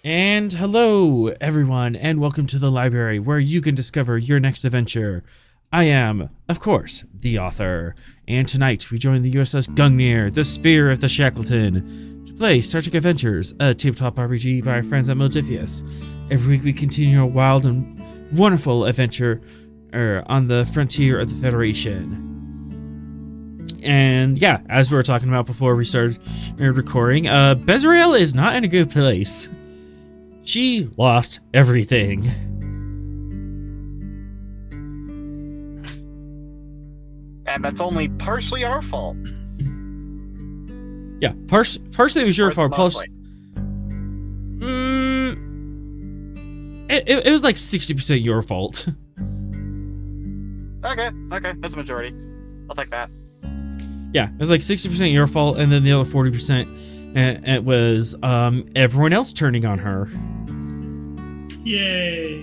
And hello, everyone, and welcome to the library where you can discover your next adventure. I am, of course, the author, and tonight we join the USS Gungnir, the Spear of the Shackleton, to play Star Trek Adventures, a tabletop RPG by our friends at Modifius. Every week we continue a wild and wonderful adventure on the frontier of the Federation. And yeah, as we were talking about before we started recording, Bezriel is not in a good place. She lost everything. And that's only partially our fault. Yeah, partially it was your fault. Plus, it was like 60% your fault. Okay, that's a majority. I'll take that. Yeah, it was like 60% your fault, and then the other 40% it was everyone else turning on her. Yay!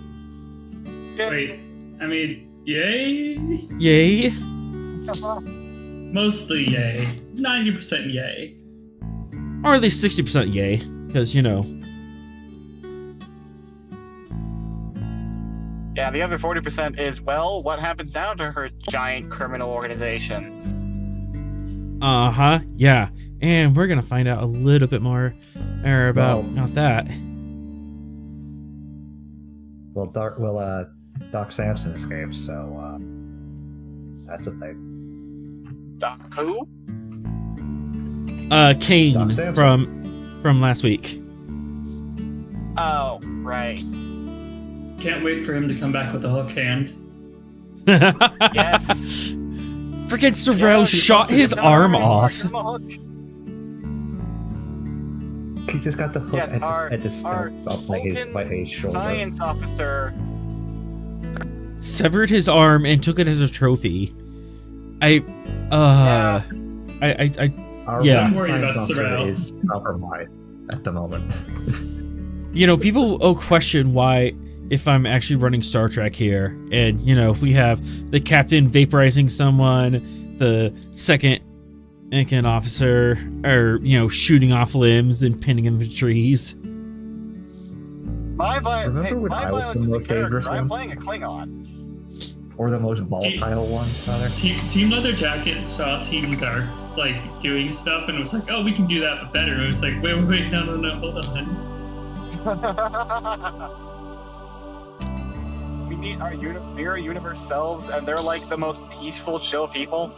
Yeah. Wait, I mean, yay? Yay! Mostly yay. 90% yay. Or at least 60% yay, because, you know. Yeah, the other 40% is, well, what happens now to her giant criminal organization? Uh-huh, yeah. And we're gonna find out a little bit more about that. Well, Doc Samson escapes, so that's a thing. Doc who? Kane from last week. Oh, right. Can't wait for him to come back with a hook hand. Yes. Freaking Sorrel shot his arm off. He just got the hook Yes, at the our his shoulder. science officer Severed his arm and took it as a trophy. Our Yeah. I'm worried science about officer Sorrel. is compromised at the moment. You know, people question why, if I'm actually running Star Trek here, and, you know, we have the captain vaporizing someone, the second officer, or, you know, shooting off limbs and pinning them to trees. Remember when I was the most dangerous I'm one? playing a Klingon. Or the most volatile one, rather? Team Leather Jacket saw Team Dark, like, doing stuff and was like, oh, we can do that, but better. It was like, wait, no, hold on. We meet our mirror universe selves, and they're like the most peaceful, chill people.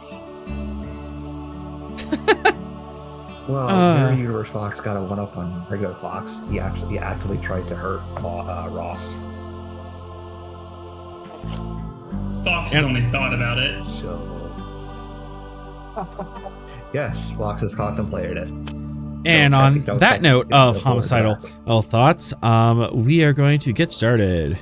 Well, Mirror Universe Fox got a one-up on regular Fox. He actually tried to hurt Ross. Fox has only thought about it. So, yes, Fox has contemplated it. And on that note of homicidal thoughts, we are going to get started.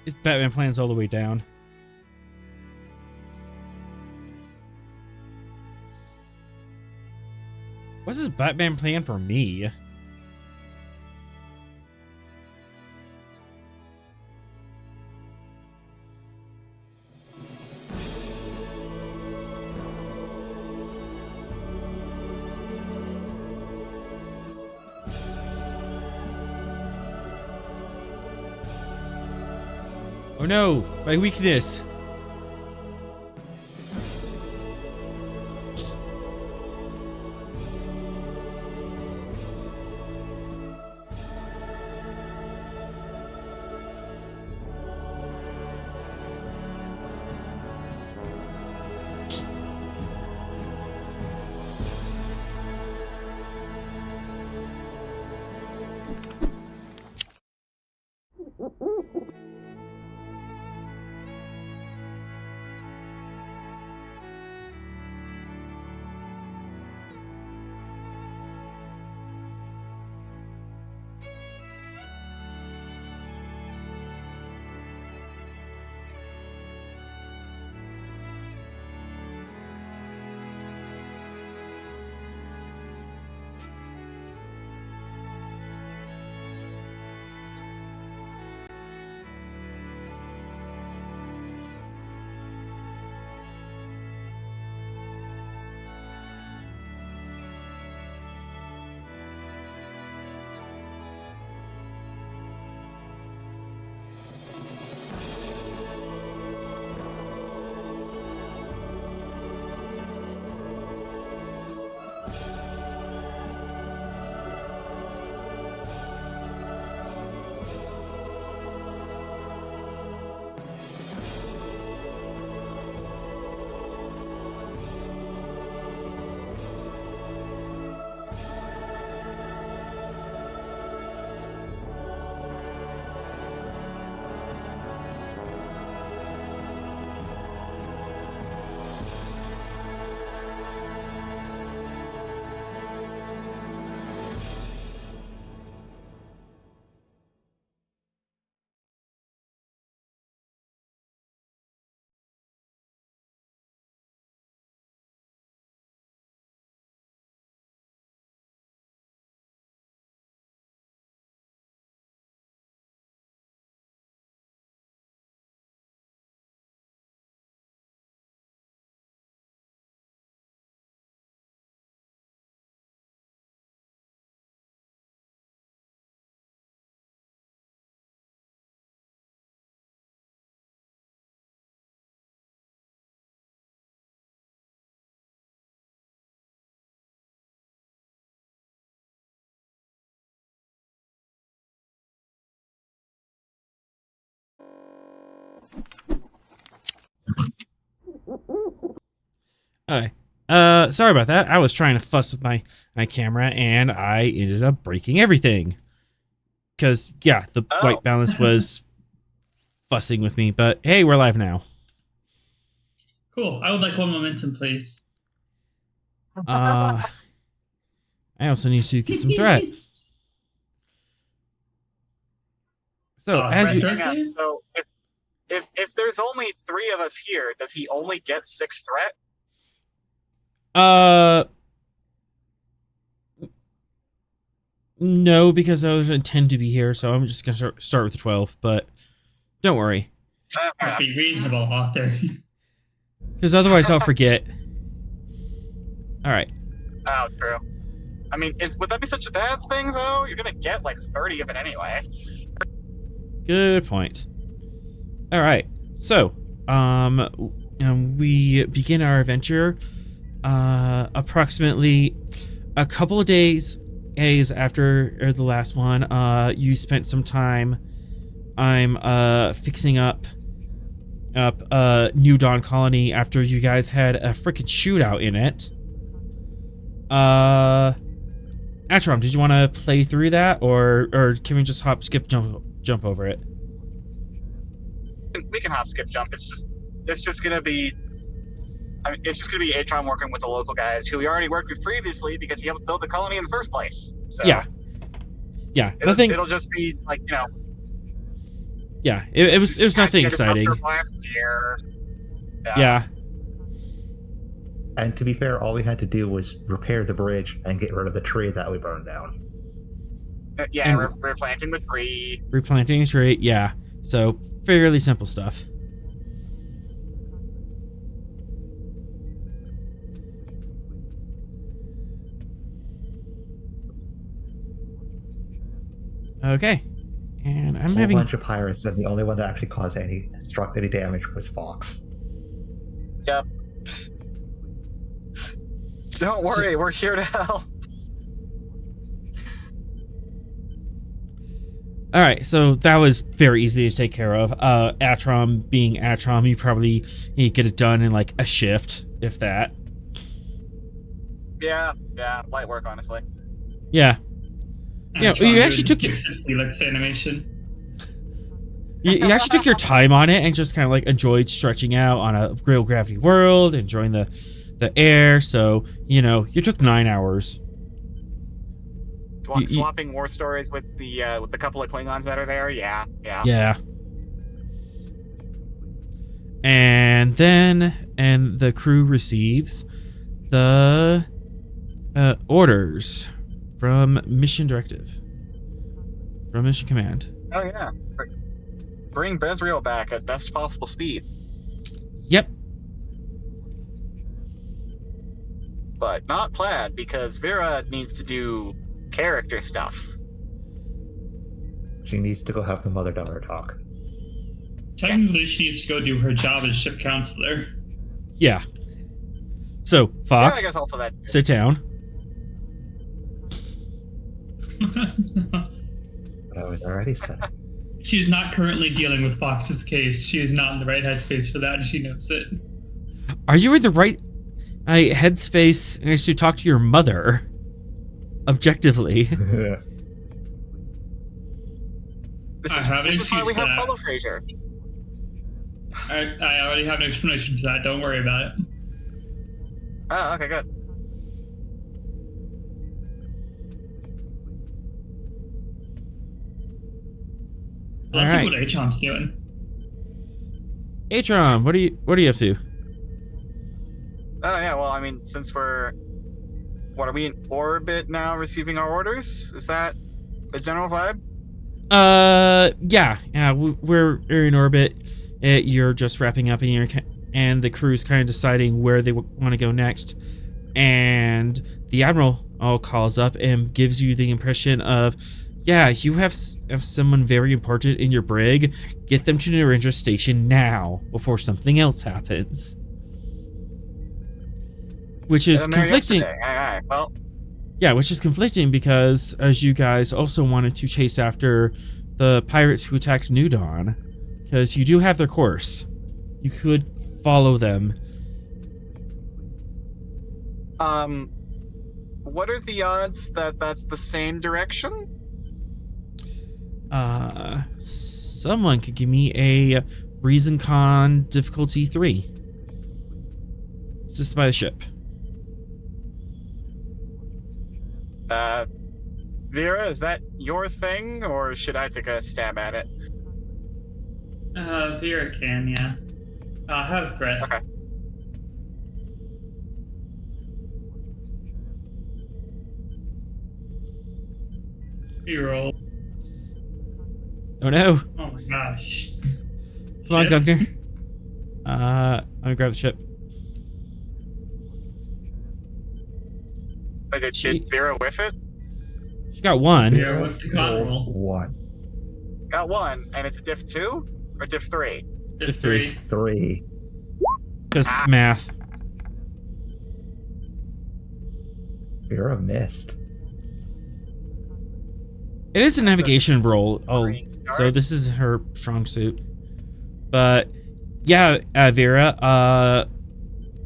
His Batman plan's all the way down. What's his Batman plan for me? Oh no, my weakness. Okay. Sorry about that. I was trying to fuss with my camera, and I ended up breaking everything. Because, yeah, the white balance was fussing with me. But, hey, we're live now. Cool. I would like one momentum, please. I also need to get some threat. So, as we... So, if there's only 3 of us here, does he only get 6 threat? No, because I was intend to be here, so I'm just gonna start with 12. But don't worry. Be reasonable, author. Because otherwise, I'll forget. All right. Oh, true. I mean, would that be such a bad thing, though? You're gonna get like 30 of it anyway. Good point. All right. So, we begin our adventure. Approximately a couple of days after the last one, you spent some time. I'm fixing up New Dawn Colony after you guys had a freaking shootout in it. Atrom, did you want to play through that, or can we just hop, skip, jump over it? We can hop, skip, jump. It's just gonna be. I mean, it's just gonna be Atron working with the local guys who we already worked with previously because you helped build the colony in the first place. So yeah. It'll just be like, you know. Yeah, it was nothing exciting. Last year. Yeah. And to be fair, all we had to do was repair the bridge and get rid of the tree that we burned down. Yeah, we're replanting the tree. Replanting a tree, yeah. So, fairly simple stuff. Okay. And I'm having a bunch of pirates, and the only one that actually struck any damage was Fox. Yep. Don't worry, we're here to help. All right, so that was very easy to take care of. Atrom being Atrom, you probably get it done in like a shift, if that. Yeah, light work, honestly. Yeah. Yeah, you actually took your animation. You actually took your time on it and just kind of like enjoyed stretching out on a real gravity world, enjoying the air. So you took 9 hours. Swapping war stories with the couple of Klingons that are there. Yeah. Yeah. And the crew receives the orders from Mission Directive. From Mission Command. Oh, yeah. Bring Bezriel back at best possible speed. Yep. But not Plaid, because Vera needs to do character stuff. She needs to go have the mother-daughter talk. Technically, she needs to go do her job as ship counselor. Yeah. So, Fox, I guess also that. Sit down. I was already said. She is not currently dealing with Fox's case. She is not in the right headspace for that, and she knows it. Are you in the right headspace to talk to your mother? Objectively. This is why we have Fellow Fraser. I already have an explanation for that. Don't worry about it. Oh, okay, good. Let's see what Atrom's doing. Atrom, what are you up to? Oh yeah, well, I mean, since are we in orbit now, receiving our orders? Is that the general vibe? Yeah, we're in orbit. You're just wrapping up, and the crew's kind of deciding where they want to go next. And the Admiral calls up and gives you the impression of, yeah, you have someone very important in your brig. Get them to Narendra Station now before something else happens. Which is conflicting. Well, yeah, which is conflicting because as you guys also wanted to chase after the pirates who attacked New Dawn, because you do have their course. You could follow them. What are the odds that that's the same direction? Someone could give me a Reason Con difficulty 3. It's just by the ship. Vera, is that your thing, or should I take a stab at it? Vera can, yeah. I'll have a threat. Okay. Reroll. Oh no! Oh my gosh. Come on, Ship? Gungnir. I'm gonna grab the ship. Wait, did Vera whiff it? She got 1. Vera with the con roll. 1. Got 1, and it's a diff 2 or diff 3? Diff three. 3. Because math. Vera missed. It is a navigation roll. Oh, Great so start. this is her strong suit. But yeah, Vera,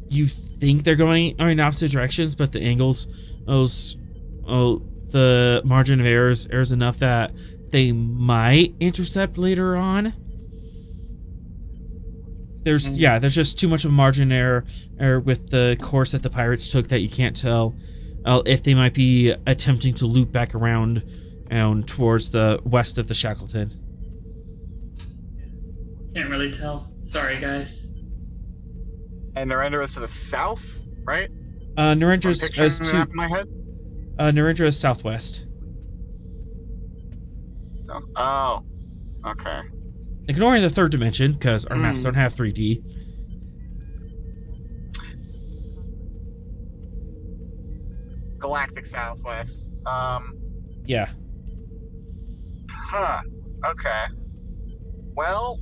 you think they're going in opposite directions, but the angles, the margin of error is enough that they might intercept later on. There's just too much of a margin error with the course that the pirates took that you can't tell if they might be attempting to loop back around and towards the west of the Shackleton. Can't really tell. Sorry, guys. And Narendra is to the south, right? Narendra I'm picturing is the to map in my head. Narendra is southwest. Oh, okay. Ignoring the third dimension because our maps don't have 3D. Galactic Southwest. Yeah. Huh. Okay. Well.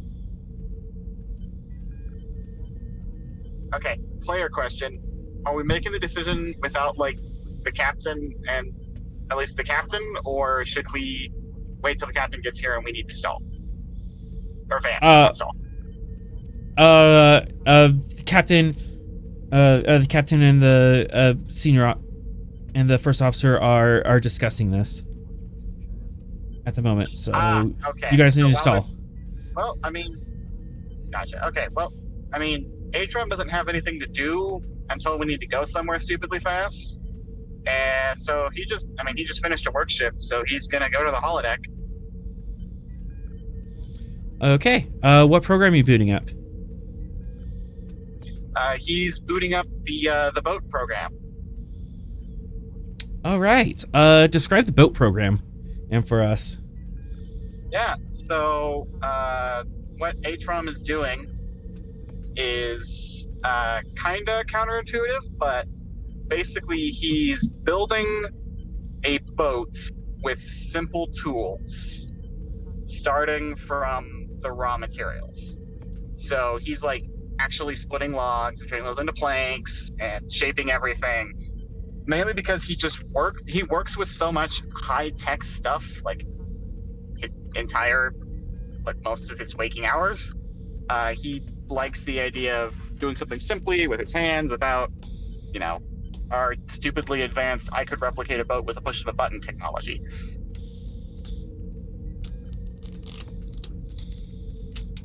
Okay. Player question: are we making the decision without like the captain and at least the captain, or should we wait till the captain gets here and we need to stall? Or van, not stall. The captain and the senior and the first officer are discussing this at the moment. So okay. you guys need to So stall. Well, I mean, gotcha. Okay. Well, I mean, Atron doesn't have anything to do until we need to go somewhere stupidly fast. And so he just finished a work shift, so he's gonna go to the holodeck. Okay. What program are you booting up? He's booting up the boat program. All right. Describe the boat program, and for us. Yeah. So what Atron is doing is kind of counterintuitive, but basically he's building a boat with simple tools, starting from the raw materials. So he's like actually splitting logs and turning those into planks and shaping everything. Mainly because he works with so much high-tech stuff, like his entire, like most of his waking hours. He likes the idea of doing something simply with his hands without, our stupidly advanced I could replicate a boat with a push of a button technology.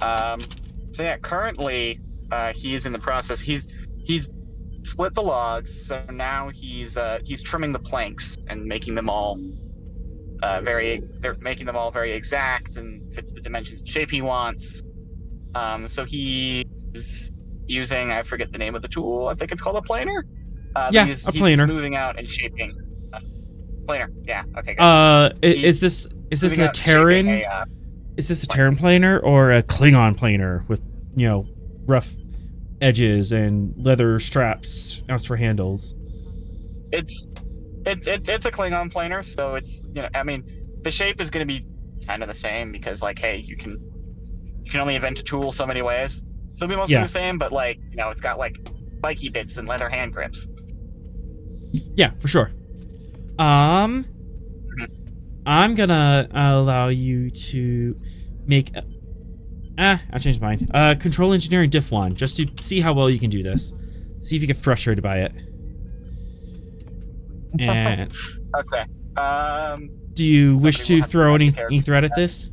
So yeah, currently he's in the process. He's split the logs, so now he's trimming the planks and making them all very exact and fits the dimensions and shape he wants. So he's using, I forget the name of the tool. I think it's called a planer. He's planer. Smoothing out and shaping. Planer. Yeah. Okay. Good. Is this a Terran? Is this a Terran planer or a Klingon planer with rough edges and leather straps out for handles? It's a Klingon planer, so it's the shape is going to be kind of the same because you can only invent a tool so many ways, so it'll be mostly the same, but it's got spiky bits and leather hand grips. Yeah, for sure. I'm gonna allow you to make I changed mine. Control engineering diff 1, just to see how well you can do this. See if you get frustrated by it. And Okay. do you wish Somebody will to have to throw write any the character. threat at this?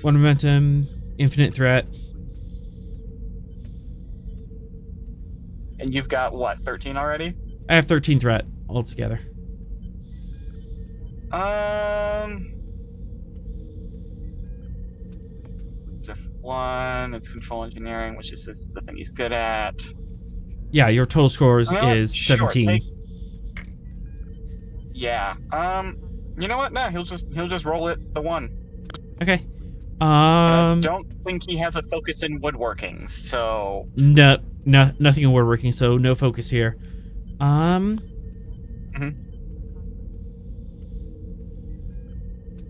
One momentum, infinite threat. And you've got what, 13 already? I have 13 threat altogether. Diff 1, it's control engineering, which is the thing he's good at. Yeah, your total scores You know what? is Sure, 17. Yeah. You know what? No, he'll just roll it the 1. Okay. I don't think he has a focus in woodworking, so No, nothing in woodworking, so no focus here. I'm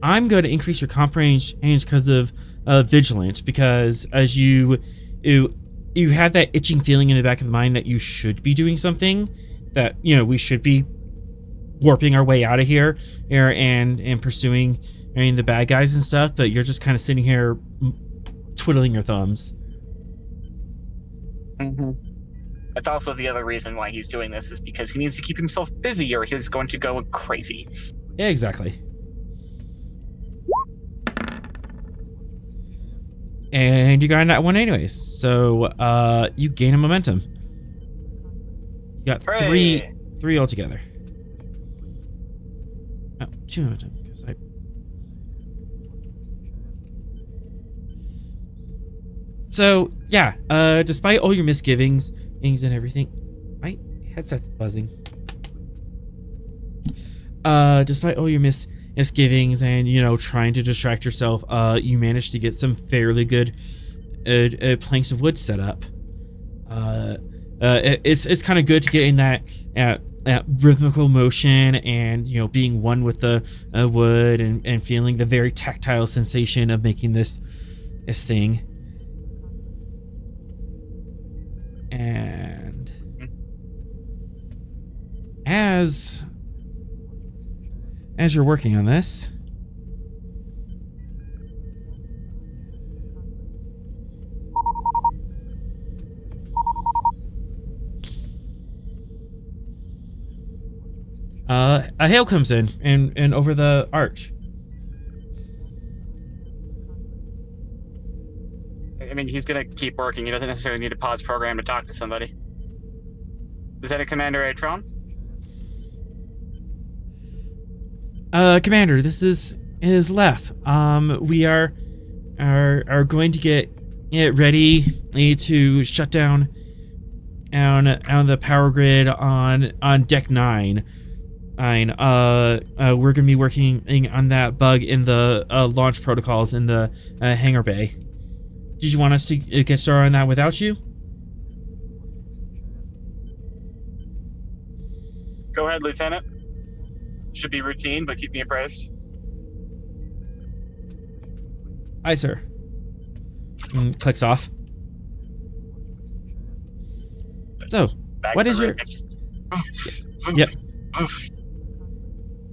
going to increase your comp range because of vigilance, because as you have that itching feeling in the back of the mind that you should be doing something, that we should be warping our way out of here and pursuing the bad guys and stuff, but you're just kind of sitting here twiddling your thumbs. That's also the other reason why he's doing this, is because he needs to keep himself busy or he's going to go crazy. Yeah, exactly. And you got that one anyways, so you gain a momentum. You got three altogether. Oh, 2 momentum, because I... So, yeah, despite all your misgivings, and everything... My headset's buzzing. Despite all your misgivings and, trying to distract yourself, you managed to get some fairly good planks of wood set up. It's kind of good to get in that rhythmical motion and, being one with the wood and feeling the very tactile sensation of making this thing. And as you're working on this, a hail comes in and over the arch. I mean, he's gonna keep working. He doesn't necessarily need to pause program to talk to somebody. Lieutenant Commander Atron? Commander, this is Lef. We are going to get ready to shut down on the power grid on deck 9. We're gonna be working on that bug in the launch protocols in the hangar bay. Did you want us to get started on that without you? Go ahead, Lieutenant. Should be routine, but keep me appraised. Aye, sir. Clicks off. So, what is your... Yep.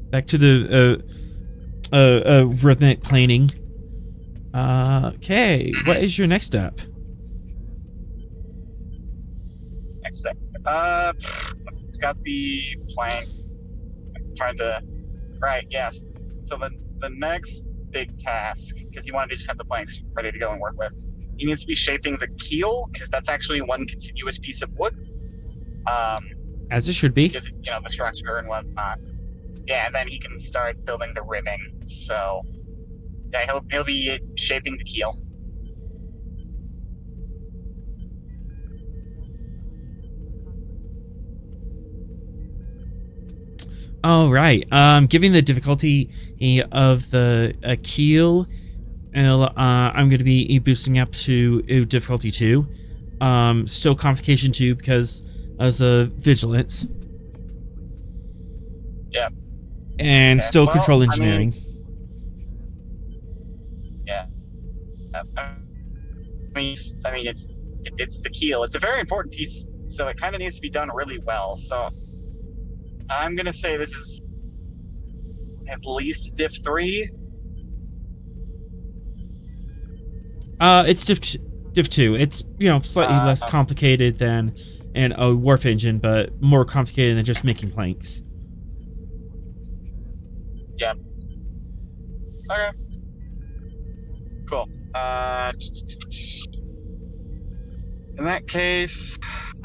Back to the rhythmic planing. Okay, what is your next step? Next step. It's got the planks. I'm trying to... Right, yes. So the next big task, because you wanted to just have the planks ready to go and work with, he needs to be shaping the keel, because that's actually one continuous piece of wood. As it should be. The structure and whatnot. Yeah, and then he can start building the ribbing. So, yeah, he'll be shaping the keel. All right. Given the difficulty of the keel, I'm going to be boosting up to difficulty 2. Still complication 2 because of the vigilance. Yeah. And okay. still control engineering. I mean, it's the keel. It's a very important piece, so it kind of needs to be done really well. So I'm gonna say this is at least diff 3. It's diff 2. It's, slightly less complicated than a warp engine, but more complicated than just making planks. Yeah. Okay. Cool. In that case, in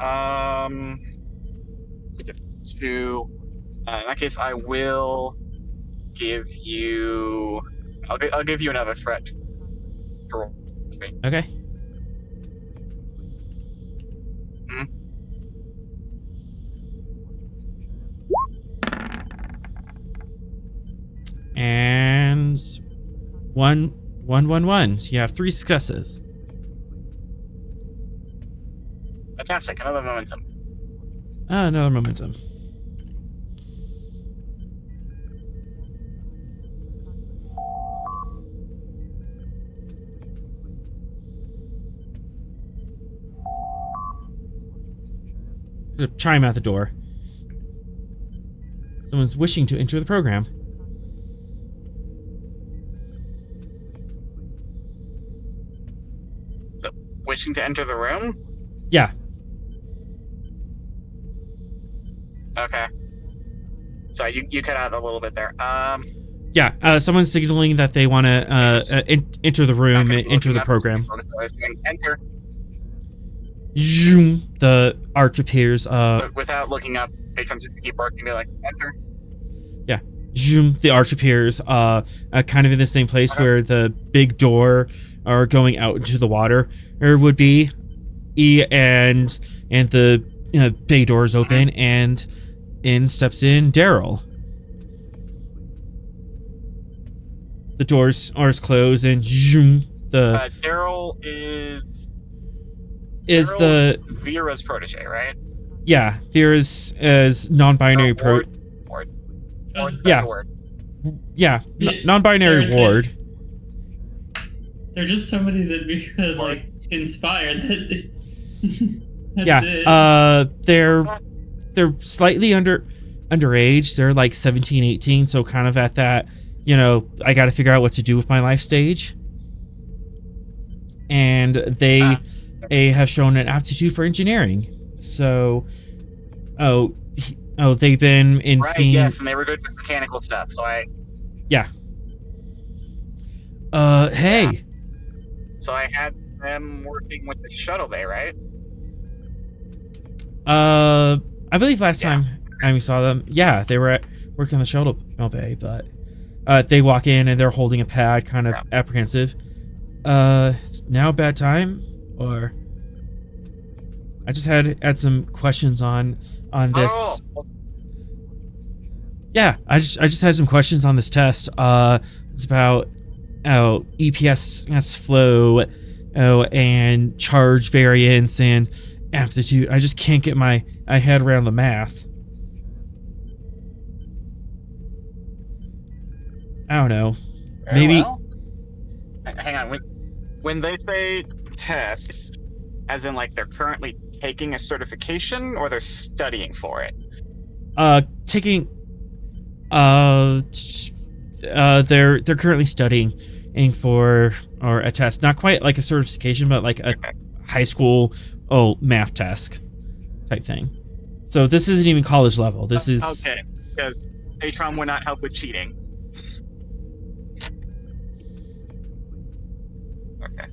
that case, I will give you. I'll give you another threat. Okay. Hmm? And 1, 1, 1, 1. So you have 3 successes. Fantastic. Another momentum. Another momentum. There's a chime at the door. Someone's wishing to enter the program. So, wishing to enter the room? Yeah. Okay. So you cut out a little bit there. Yeah, someone's signaling that they want to enter the room, enter the program. Enter. Zoom, the arch appears. Without looking up, patrons keep barking, be like, enter. Yeah. Zoom, the arch appears, kind of in the same place where the big door or going out into the water would be. And the bay doors open, and in steps in Daryl. The doors are closed, and zoom, the Daryl is the Vera's protege, right? Yeah, Vera's is non-binary Ward. Yeah. Word. Yeah, non-binary ward. They're just somebody that Vera like inspired. That's Yeah, it. they're slightly underage. They're like 17, 18, so kind of at that, I got to figure out what to do with my life stage. And they have shown an aptitude for engineering. So, they've been in scene. Yes, and they were good with mechanical stuff. So Yeah. Hey. Yeah. So I had them working with the shuttle bay, right? I believe last time we saw them, they were working on the shuttle bay, but they walk in and they're holding a pad, kind of apprehensive. It's now a bad time, or I just had some questions on this. Oh. Yeah, I just had some questions on this test. It's about EPS flow, and charge variance and aptitude. I just can't get my head around the math. I don't know. Maybe. Well, hang on. When they say test, as in like they're currently taking a certification or they're studying for it? Taking. They're currently studying for a test. Not quite like a certification, but like a high school math test type thing. So this isn't even college level. This is okay, because Atron would not help with cheating. Okay.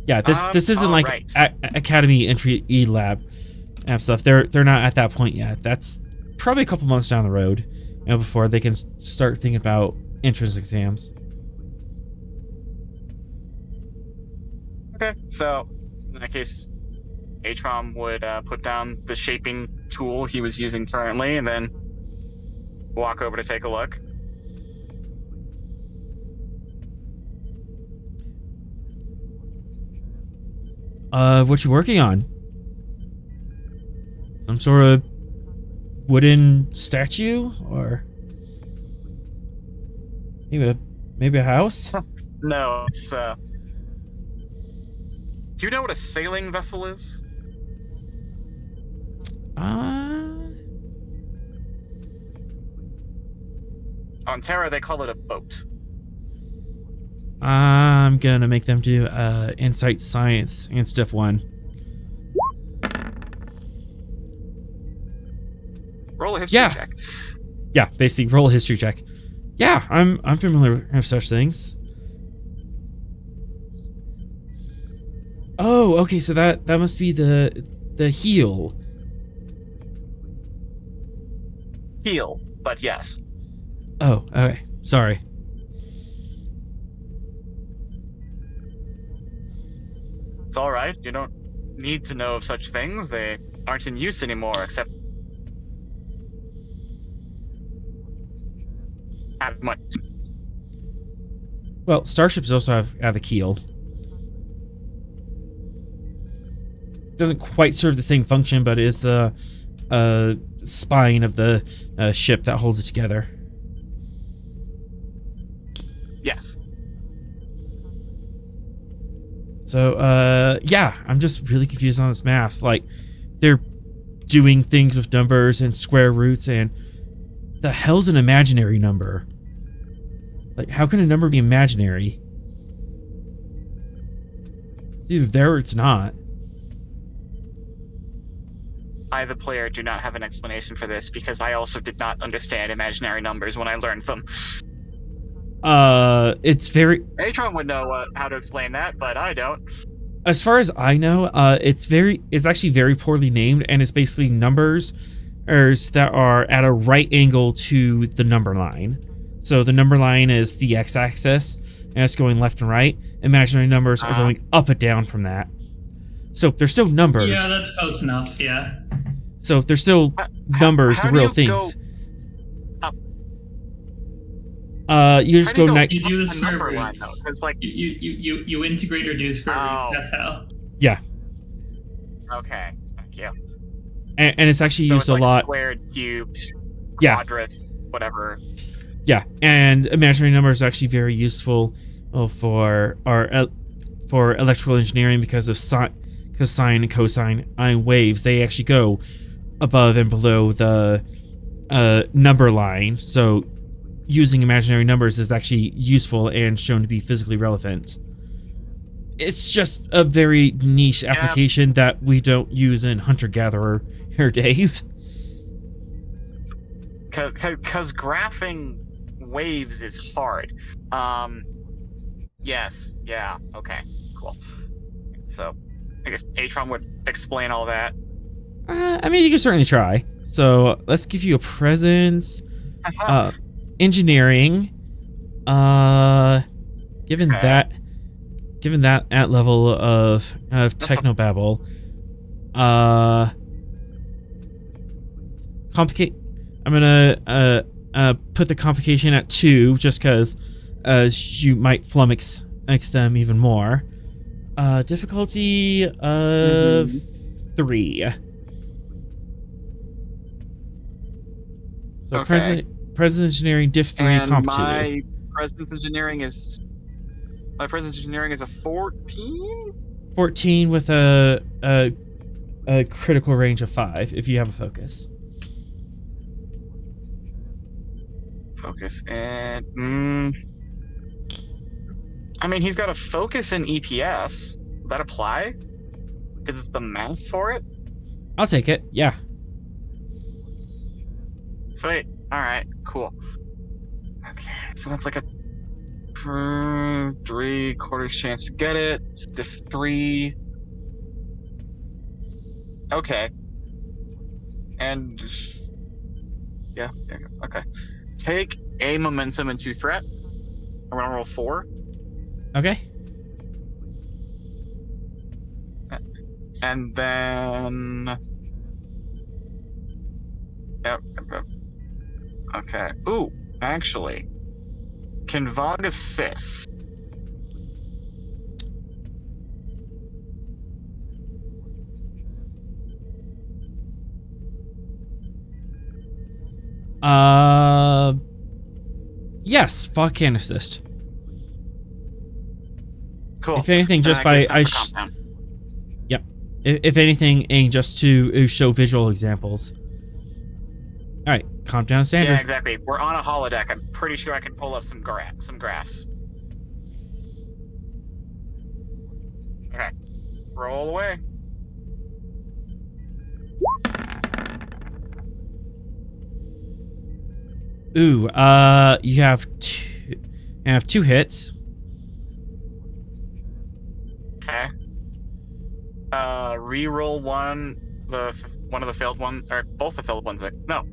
Yeah, this isn't like right. Academy entry lab and stuff. They're not at that point yet. That's probably a couple months down the road, before they can start thinking about entrance exams. Okay, so in that case, Atron would put down the shaping tool he was using currently, and then walk over to take a look. What you working on? Some sort of wooden statue, or maybe a house? No, it's do you know what a sailing vessel is? On Terra, they call it a boat. I'm gonna make them do insight science and stiff 1. Roll a history check. Yeah, basically roll a history check. Yeah, I'm familiar with such things. Oh, okay, so that must be the heel. Heel, but yes. Oh, okay. Sorry. It's all right. You don't need to know of such things. They aren't in use anymore, except have much. Well, starships also have a keel. Doesn't quite serve the same function, but it is the spine of the ship that holds it together. Yes. So, yeah, I'm just really confused on this math. Like, they're doing things with numbers and square roots, and the hell's an imaginary number? Like, how can a number be imaginary? It's either there or it's not. I, the player, do not have an explanation for this because I also did not understand imaginary numbers when I learned them. It's very... Atron would know how to explain that, but I don't. As far as I know, it's actually very poorly named, and it's basically numbers that are at a right angle to the number line. So the number line is the x-axis, and it's going left and right. Imaginary numbers are going up and down from that. So they're still numbers. Yeah, that's close enough, yeah. So they're still numbers, the real things. You just go You do the square roots. Because like you integrate or do square roots. That's how. Yeah. Okay. Thank you. And it's actually used a lot. Squared, cubed, yeah. quadrat, whatever. Yeah, and imaginary numbers are actually very useful for electrical engineering because of sine and cosine waves. They actually go above and below the number line. So using imaginary numbers is actually useful and shown to be physically relevant. It's just a very niche application that we don't use in hunter-gatherer days. Because graphing waves is hard. Yes. Yeah. Okay. Cool. So, I guess Atron would explain all that. I mean, you can certainly try. So, let's give you a presence. Engineering. Given that at level of technobabble, complicate. I'm gonna put the complication at 2 just because you might flummox them even more. Difficulty of 3. So presence engineering diff 3 and comp 2. My presence engineering is a 14. 14 with a critical range of 5 if you have a focus. Focus and I mean, he's got a focus in EPS. Will that apply? Because it's the math for it. I'll take it. Yeah. Sweet. All right. Cool. Okay. So that's like a 3/4 chance to get it. Stiff 3. Okay. And yeah. Okay. Take a momentum and 2 threat. I'm gonna roll 4. Okay. And then. Yep. Okay. Ooh, actually, can Vogue assist? Yes, Vogue can assist. Cool. If anything, just by yep. If anything, just to show visual examples. All right, calm down, standard. Yeah, exactly. We're on a holodeck. I'm pretty sure I can pull up some graphs. Okay. Roll away. Ooh, you have two hits. Okay. Reroll one of the failed ones, or both the failed ones. No,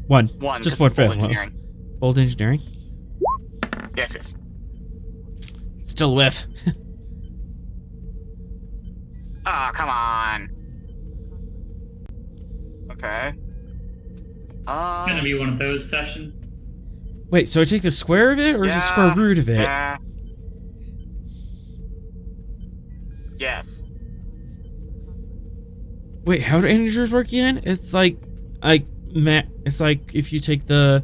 One. one. Just 'cause one it's bold failed one. engineering. Bold engineering. Yes. Still whiff. Ah, come on. Okay. It's gonna be one of those sessions. Wait, so I take the square of it, or is the square root of it? Yeah. Yes. Wait, how do integers work again? It's like it's like if you take the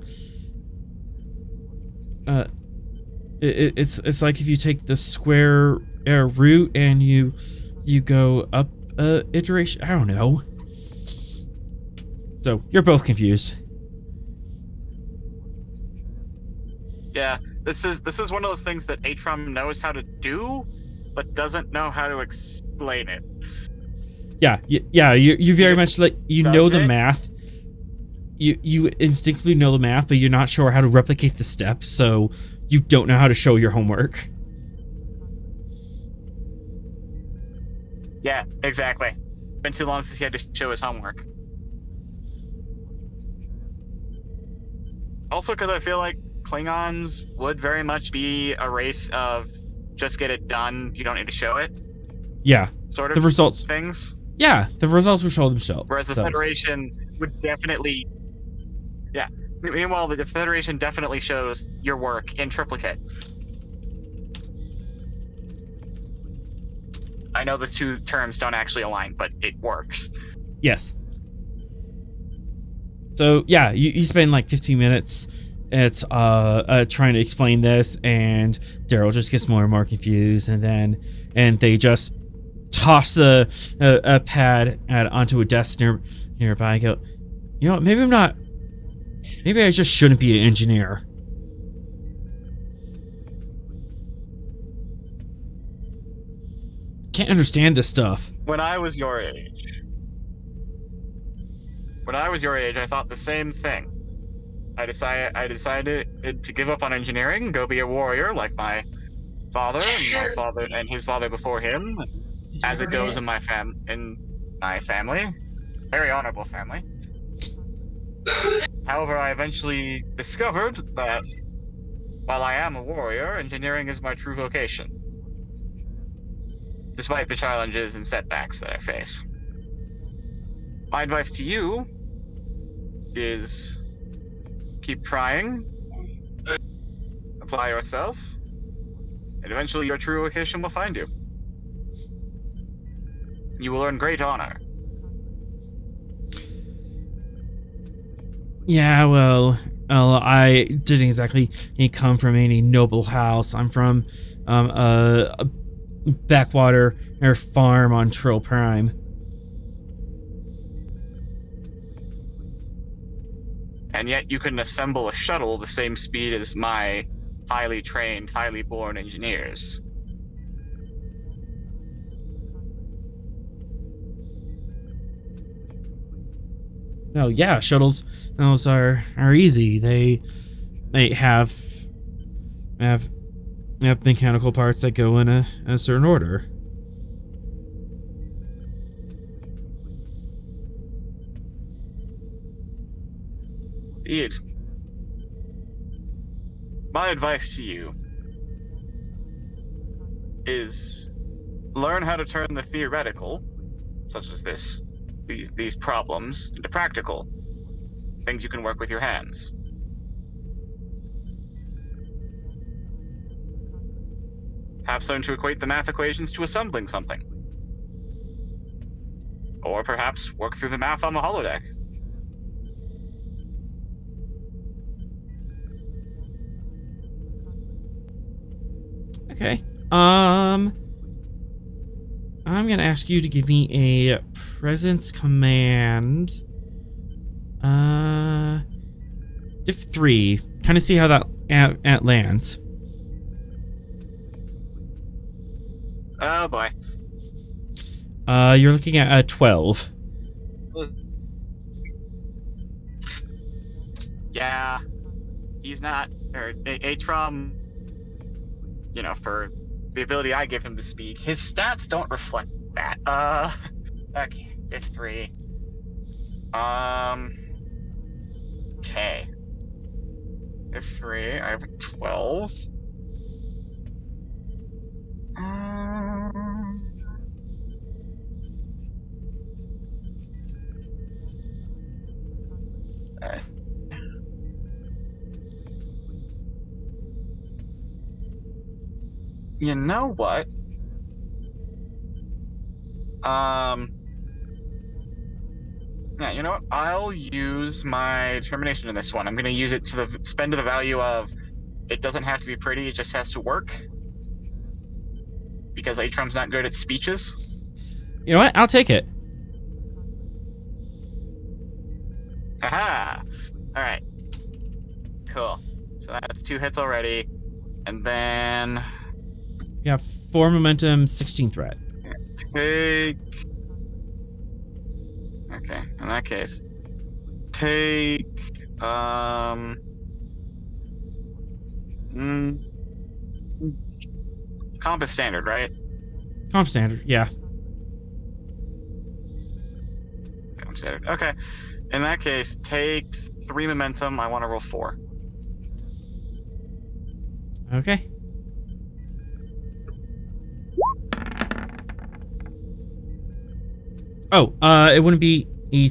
it's like if you take the square root and you go up iteration. I don't know. So you're both confused. Yeah. This is one of those things that Atrom knows how to do, but doesn't know how to explain it. Yeah, you very much like you know the it. math. You instinctively know the math, but you're not sure how to replicate the steps, so you don't know how to show your homework. Yeah, exactly. Been too long since he had to show his homework. Also, because I feel like Klingons would very much be a race of just get it done, you don't need to show it. Yeah, Sort of the results. things. Yeah, the results will show themselves. Whereas the Federation would definitely... Yeah. Meanwhile, the Federation definitely shows your work in triplicate. I know the two terms don't actually align, but it works. Yes. So yeah, you spend like 15 minutes. It's trying to explain this, and Daryl just gets more and more confused, and they just toss the a pad onto a desk nearby. And go, you know what? Maybe I just shouldn't be an engineer. Can't understand this stuff. When I was your age, I thought the same thing. I decided to give up on engineering, go be a warrior like my father and his father before him, as it goes in my family, very honorable family. However, I eventually discovered that while I am a warrior, engineering is my true vocation, despite the challenges and setbacks that I face. My advice to you is keep trying, apply yourself, and eventually your true vocation will find you. You will earn great honor. Yeah, well, I didn't exactly come from any noble house. I'm from a backwater farm on Trill Prime. And yet you can assemble a shuttle the same speed as my highly trained, highly born engineers. Oh yeah, shuttles. Those are easy. They have mechanical parts that go in a certain order. Indeed. My advice to you is learn how to turn the theoretical, such as these problems, into practical things you can work with your hands. Perhaps learn to equate the math equations to assembling something. Or perhaps work through the math on the holodeck. Okay. I'm gonna ask you to give me a presence command. Diff 3. Kind of see how that at lands. Oh boy. You're looking at a 12. Yeah, he's not. Or Atrom, you know, for the ability I give him to speak, his stats don't reflect that. Okay, diff 3. Okay. Diff 3, I have a 12. You know what? Yeah, you know what? I'll use my determination in this one. I'm going to use it to spend to the value of it doesn't have to be pretty, it just has to work. Because Atrom's not good at speeches. You know what? I'll take it. Aha! Alright. Cool. So that's 2 hits already. And then... You have 4 momentum, 16 threat. Take... Okay, in that case. Take... Comp is standard, right? Comp standard, yeah. Comp standard. Okay. In that case, take 3 momentum. I want to roll 4. Okay. Oh, it wouldn't be a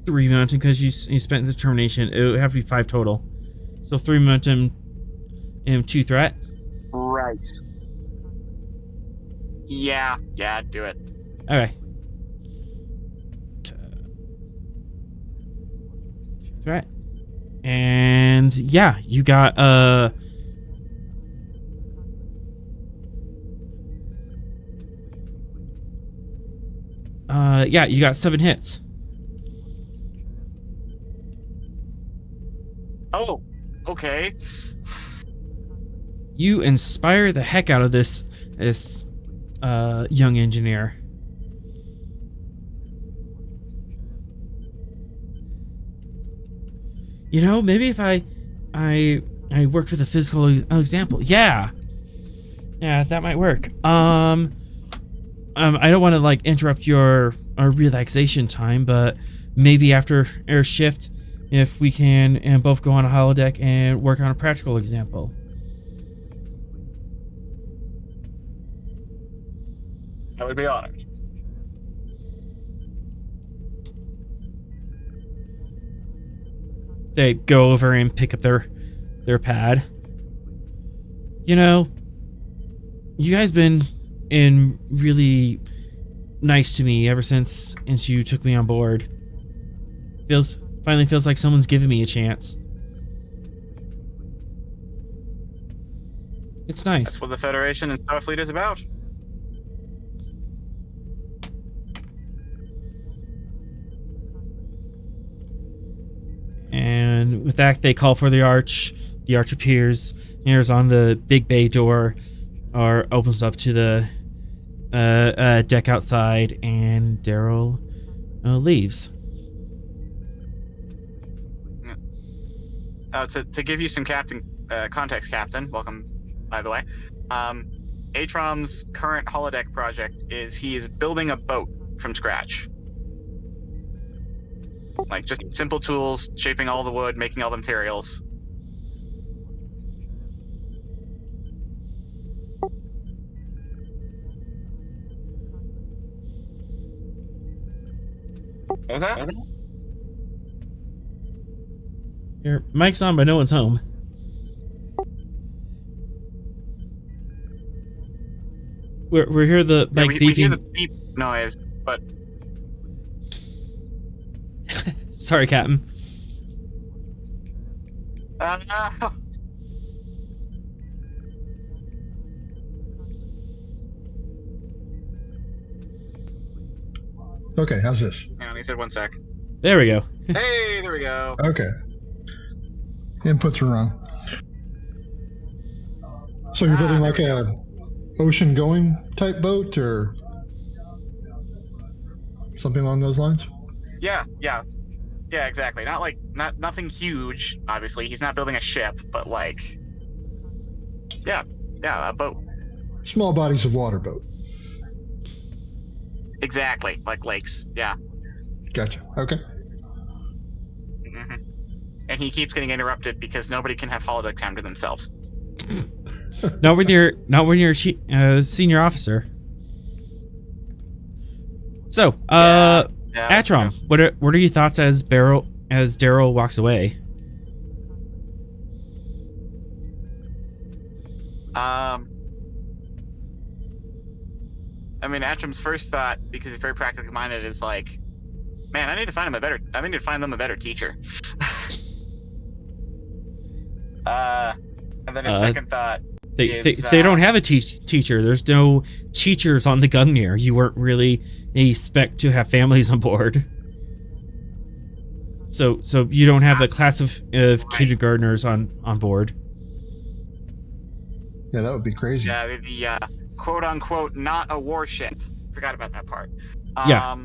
3 momentum because you spent the determination. It would have to be 5 total. So 3 momentum and 2 threat. Right. Yeah, do it. Okay. 2 threat. And yeah, you got yeah, you got 7 hits. Oh, okay. You inspire the heck out of this young engineer. You know, maybe if I work with a physical example. Yeah, that might work. I don't want to like interrupt your relaxation time, but maybe after air shift, if we can and both go on a holodeck and work on a practical example. I would be honored. They go over and pick up their pad. You know, you guys been really nice to me ever since you took me on board. Finally feels like someone's giving me a chance. It's nice. That's what the Federation and Starfleet is about. And with that, they call for the arch. The arch appears, airs on the big bay door, or opens up to the deck outside, and Daryl leaves. To give you some context, Captain, welcome, by the way. Atrom's current holodeck project is he is building a boat from scratch. Like, just simple tools, shaping all the wood, making all the materials. What was that? Your mic's on, but no one's home. We're here the like we hear the beep noise, but sorry, Captain. No. Okay, how's this? Hang on, he said 1 sec. There we go. Hey, there we go. Okay. Inputs are wrong. So you're building like a ocean-going type boat, or something along those lines? Yeah, exactly. Nothing huge. Obviously, he's not building a ship, but like, yeah, a boat. Small bodies of water boat. Exactly, like lakes. Yeah. Gotcha. Okay. Mm-hmm. And he keeps getting interrupted because nobody can have holodeck time to themselves. Not when you're senior officer. So, Atrom, what are your thoughts as Daryl walks away? I mean, Atrom's first thought, because he's very practically minded, is like, man, I need to find them a better teacher. And then his second thought they don't have a teacher. There's no teachers on the Gungnir. You weren't really expect to have families on board. So you don't have a class of kindergartners on board. Yeah, that would be crazy. Yeah, the quote unquote not a warship. Forgot about that part. Yeah.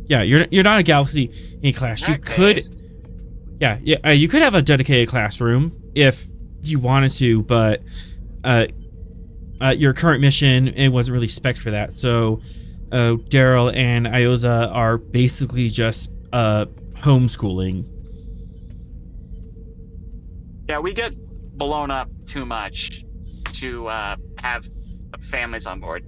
Yeah, you're not a Galaxy A class. You could, you could have a dedicated classroom if you wanted to, but your current mission, it wasn't really spec'd for that. So Daryl and Ioza are basically just homeschooling. Yeah, we get blown up too much to have families on board.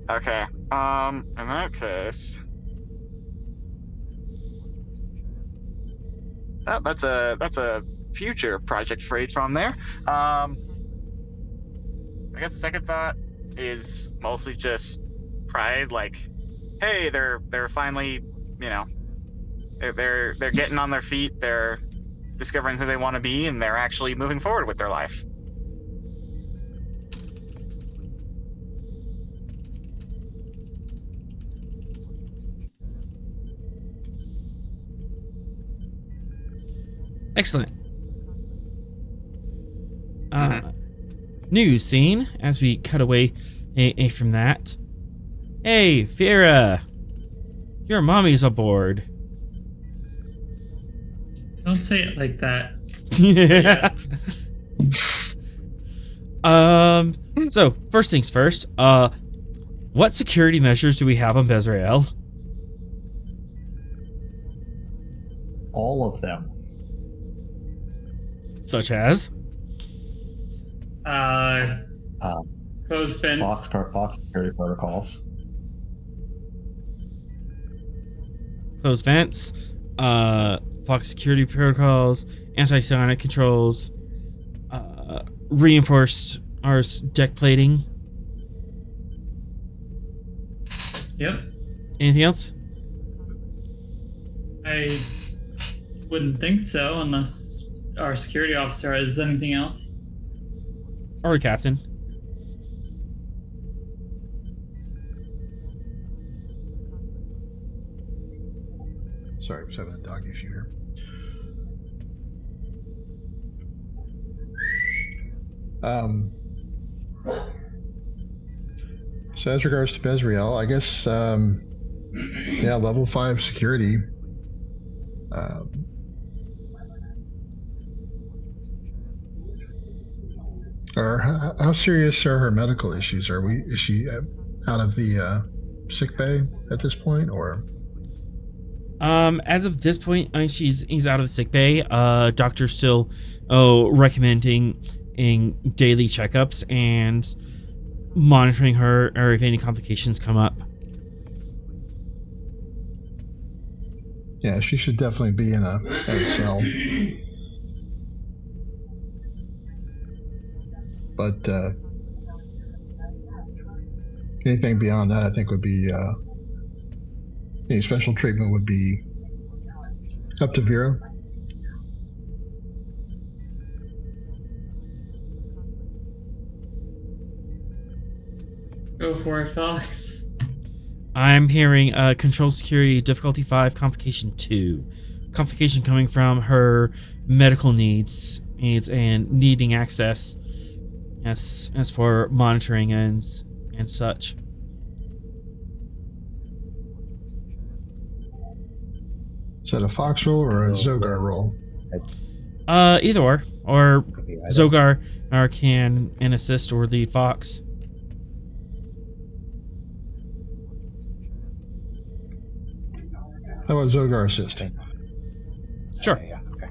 Okay. In that case, that's a future project for Atrom there. I guess the second thought is mostly just pride. Like, hey, they're finally, they're getting on their feet. They're discovering who they want to be, and they're actually moving forward with their life. Excellent. News scene as we cut away from that. Hey, Vera, your mommy's aboard. Don't say it like that. So first things first. What security measures do we have on Bezriel? All of them. Such as? Closed fence. Fox security protocols. Closed vents, Fox security protocols, anti-psionic controls, reinforced our deck plating. Yep. Anything else? I wouldn't think so unless our security officer has anything else. Or the captain. Sorry, I'm just having a dog issue here. So as regards to Bezriel, I guess, level 5 security. Or how serious are her medical issues? Is she out of the sick bay at this point, or? As of this point, he's out of the sick bay. Doctor's still recommending daily checkups and monitoring her, or if any complications come up. Yeah, she should definitely be in a cell. But anything beyond that, I think would be any special treatment would be up to Vera. Go for it, Fox. I'm hearing control security difficulty 5, complication 2. Complication coming from her medical needs and needing access as for monitoring and such. Is that a Fox roll or a Zogar roll? Either or Could be either. Zogar can assist or lead Fox. How about Zogar assisting? Sure. Yeah, okay.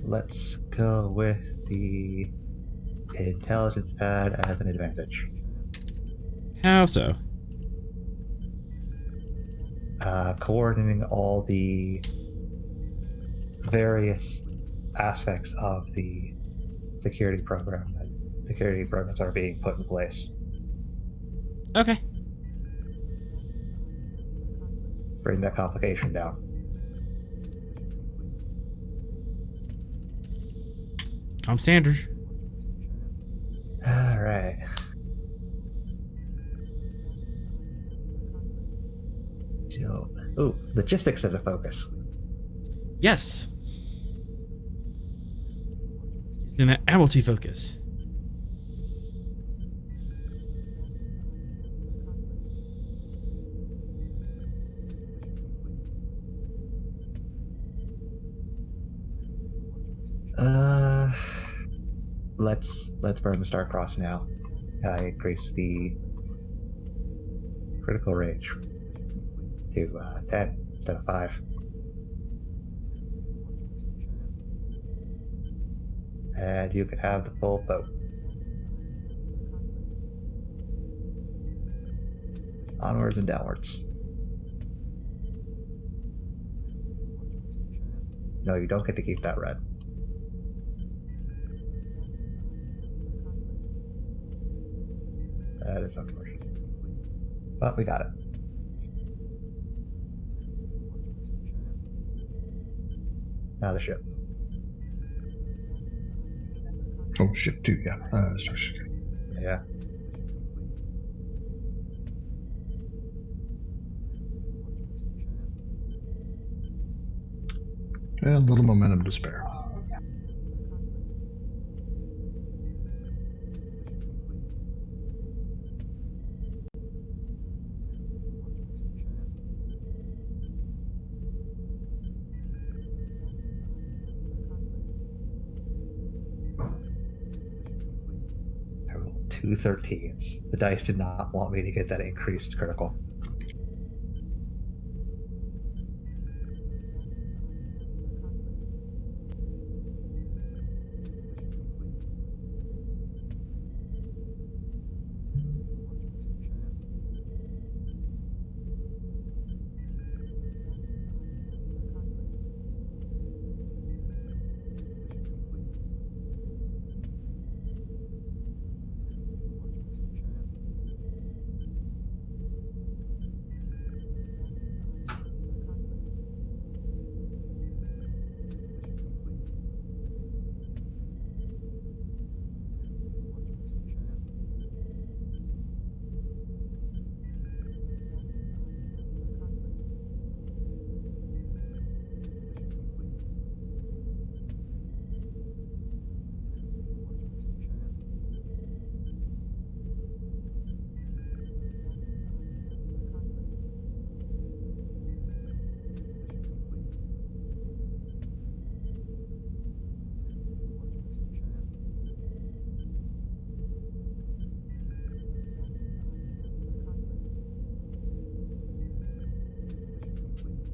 Let's go with the intelligence pad as an advantage. How so? Coordinating all the various aspects of the security programs are being put in place. Okay. Bring that complication down. I'm standard. All right. Oh, logistics as a focus. Yes. Using that ability focus. Let's burn the Star-Crossed now. I increase the critical range to 10 instead of 5. And you can have the full boat. Onwards and downwards. No, you don't get to keep that red. That is unfortunate. But we got it. Now the ship. Oh, ship 2, yeah. Social security. Yeah. And a little momentum to spare. I rolled 2 13s. The dice did not want me to get that increased critical.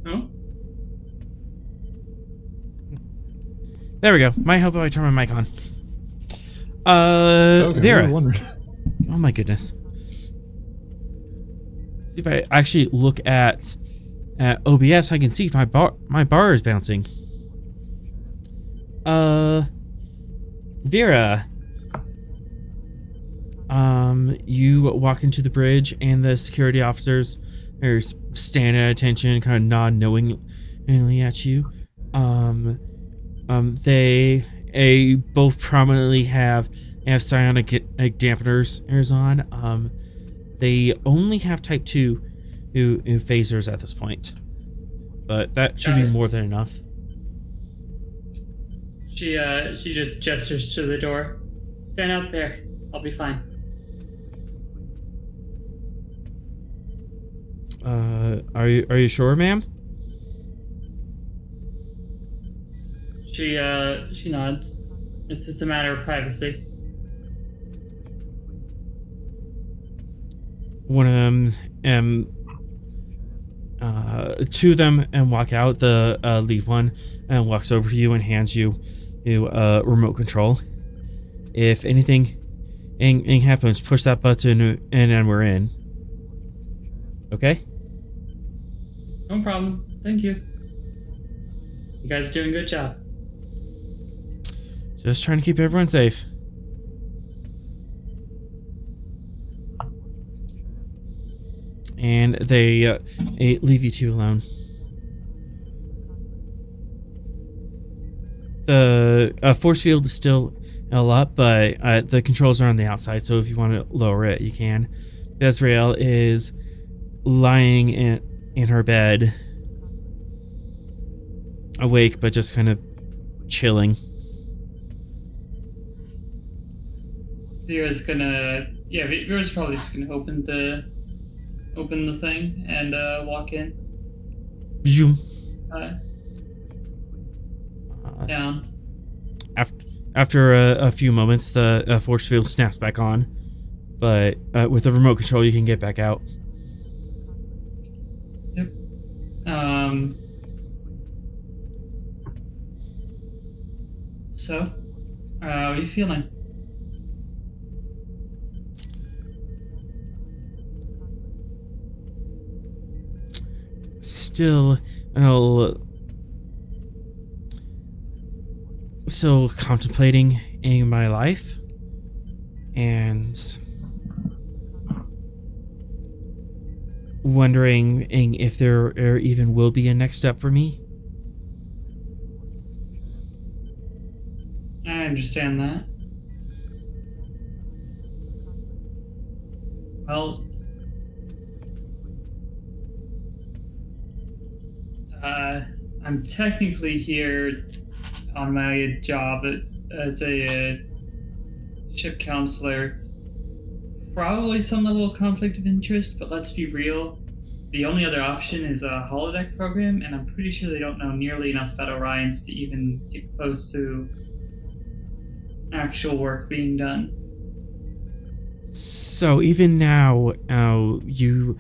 Oh, There we go. Might help if I turn my mic on. Okay, Vera. I wondered. Oh my goodness. See if I actually look at OBS, I can see if my bar is bouncing. Vera. You walk into the bridge and the security officers are standing at attention, kind of nod knowingly at you. They both prominently have psionic dampeners on. They only have type 2 phasers at this point, but that should be more than enough. She just gestures to the door. Stand out there. I'll be fine. Are you sure, ma'am? She nods. It's just a matter of privacy. One of them, two of them, and walk out. The lead one walks over to you and hands you a remote control. If anything happens, push that button and then we're in. Okay? No problem. Thank you. You guys are doing a good job. Just trying to keep everyone safe. And they leave you two alone. The force field is still up, but the controls are on the outside, so if you want to lower it, you can. Bezriel is lying in her bed, awake, but just kind of chilling. Vera's probably just gonna open the thing and walk in. Zoom. Down. After a few moments, the force field snaps back on, but with the remote control, you can get back out. Yep. So, how are you feeling? Still contemplating in my life and wondering if there even will be a next step for me. I understand that. Well, I'm technically here on my job as a ship counselor. Probably some level of conflict of interest, but let's be real. The only other option is a holodeck program, and I'm pretty sure they don't know nearly enough about Orions to even get close to actual work being done. So even now, you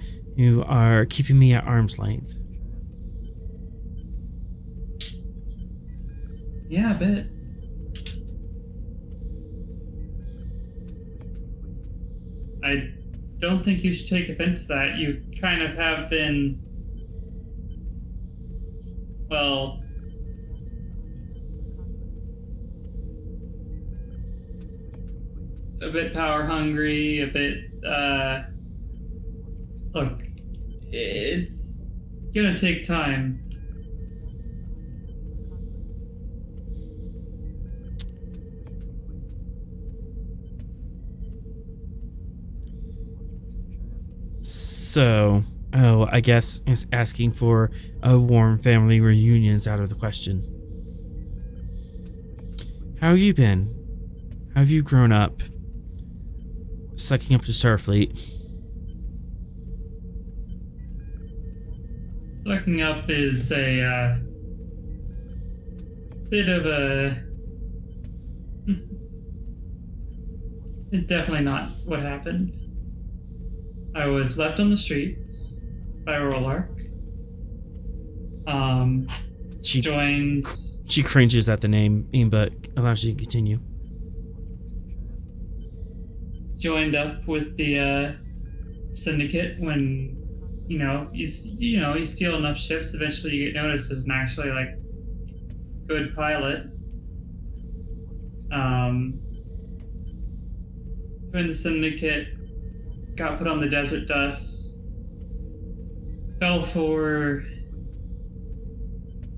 are keeping me at arm's length. Yeah, a bit. I don't think you should take offense to that. You kind of have been, well, a bit power hungry, a bit, look, it's gonna take time. So, I guess it's asking for a warm family reunion is out of the question. How have you been? How have you grown up? Sucking up to Starfleet. Sucking up is a bit of a... It's definitely not what happened. I was left on the streets by Rolark. She cringes at the name, but allows you to continue. Joined up with the syndicate when, you steal enough ships, eventually you get noticed as an actually, good pilot. Joined the syndicate, got put on the Desert Dust, fell for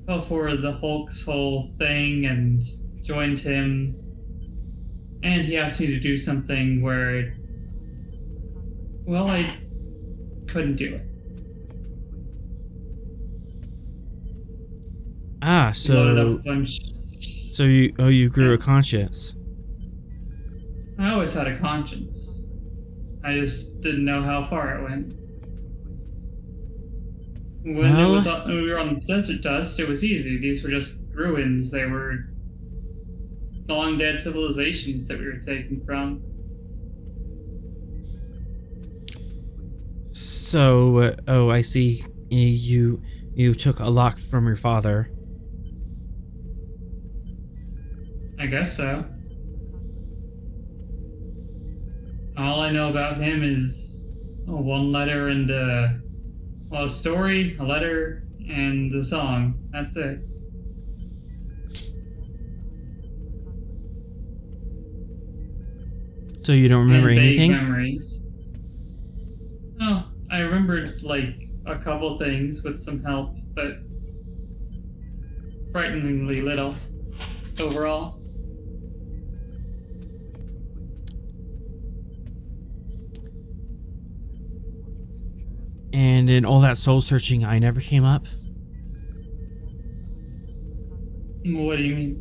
the Hulk's whole thing and joined him. And he asked me to do something where Well, I couldn't do it. Ah, Loaded up so a bunch. you grew a conscience. I always had a conscience. I just didn't know how far it went. When we were on the desert dust, it was easy. These were just ruins. They were long dead civilizations that we were taken from. So, I see. You took a lock from your father. I guess so. All I know about him is one letter and a story, a letter, and a song. That's it. So you don't remember and vague anything? Memories. Oh, I remembered like a couple things with some help, but frighteningly little overall. And in all that soul searching, I never came up? What do you mean?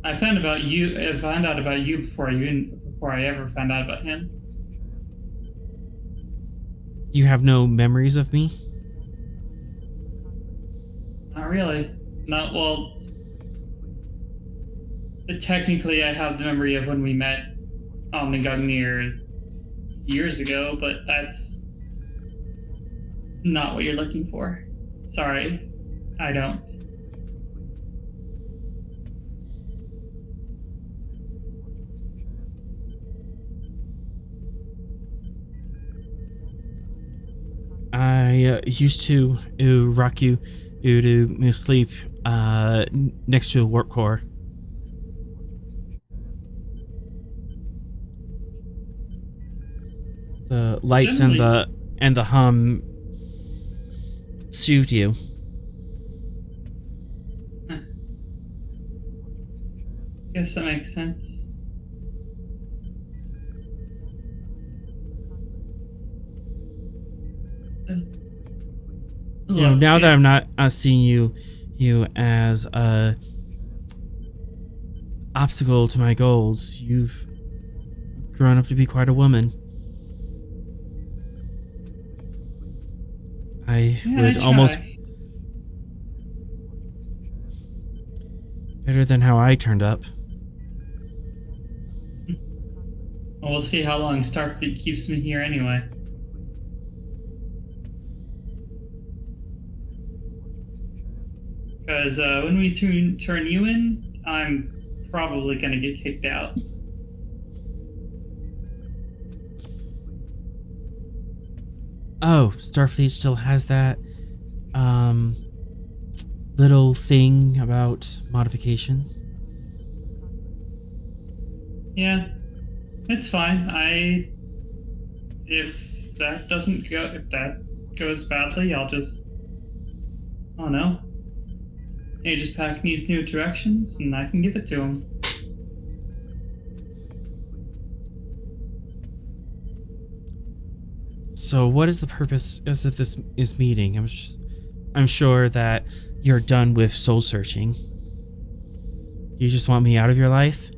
I found out about you before I ever found out about him. You have no memories of me? Not really. Not well. Technically, I have the memory of when we met on the Gungnir years ago, but that's not what you're looking for. Sorry, I don't. I used to rock you to sleep next to a warp core. The lights and the hum soothed you. Huh. Guess that makes sense. You know, now that I'm not seeing you as a obstacle to my goals, you've grown up to be quite a woman. I would almost better than how I turned up. Well, we'll see how long Starfleet keeps me here anyway. Because when we turn you in, I'm probably going to get kicked out. Oh, Starfleet still has that little thing about modifications? Yeah, it's fine. If that goes badly, I'll just, I don't know. Aegis Pack needs new directions, and I can give it to him. So what is the purpose of this meeting? I'm sure that you're done with soul searching. You just want me out of your life?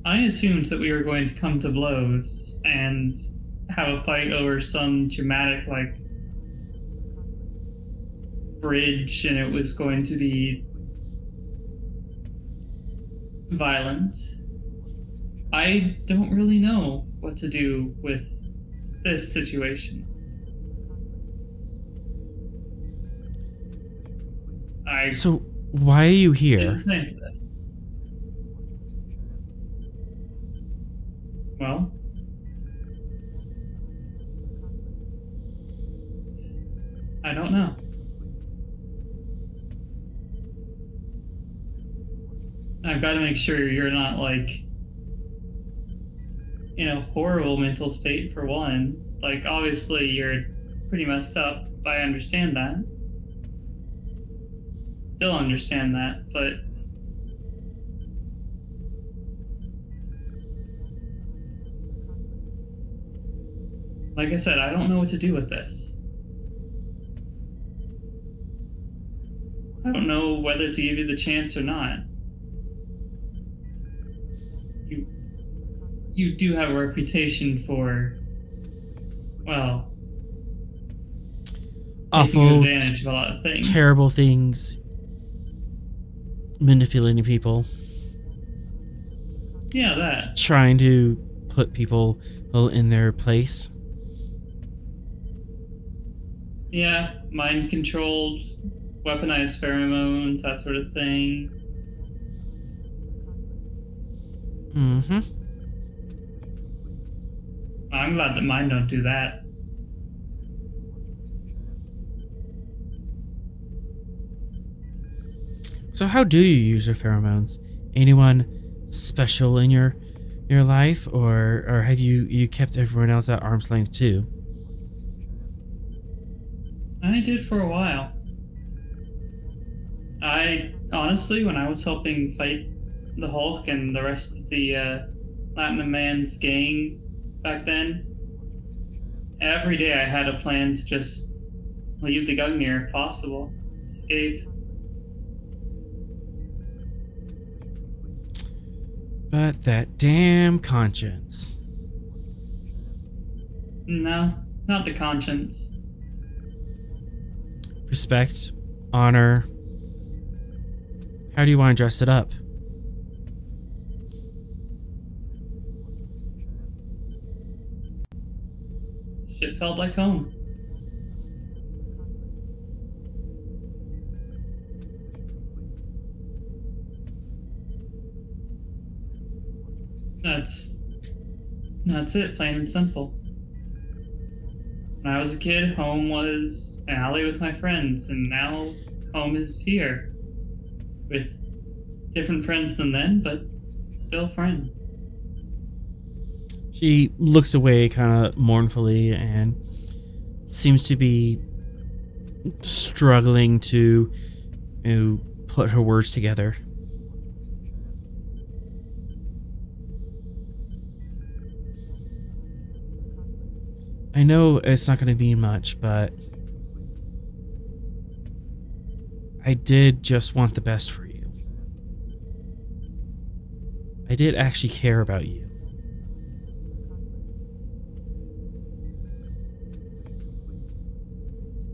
I assumed that we were going to come to blows and have a fight over some dramatic, like, bridge, and it was going to be violent. I don't really know what to do with this situation. So why are you here? Didn't plan for this. Well, I don't know. I've got to make sure you're not, like, in a horrible mental state, for one. Like, obviously you're pretty messed up. I understand that. Still understand that, but Like I said, I don't know what to do with this. I don't know whether to give you the chance or not. You do have a reputation for, well, taking awful, advantage of a lot of things. terrible things, manipulating people. Yeah, that. Trying to put people in their place. Yeah, mind controlled, weaponized pheromones, that sort of thing. Mm-hmm. I'm glad that mine don't do that. So how do you use your pheromones? Anyone special in your life, or have you kept everyone else at arm's length too? I did for a while. I honestly, when I was helping fight the Hulk and the rest of the Latin Man's gang back then, every day I had a plan to just leave the Gungnir if possible, escape. But that damn conscience. No, not the conscience. Respect, honor. How do you want to dress it up? Shit felt like home. That's it, plain and simple. When I was a kid, home was an alley with my friends, and now home is here. With different friends than then, but still friends. She looks away kind of mournfully and seems to be struggling to put her words together. I know it's not going to mean much, but I did just want the best for you. I did actually care about you.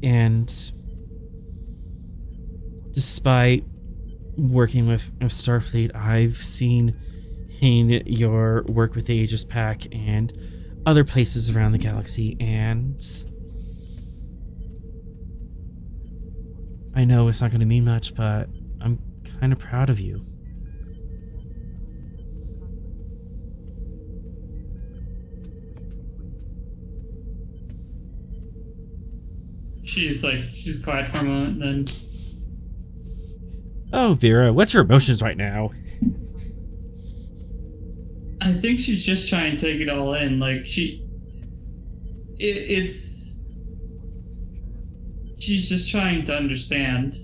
And despite working with Starfleet, I've seen your work with the Aegis Pack and other places around the galaxy, and I know it's not going to mean much, but I'm kind of proud of you. She's quiet for a moment, then. Oh, Vera, what's your emotions right now? I think she's just trying to take it all in. She's just trying to understand.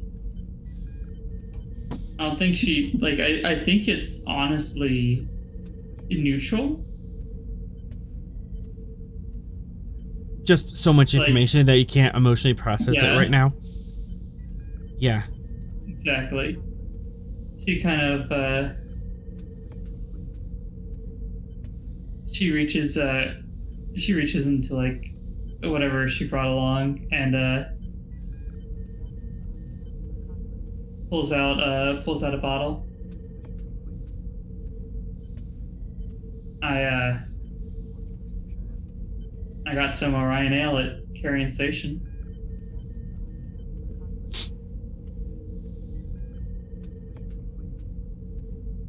I don't think I think it's honestly neutral. Just so much information that you can't emotionally process it right now. Yeah. Exactly. She kind of, she reaches into whatever she brought along and pulls out a bottle. I got some Orion Ale at Carrion Station.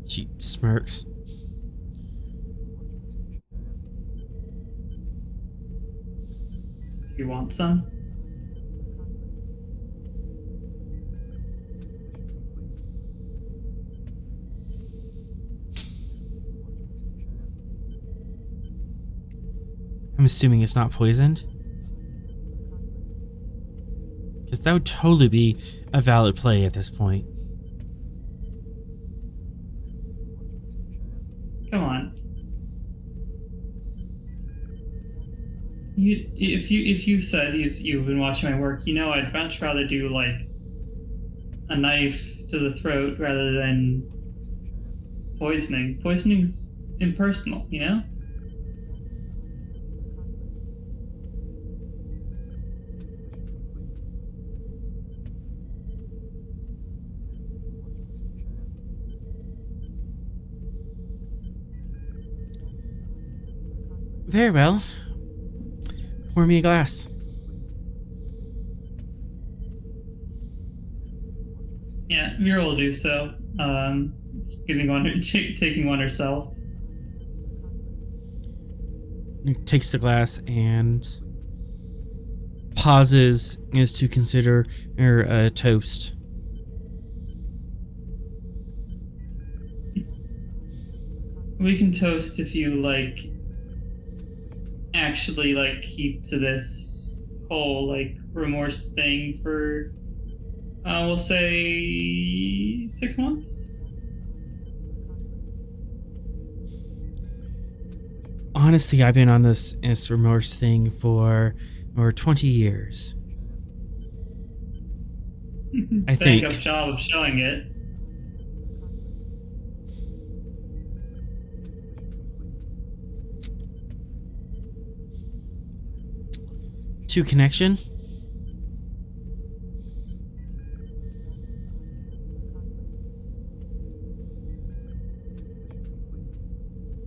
She smirks. You want some? I'm assuming it's not poisoned. Because that would totally be a valid play at this point. Come on. If you said if you've been watching my work, you know I'd much rather do like a knife to the throat rather than poisoning. Poisoning's impersonal, you know? Very well. Pour me a glass. Yeah, Vera will do so. Taking one herself. Takes the glass and pauses as to consider a toast. We can toast if you like. Actually, like keep to this whole like remorse thing for, we'll say 6 months. Honestly, I've been on this remorse thing for over 20 years. I think. Good job of showing it. To connection.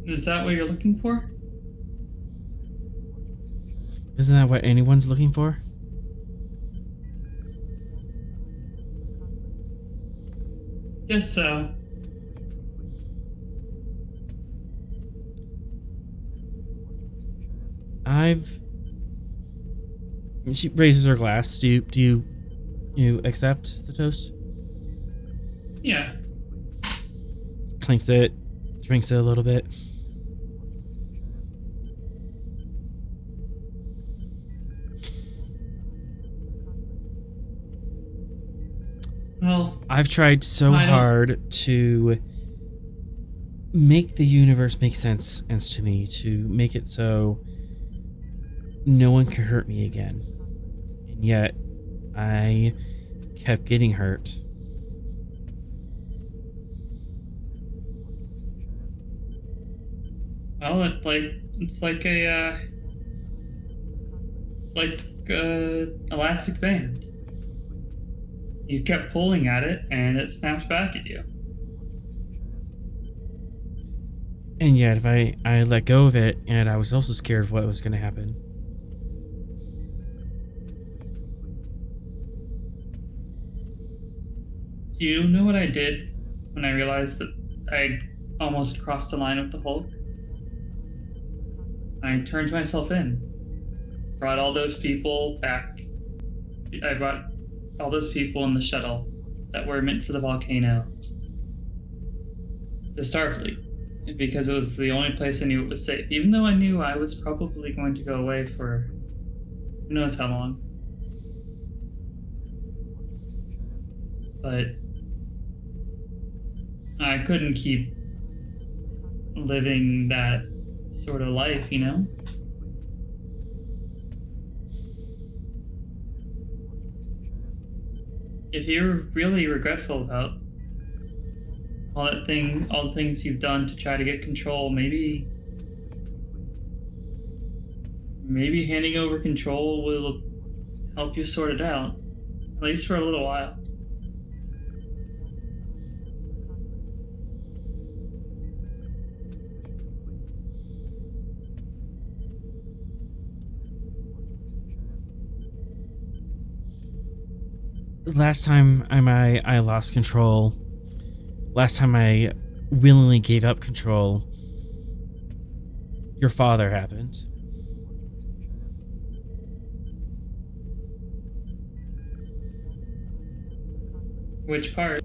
Is that what you're looking for? Isn't that what anyone's looking for? Guess so. She raises her glass. Do you accept the toast? Yeah. Clinks it, drinks it a little bit. Well, I've tried so hard to make the universe make sense to me, to make it so no one could hurt me again. And yet, I kept getting hurt. well, it's like a elastic band. You kept pulling at it, and it snaps back at you. And yet, if I let go of it, and I was also scared of what was going to happen. Do you know what I did when I realized that I almost crossed the line with the Hulk? I turned myself in. Brought all those people back. I brought all those people in the shuttle that were meant for the volcano to Starfleet, because it was the only place I knew it was safe, even though I knew I was probably going to go away for who knows how long. But I couldn't keep living that sort of life, you know? If you're really regretful about all the things you've done to try to get control, maybe handing over control will help you sort it out, at least for a little while. Last time I lost control, last time I willingly gave up control, your father happened. Which part?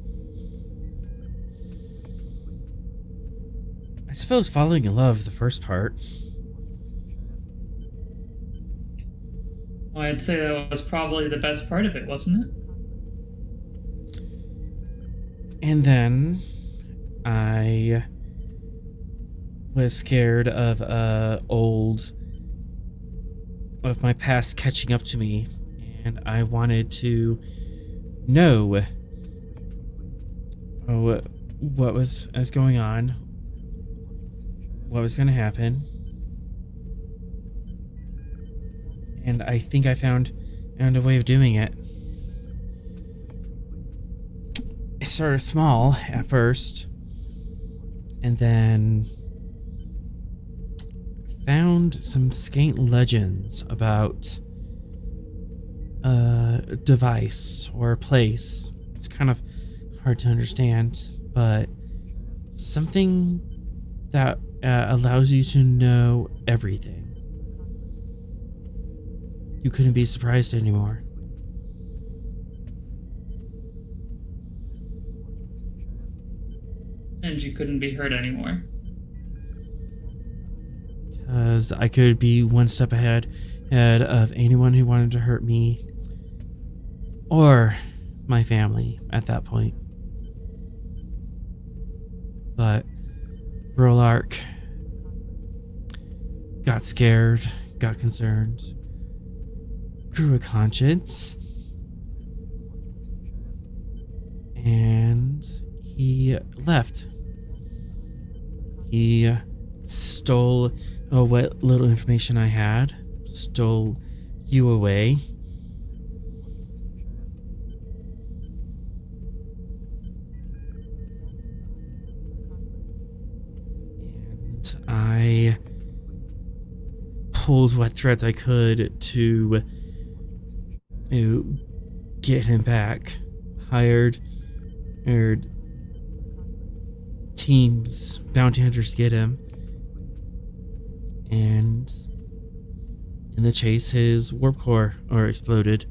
I suppose falling in love, the first part. Well, I'd say that was probably the best part of it, wasn't it? And then I was scared of a old of my past catching up to me, and I wanted to know what was going on, what was going to happen, and I think I found a way of doing it. It started small at first, and then found some scant legends about a device or a place. It's kind of hard to understand, but something that allows you to know everything. You couldn't be surprised anymore. And you couldn't be hurt anymore. Because I could be one step ahead of anyone who wanted to hurt me or my family at that point. But Rolark got scared, got concerned, grew a conscience, and he left. He stole what little information I had, stole you away. And I pulled what threads I could to get him back. Hired teams, bounty hunters to get him. And in the chase, his warp core exploded.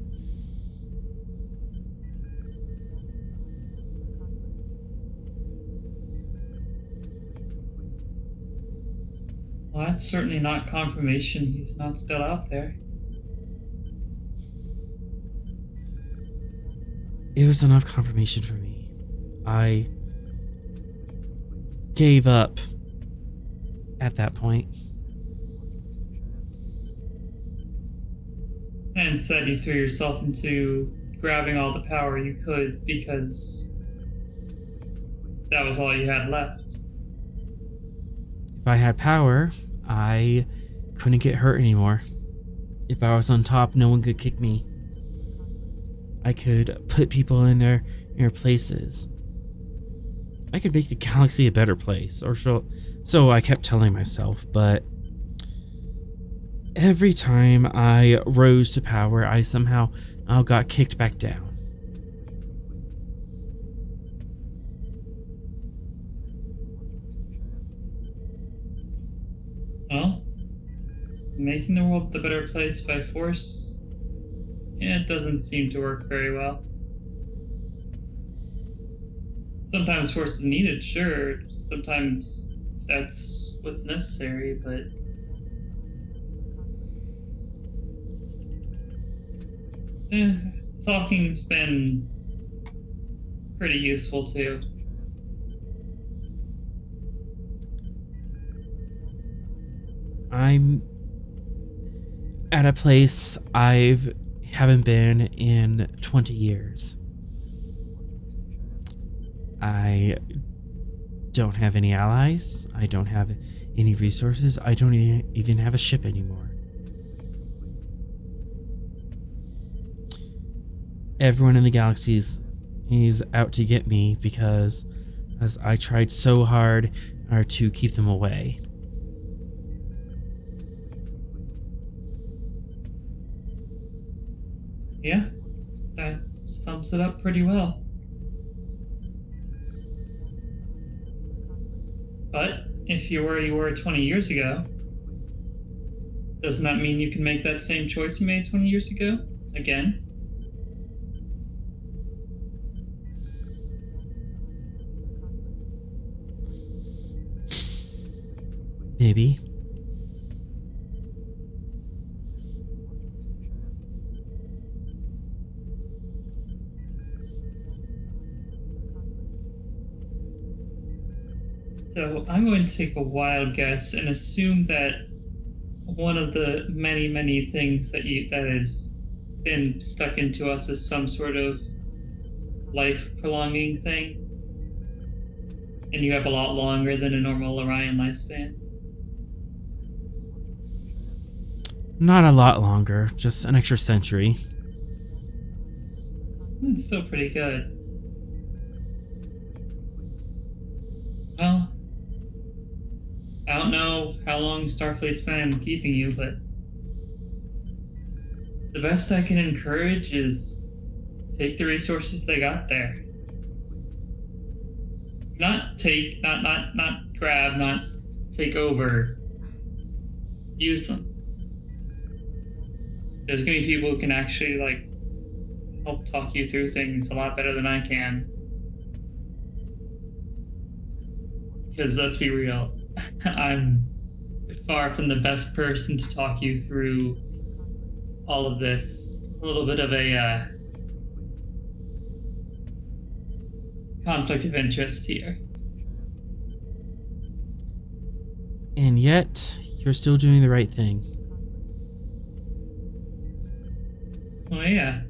Well, that's certainly not confirmation he's not still out there. It was enough confirmation for me. I gave up at that point. And said you threw yourself into grabbing all the power you could because that was all you had left. If I had power, I couldn't get hurt anymore. If I was on top, no one could kick me. I could put people in their places. I could make the galaxy a better place, or so I kept telling myself, but every time I rose to power, I somehow got kicked back down. Well, making the world a better place by force, it doesn't seem to work very well. Sometimes force is needed, sure. Sometimes that's what's necessary, but talking's been pretty useful too. I'm at a place I haven't been in 20 years. I don't have any allies. I don't have any resources. I don't even have a ship anymore. Everyone in the galaxy is out to get me because as I tried so hard to keep them away. Yeah, that sums it up pretty well. But if you're where you were 20 years ago, doesn't that mean you can make that same choice you made 20 years ago? Again? Maybe. So I'm going to take a wild guess and assume that one of the many, many things that has been stuck into us is some sort of life-prolonging thing. And you have a lot longer than a normal Orion lifespan. Not a lot longer, just an extra century. It's still pretty good. Well, I don't know how long Starfleet's been keeping you, but the best I can encourage is take the resources they got there. Not take, not grab, not take over. Use them. There's gonna be people who can actually, like, help talk you through things a lot better than I can. Because let's be real, I'm far from the best person to talk you through all of this. A little bit of a conflict of interest here. And yet, you're still doing the right thing. Oh yeah.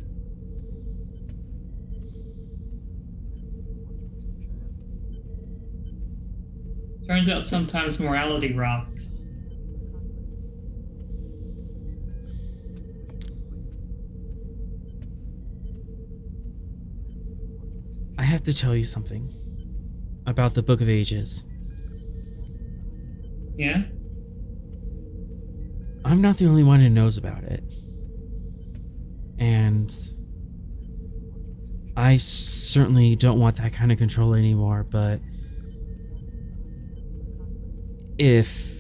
Turns out sometimes morality rocks. I have to tell you something about the Book of Ages. Yeah? I'm not the only one who knows about it. And I certainly don't want that kind of control anymore, but if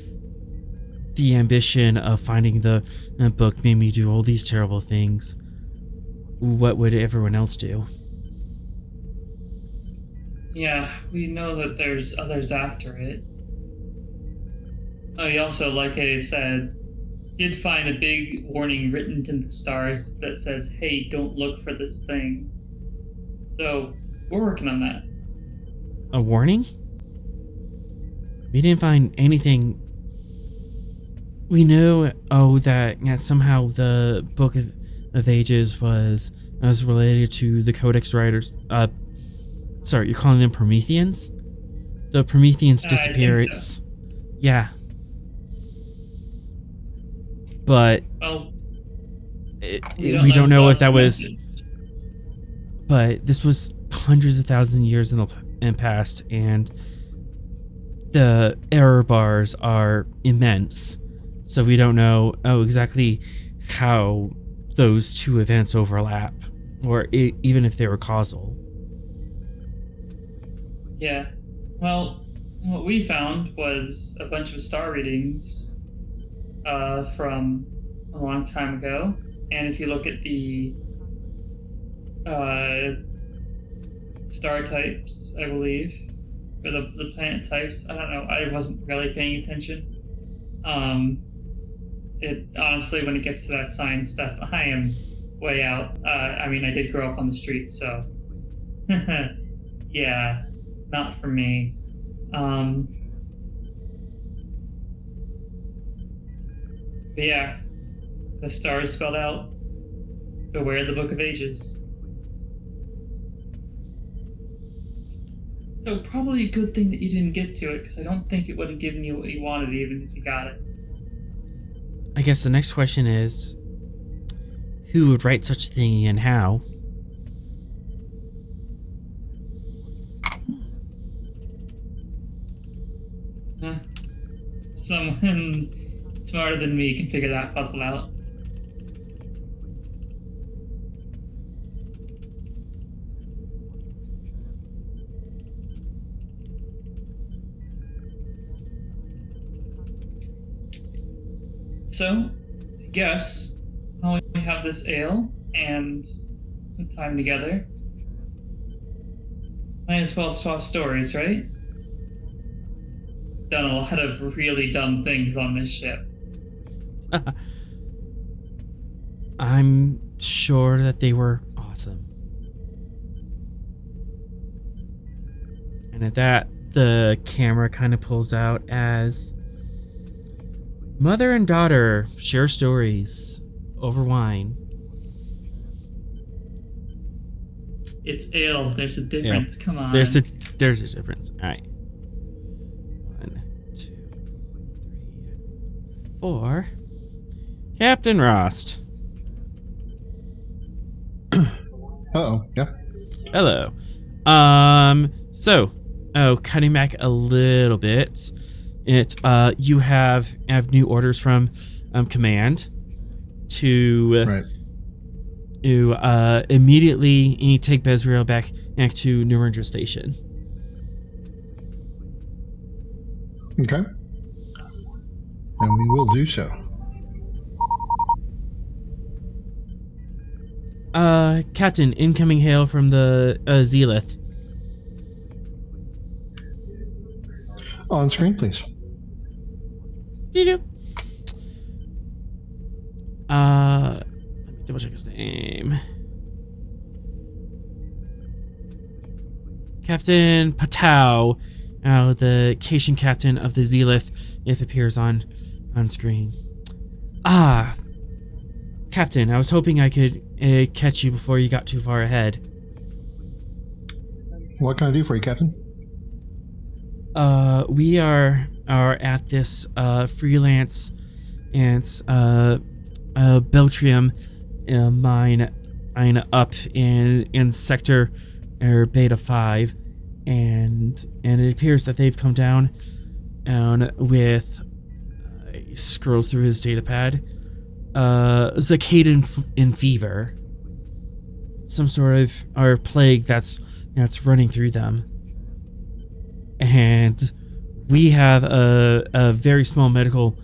the ambition of finding the book made me do all these terrible things, what would everyone else do? Yeah, we know that there's others after it. Oh, he also, like I said, did find a big warning written in the stars that says, hey, don't look for this thing. So, we're working on that. A warning? We didn't find anything. We know, that somehow the Book of Ages was related to the Codex Writers. Sorry, you're calling them Prometheans? The Prometheans disappear. I think so. Yeah. But Well, we don't know if that was. message. But this was hundreds of thousands of years in the past, and the error bars are immense. So we don't know exactly how those two events overlap, or even if they were causal. Yeah. Well, what we found was a bunch of star readings from a long time ago. And if you look at the star types, I believe, or the planet types, I don't know, I wasn't really paying attention. It honestly, when it gets to that science stuff, I am way out. I mean, I did grow up on the street, so yeah, not for me. But yeah, the stars spelled out, beware the Book of Ages. So probably a good thing that you didn't get to it, because I don't think it would have given you what you wanted even if you got it. I guess the next question is, who would write such a thing and how? Someone smarter than me can figure that puzzle out. So, I guess while we have this ale and some time together, might as well swap stories, right? Done a lot of really dumb things on this ship. I'm sure that they were awesome. And at that, the camera kind of pulls out as Mother and daughter share stories over wine. It's ale. There's a difference. Come on. There's a difference. All right. 1, 2, 3, 4. Captain Rost. Uh-oh. Yeah. Hello. So, cutting back a little bit, you have new orders from command to immediately take Bezriel back to Narendra Station. Okay. And we will do so. Captain, incoming hail from the Zealith. On screen, please. Let me double check his name. Captain Patau, the Cation captain of the Zealith, if appears on screen. Captain, I was hoping I could catch you before you got too far ahead. What can I do for you, Captain? We are at this freelance and Beltrium mine up in sector Beta 5, and it appears that they've come down with scrolls through his datapad. Zacadin in fever, some sort of plague that's running through them, and we have a very small medical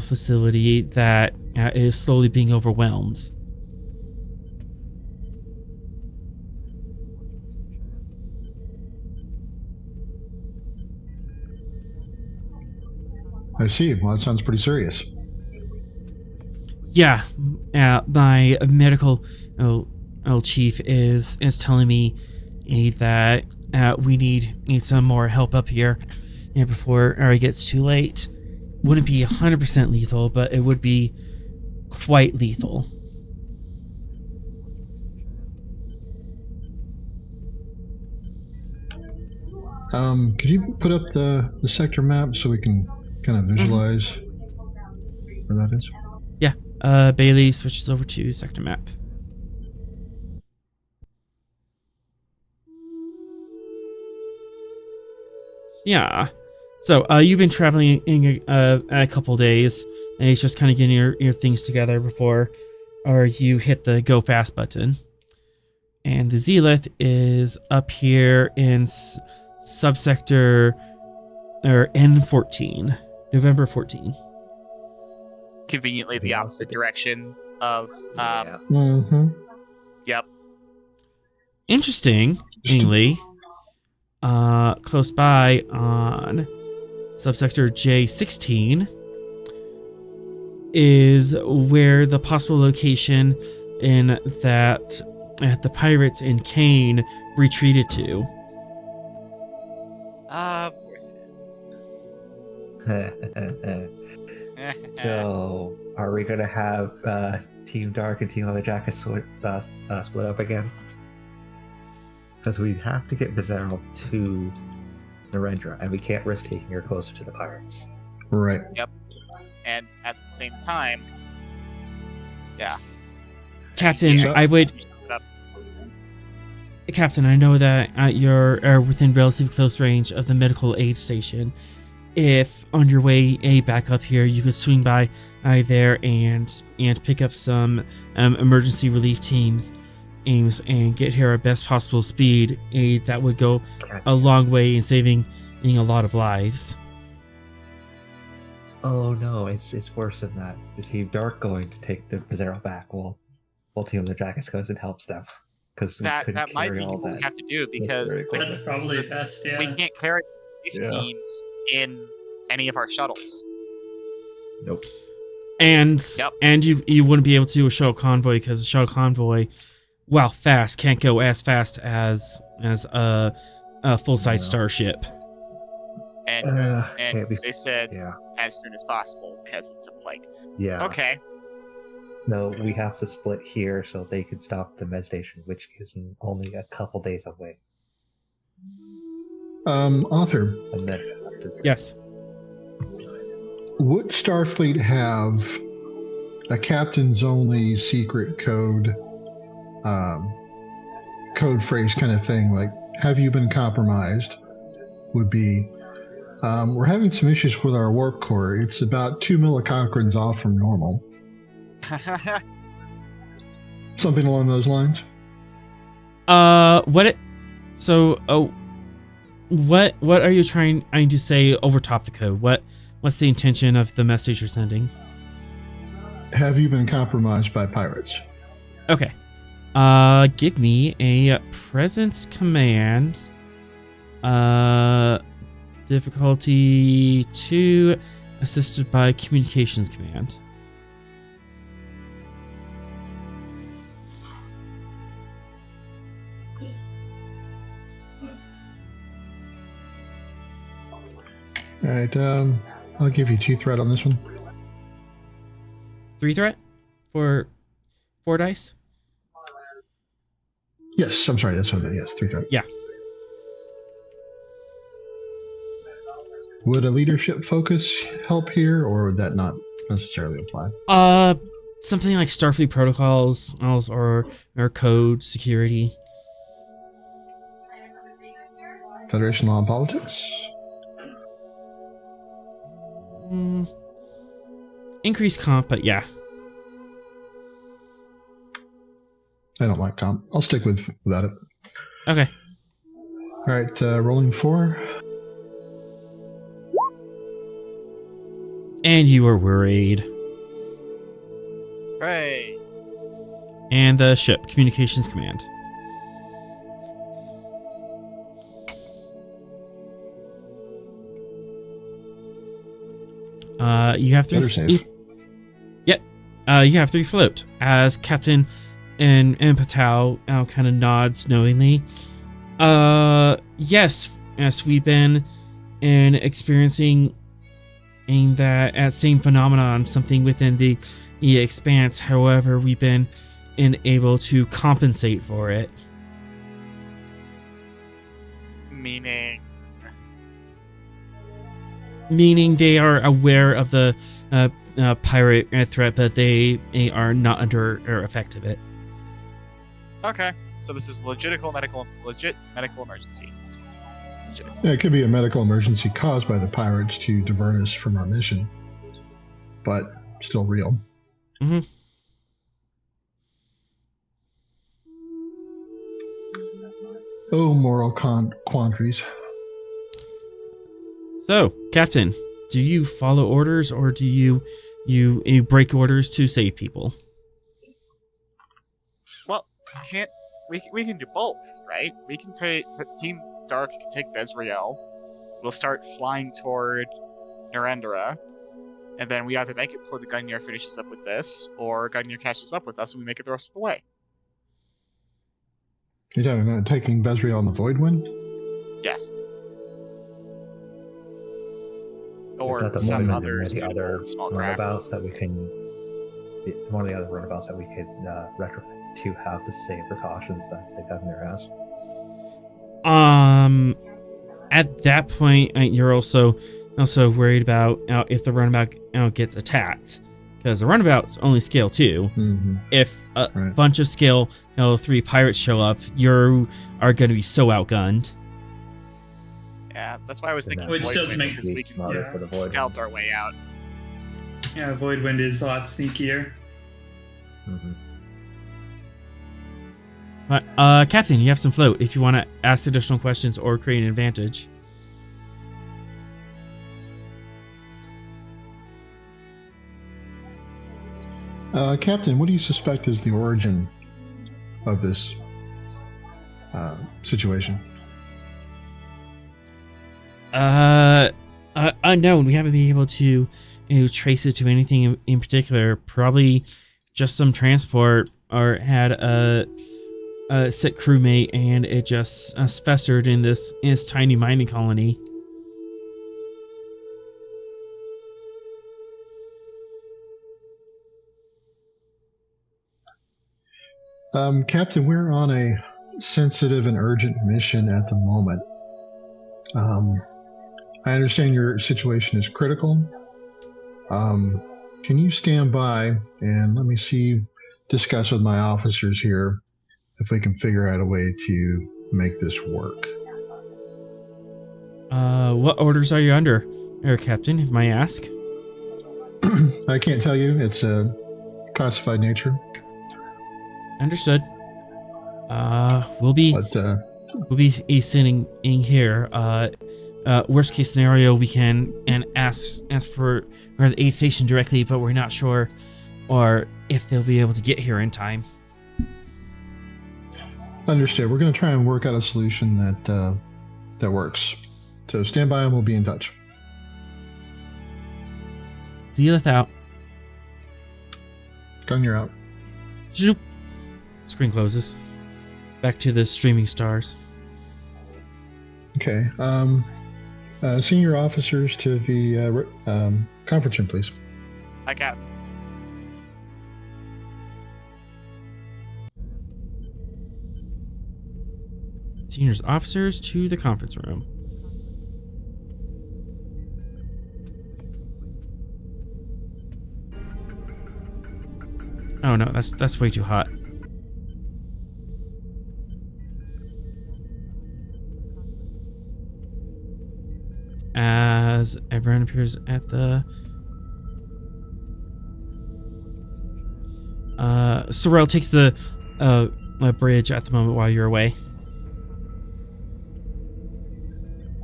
facility that is slowly being overwhelmed. I see. Well, that sounds pretty serious. Yeah, my medical chief is telling me that we need some more help up here before it gets too late. Wouldn't be 100% lethal, but it would be quite lethal. Could you put up the sector map so we can kind of visualize where that is? Yeah. Bailey switches over to sector map. Yeah. So you've been traveling in a couple days, and it's just kind of getting your things together before you hit the go fast button. And the Zealith is up here in subsector N14, November 14. Conveniently the opposite direction of Yep. Interestingly, close by on subsector J16 is where the possible location in that the pirates in Kane retreated to. Of course it is. So, are we gonna have Team Dark and Team Leatherjacket split up again? Because we have to get Bezriel to Narendra, and we can't risk taking her closer to the pirates. Right. Yep. And at the same time, yeah. Captain, Yeah. Captain, I know that you're within relatively close range of the medical aid station. If on your way back up here, you could swing by there and pick up some emergency relief teams and get here at best possible speed, that would go a long way in saving a lot of lives. Oh no, it's worse than that. Is Team Dark going to take the Bezriel back while Team Leatherjacket goes and helps them? Because that might be what we have to do, because That's probably best, yeah. we can't carry relief teams in any of our shuttles. Nope. And you wouldn't be able to do a shuttle convoy, because a shuttle convoy, while fast, can't go as fast as a full-size starship. And they said, as soon as possible because it's a plague. Yeah. Okay. No, we have to split here so they can stop the med station, which is only a couple days away. Author, And then Yes. would Starfleet have a captain's only secret code phrase kind of thing, like "Have you been compromised?" would be, "We're having some issues with our warp core. It's about 2 milliconchorons off from normal." Something along those lines. What are you trying to say over top the code? What's the intention of the message you're sending? Have you been compromised by pirates? Okay. Give me a presence command. Difficulty 2, assisted by communications command. All right, I'll give you 2 threat on this one. 3 threat for 4 dice. Yes, I'm sorry, that's what I meant. Yes, 3 threat. Yeah. Would a leadership focus help here, or would that not necessarily apply? Something like Starfleet protocols or code security. Federation law and politics? Increased comp, but yeah. I don't like comp. I'll stick without it. Okay. All right, rolling 4. And you were worried. Hooray. And the ship, communications command. You have 3. Yep. You have 3 float as Captain and Patel kind of nods knowingly. Yes, we've been experiencing that same phenomenon, something within the expanse. However, we've been able to compensate for it. Meaning they are aware of the pirate threat, but they are not under or effect of it. Okay, so this is legit medical emergency. Yeah, it could be a medical emergency caused by the pirates to divert us from our mission, but still real. Mm-hmm. Oh, moral quandaries. So, Captain, do you follow orders or do you break orders to save people? Well, we can do both, right? We can take Team Dark can take Bezriel. We'll start flying toward Narendra, and then we either make it before the Gungnir finishes up with this, or Gungnir catches up with us and we make it the rest of the way. You're talking about taking Bezriel on the Void Wind? Yes. Or some other small runabouts that we can. One of the other runabouts that we could retrofit to have the same precautions that the Gungnir has. At that point, you're also worried about if the runabout gets attacked, because the runabout's only scale 2. Mm-hmm. If a bunch of scale 3 pirates show up, you are going to be so outgunned. Yeah, that's why I was thinking which does make because we can scalp our way out. Yeah, Void Wind is a lot sneakier. Mm-hmm. Captain, you have some float if you want to ask additional questions or create an advantage. Captain, what do you suspect is the origin of this situation? Unknown. We haven't been able to trace it to anything in particular. Probably just some transport or had a sick crewmate, and it just festered in this tiny mining colony. Captain, we're on a sensitive and urgent mission at the moment. I understand your situation is critical. Can you stand by and let me discuss with my officers here if we can figure out a way to make this work? What orders are you under, Air Captain, if I ask? I can't tell you. It's a classified nature. Understood. We'll be sitting in here. Worst case scenario, we can ask for the aid station directly, but we're not sure or if they'll be able to get here in time. Understood. We're going to try and work out a solution that works. So stand by and we'll be in touch. See you out. Gungnir out. Zoop. Screen closes. Back to the streaming stars. Okay. Senior officers to the conference room, please. Hi, Cap. Senior officers to the conference room. Oh no, that's way too hot. As everyone appears at the Sorrel takes the bridge at the moment while you're away.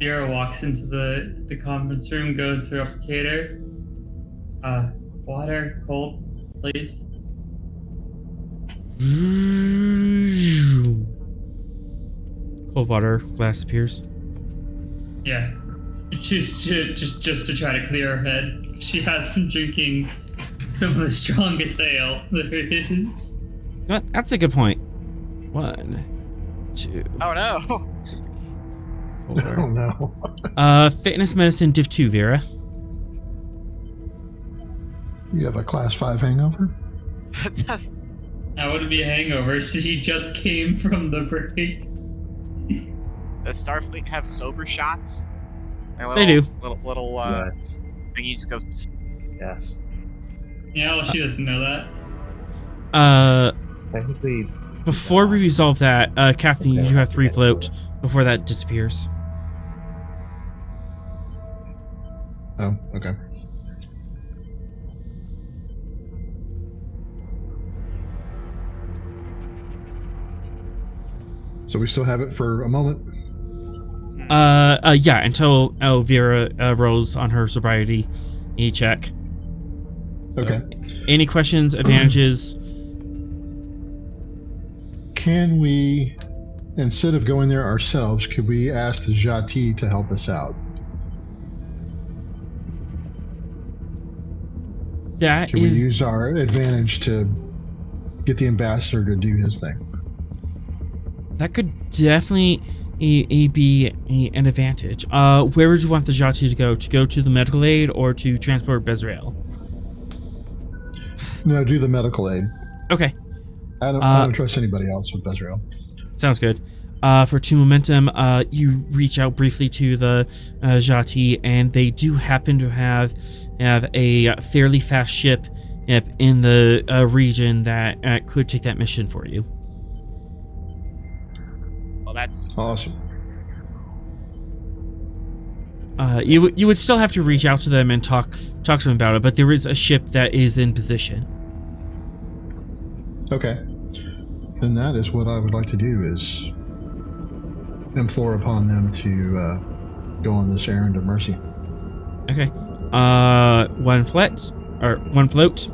Vera walks into the conference room, goes through applicator. Water, cold, please. Cold water glass appears. Yeah. Just to try to clear her head. She has been drinking some of the strongest ale there is. That's a good point. 1, 2. Oh no. 4. Oh no. Fitness medicine div 2, Vera. You have a class 5 hangover? That wouldn't be a hangover. She just came from the break. Does Starfleet have sober shots? They do. Little Yes. thing you just go. Yes. Yeah, well, she doesn't know that. Technically, Before we resolve that, Captain, you do have 3 float before that disappears. Oh, okay. So we still have it for a moment? Yeah, until Elvira rolls on her sobriety check. So, okay. Any questions, advantages? Can we, instead of going there ourselves, could we ask the Jati to help us out? That Can we use our advantage to get the ambassador to do his thing? That could definitely be an advantage. Where would you want the Jati to go? To go to the medical aid or to transport Bezriel? No, do the medical aid. Okay. I don't trust anybody else with Bezriel. Sounds good. For 2 momentum, you reach out briefly to the Jati, and they do happen to have a fairly fast ship in the region that could take that mission for you. Well, that's awesome. You would still have to reach out to them and talk to them about it, but there is a ship that is in position. Okay. Then that is what I would like to do, is implore upon them to go on this errand of mercy. Okay. 1 float, or 1 float.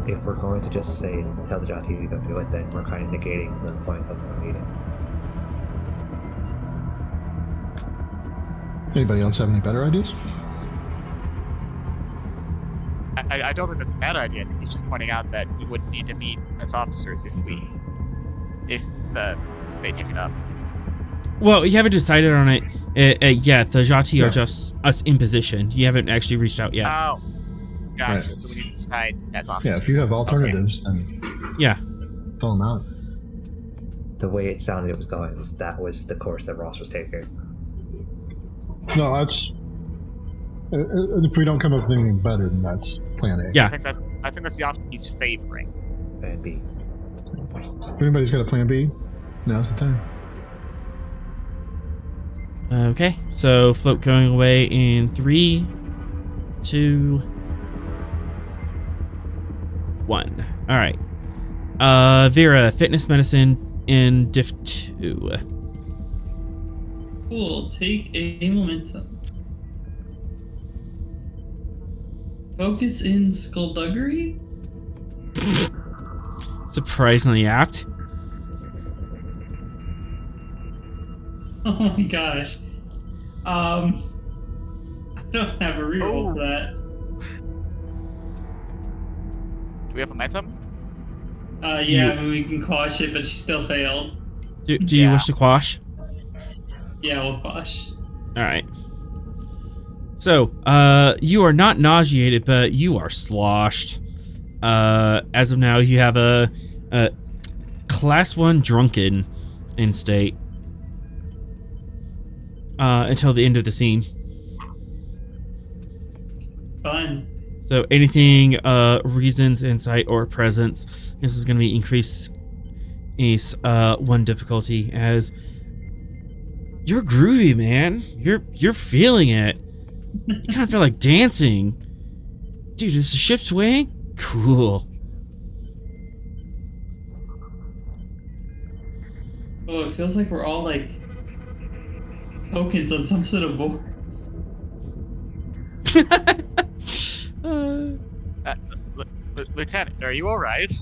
If we're going to just tell the Jati to do it, then we're kind of negating the point of the meeting. Anybody else have any better ideas? I don't think that's a bad idea. I think he's just pointing out that we wouldn't need to meet as officers if they take it up. Well, you haven't decided on it yet. The Jati are just us in position. You haven't actually reached out yet. Oh. Gotcha. Right. So we need to decide as officers. Yeah, if you have alternatives, then Yeah. throw them out. The way it sounded it was going was that was the course that Ross was taking. No, that's. If we don't come up with anything better, then that's plan A. Yeah. I think that's the option he's favoring. Plan B. If anybody's got a plan B, now's the time. Okay, so float going away in 3, 2, 1. All right. Vera, fitness medicine in Diff 2. Cool. Take a momentum. Focus in skullduggery? Surprisingly apt. Oh my gosh. I don't have a reroll for that. Do we have momentum? Yeah, I mean, we can quash it, but she still failed. Do you wish to quash? Yeah, we'll quash. All right. So, you are not nauseated, but you are sloshed. As of now, you have a class 1 drunken in state. Until the end of the scene. Fun. So anything, reasons, insight, or presence, this is going to be increased is 1 difficulty, as you're groovy, man. You're feeling it. You kind of feel like dancing. Dude, is the ship swaying? Cool. Oh, it feels like we're all like tokens on some sort of board. Lieutenant, are you all right?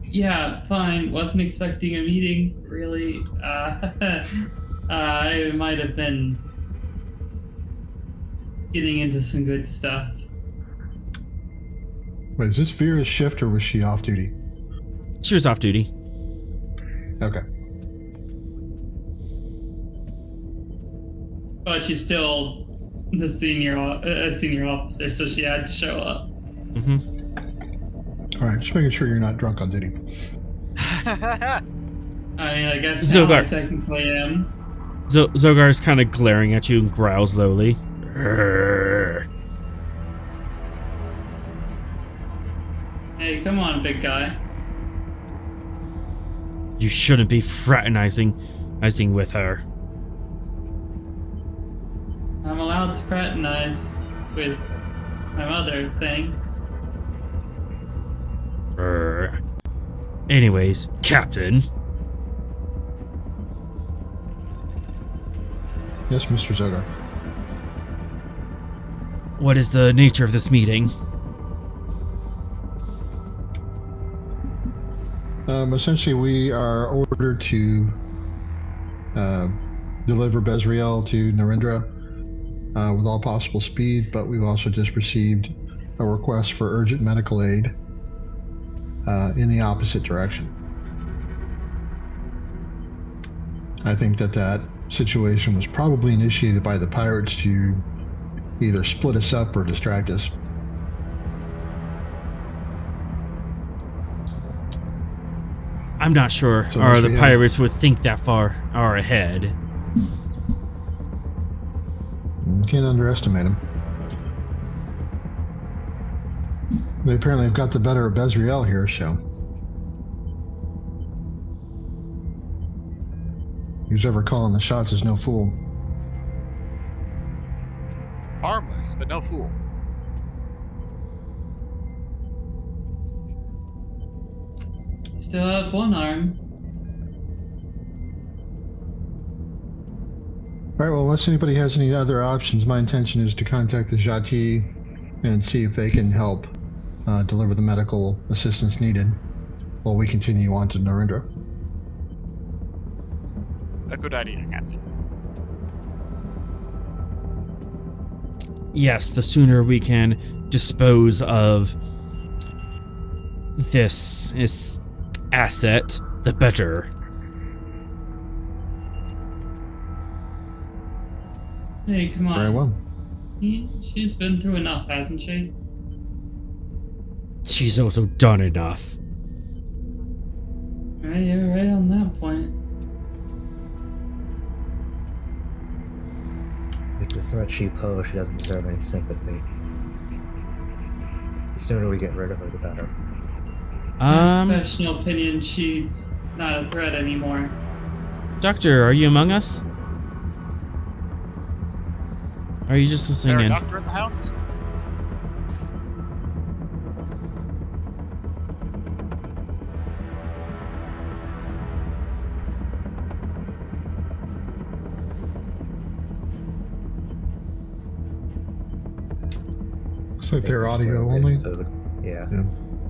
Yeah, fine. Wasn't expecting a meeting, really. I might have been getting into some good stuff. Wait, is this Vera's shift or was she off duty? She was off duty. Okay. But she's still the senior officer, so she had to show up. Mm-hmm. All right, just making sure you're not drunk on duty. I mean, I guess Zogar. now I technically am. Zogar is kind of glaring at you and growls lowly. Urgh. Hey, come on, big guy. You shouldn't be fraternizing with her. I'm allowed to fraternize with my mother, thanks. Anyways, Captain. Yes, Mr. Zogar. What is the nature of this meeting? Essentially, we are ordered to deliver Bezriel to Narendra with all possible speed, but we've also just received a request for urgent medical aid in the opposite direction. I think that situation was probably initiated by the pirates to either split us up or distract us. I'm not sure, So or the yeah. pirates would think that far or ahead. You can't underestimate them. They apparently have got the better of Bezriel here, so. Who's ever calling the shots is no fool. Harmless, but no fool. Still have one arm. Alright, well, unless anybody has any other options, my intention is to contact the Jati and see if they can help deliver the medical assistance needed while we continue on to Narendra. A good idea, Captain. Yes, the sooner we can dispose of this asset, the better. Hey, come on. Very well. She's been through enough, hasn't she? She's also done enough. Right, you're right on that point. With the threat she posed, she doesn't deserve any sympathy. The sooner we get rid of her, the better. Professional opinion, she's not a threat anymore. Doctor, are you among us? Or are you just Is there listening a in? doctor in the house? Looks like They they're just audio don't get only. food. Yeah.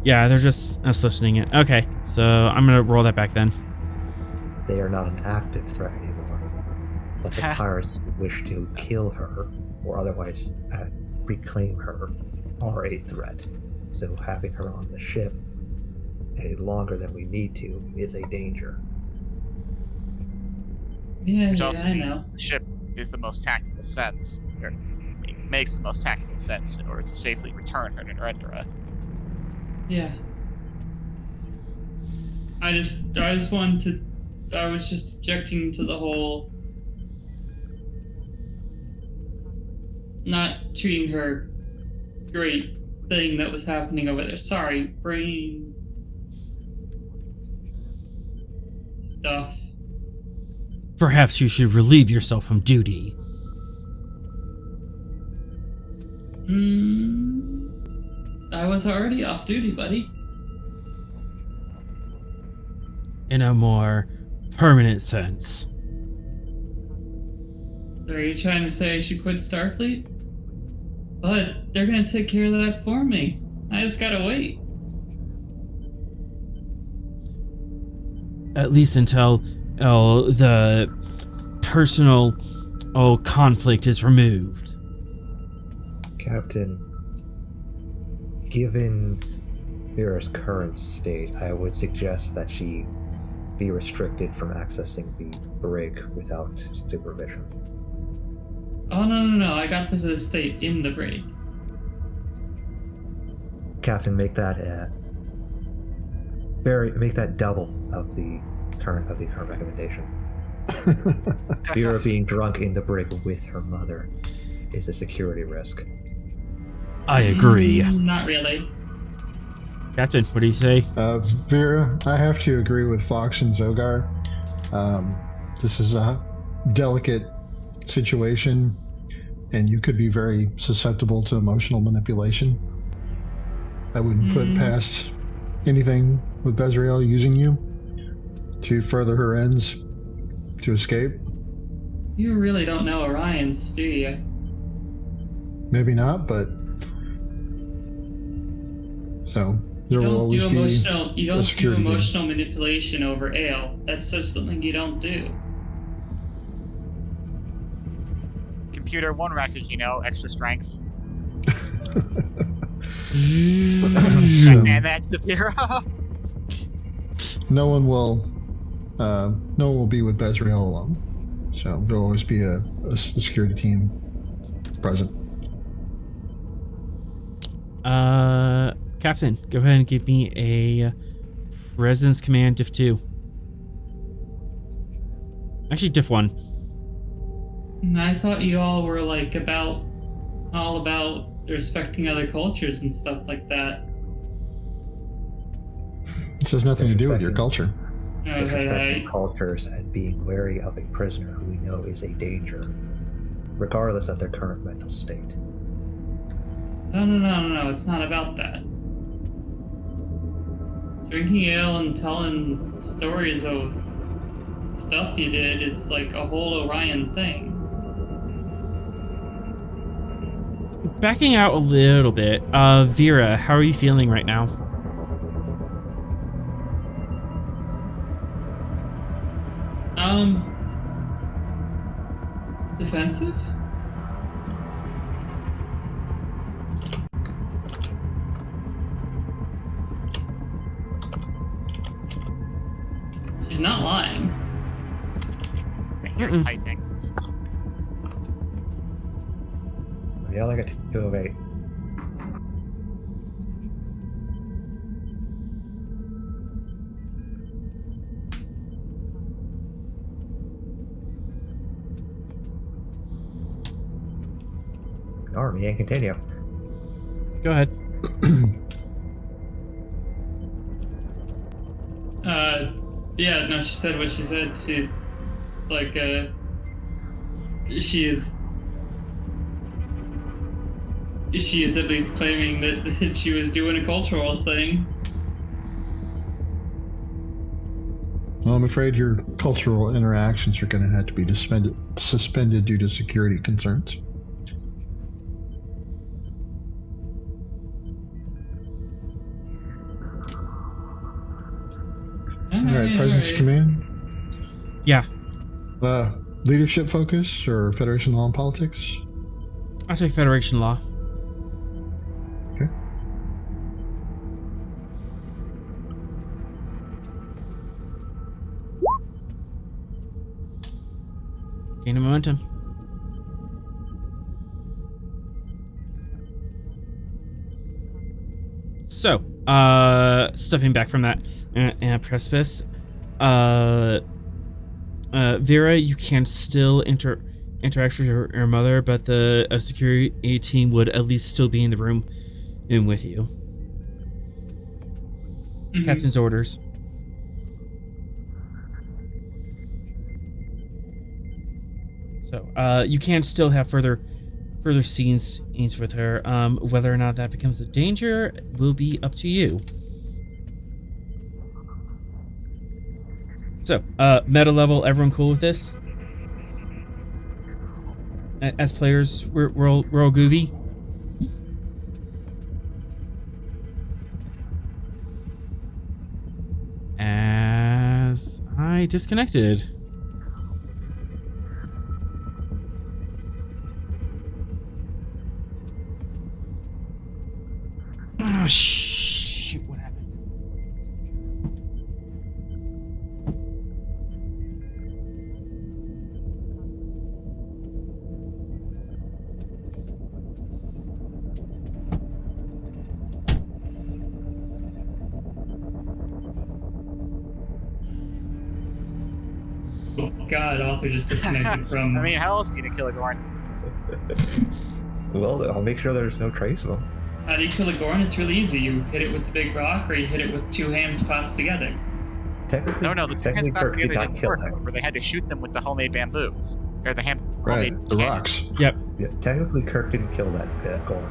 Yeah, they're just us listening in. Okay, so I'm gonna roll that back then. They are not an active threat anymore. But the pirates who wish to kill her or otherwise reclaim her are a threat. So having her on the ship any longer than we need to is a danger. Yeah, Which yeah, also I means know. the ship is the most tactical sense. Or it makes the most tactical sense in order to safely return her to Narendra. Yeah. I just wanted to. I was just objecting to the whole not treating her great thing that was happening over there. Sorry, brain stuff. Perhaps you should relieve yourself from duty. I was already off duty, buddy. In a more permanent sense. Are you trying to say I should quit Starfleet? But they're gonna take care of that for me. I just gotta wait. At least until the personal conflict is removed. Captain, given Vera's current state, I would suggest that she be restricted from accessing the brig without supervision. Oh, no. I got this estate in the brig. Captain, make that make that double of the current recommendation. Vera being drunk in the brig with her mother is a security risk. I agree. Not really. Captain, what do you say? Vera, I have to agree with Fox and Zogar. This is a delicate situation, and you could be very susceptible to emotional manipulation. I wouldn't put past anything with Bezriel using you to further her ends, to escape. You really don't know Orion's, do you? Maybe not, but so there will always be you don't do security emotional manipulation over ale. That's just something you don't do. Computer, one reactor, extra strength. And that's the Vera. No one will be with Bezriel alone. So there'll always be a security team present. Captain, go ahead and give me a presence command diff 2. Actually, diff 1. And I thought you all were like all about respecting other cultures and stuff like that. This has nothing to do with your culture. Disrespecting cultures and being wary of a prisoner who we know is a danger, regardless of their current mental state. No. It's not about that. Drinking ale and telling stories of stuff you did is like a whole Orion thing. Backing out a little bit, Vera, how are you feeling right now? Defensive? She's not lying. I hear typing. We only got 2 of 8. Army and continue. Go ahead. Yeah, no, she said what she said. She, like, she is at least claiming that she was doing a cultural thing. Well, I'm afraid your cultural interactions are going to have to be suspended due to security concerns. Alright, Presence Command? Yeah. Leadership focus or Federation law and politics? I'll take Federation law. Okay. Gaining momentum. So, stepping back from that precipice, Vera, you can still interact with your mother, but the security team would at least still be in the room and with you. Mm-hmm. Captain's orders. So, you can still have further scenes with her. Whether or not that becomes a danger will be up to you. So, meta level, everyone cool with this? As players, we're all goofy. As I disconnected. Oh, shoot, what happened? Oh God, author just disconnected from... I mean, how else do you kill a Gorn? Well, I'll make sure there's no trace of them. How do you kill a Gorn? It's really easy. You hit it with the big rock, or you hit it with 2 hands clasped together. No, the 2 hands clasped together didn't work, them. where they had to shoot them with the homemade bamboo. Or the Right, homemade the cannon. rocks. Yep. Yeah, technically, Kirk didn't kill that Gorn. All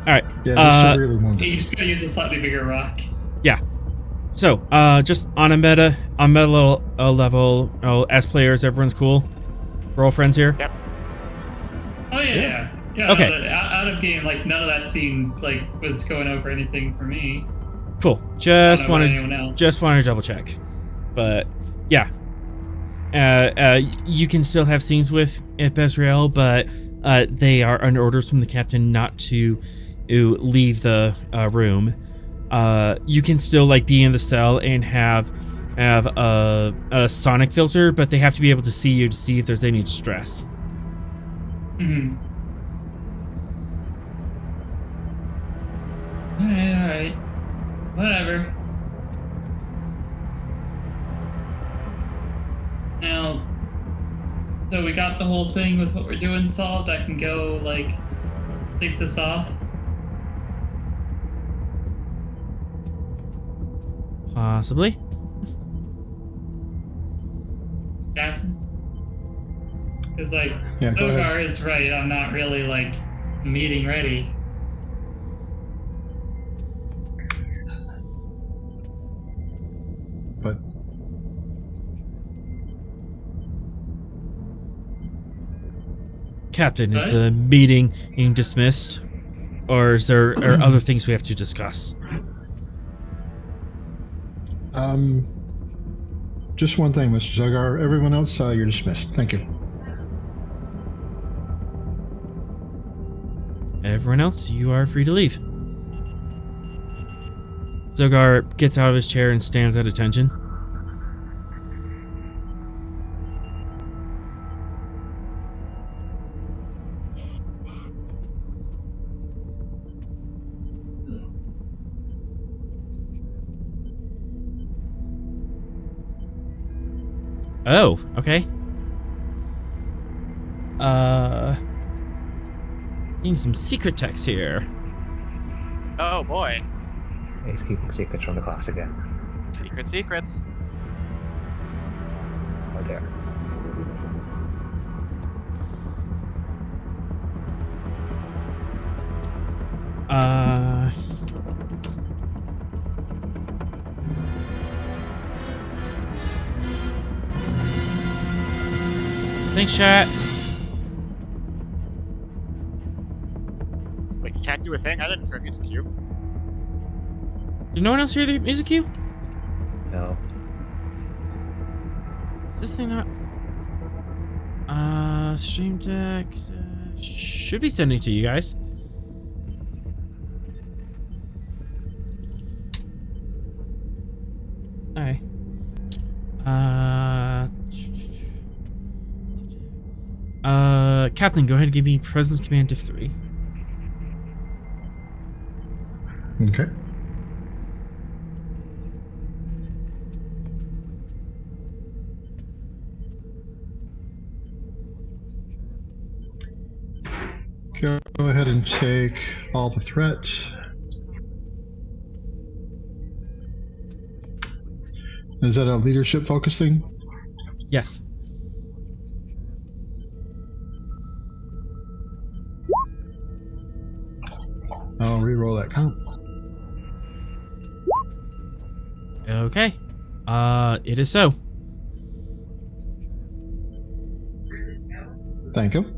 right. Yeah, that's severely You wounded. just gotta use a slightly bigger rock. Yeah. So, just on a meta level, as players, everyone's cool. We're all friends here. Yep. Oh yeah. Okay. No, out of game, like none of that scene like was going over anything for me. Cool. Just I don't know about wanted anyone else. to double check. But yeah. You can still have scenes with Bezriel, but they are under orders from the captain not to leave the room. You can still like be in the cell and have a sonic filter, but they have to be able to see you to see if there's any distress. Mm-hmm. Alright. Whatever. Now, so we got the whole thing with what we're doing solved. I can go, like, sleep this off. Possibly. Captain? Because, like, Yeah, go ahead. Zogar is right. I'm not really, like, meeting ready. But Captain, is What? the meeting being dismissed? Or is there are other things we have to discuss? just one thing, Mr. Zogar. Everyone else, you're dismissed. Thank you. Everyone else, you are free to leave. Zogar gets out of his chair and stands at attention. Oh, okay. Getting some secret text here. Oh boy. He's keeping secrets from the class again. Secrets. Oh dear. Thanks, chat. Wait, you can't do a thing? I didn't hear a music cue. Did no one else hear the music cue? No. Is this thing not? Stream deck should be sending to you guys. Alright. Captain, go ahead and give me presence command diff 3. Okay. Go ahead and take all the threats. Is that a leadership focus thing? Yes. I'll re-roll that count. Okay. It is so. Thank you.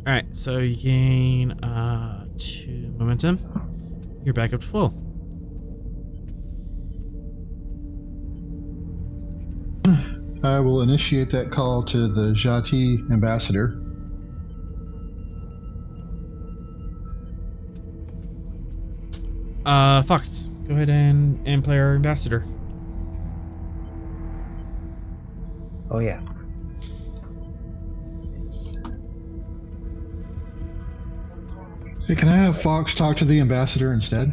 Alright, so you gain 2 momentum. You're back up to full. I will initiate that call to the Jati ambassador. Fox, go ahead and play our ambassador. Oh yeah. Hey, can I have Fox talk to the ambassador instead?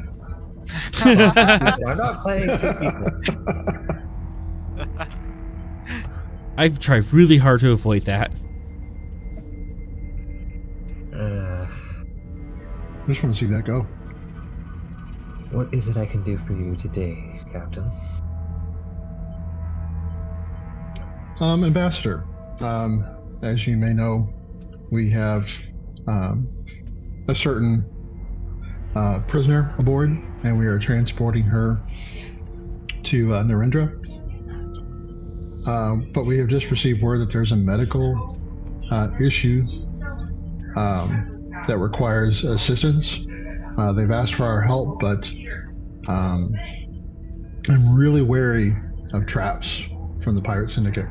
I'm not playing two people. I've tried really hard to avoid that. I just want to see that go. What is it I can do for you today, Captain? Ambassador, as you may know, we have a certain prisoner aboard, and we are transporting her to Narendra. But we have just received word that there's a medical issue that requires assistance. They've asked for our help, but I'm really wary of traps from the Pirate Syndicate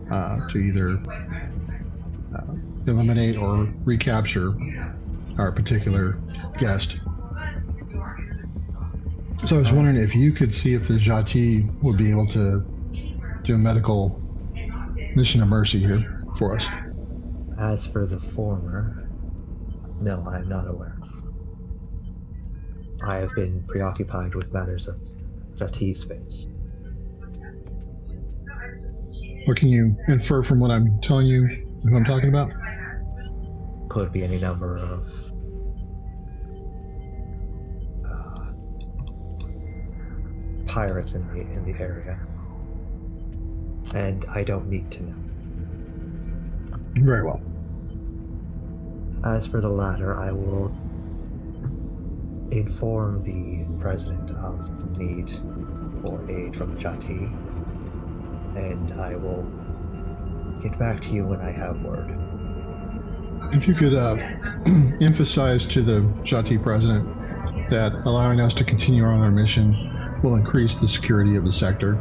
to either eliminate or recapture our particular guest. So I was wondering if you could see if the Jati would be able to do a medical mission of mercy here for us. As for the former, no, I am not aware. I have been preoccupied with matters of Jati space. What can you infer from what I'm telling you, who I'm talking about? Could be any number of pirates in the area, and I don't need to know. Very well. As for the latter, I will inform the president of the need for aid from the Jati, and I will get back to you when I have word. If you could emphasize to the Jati president that allowing us to continue on our mission will increase the security of the sector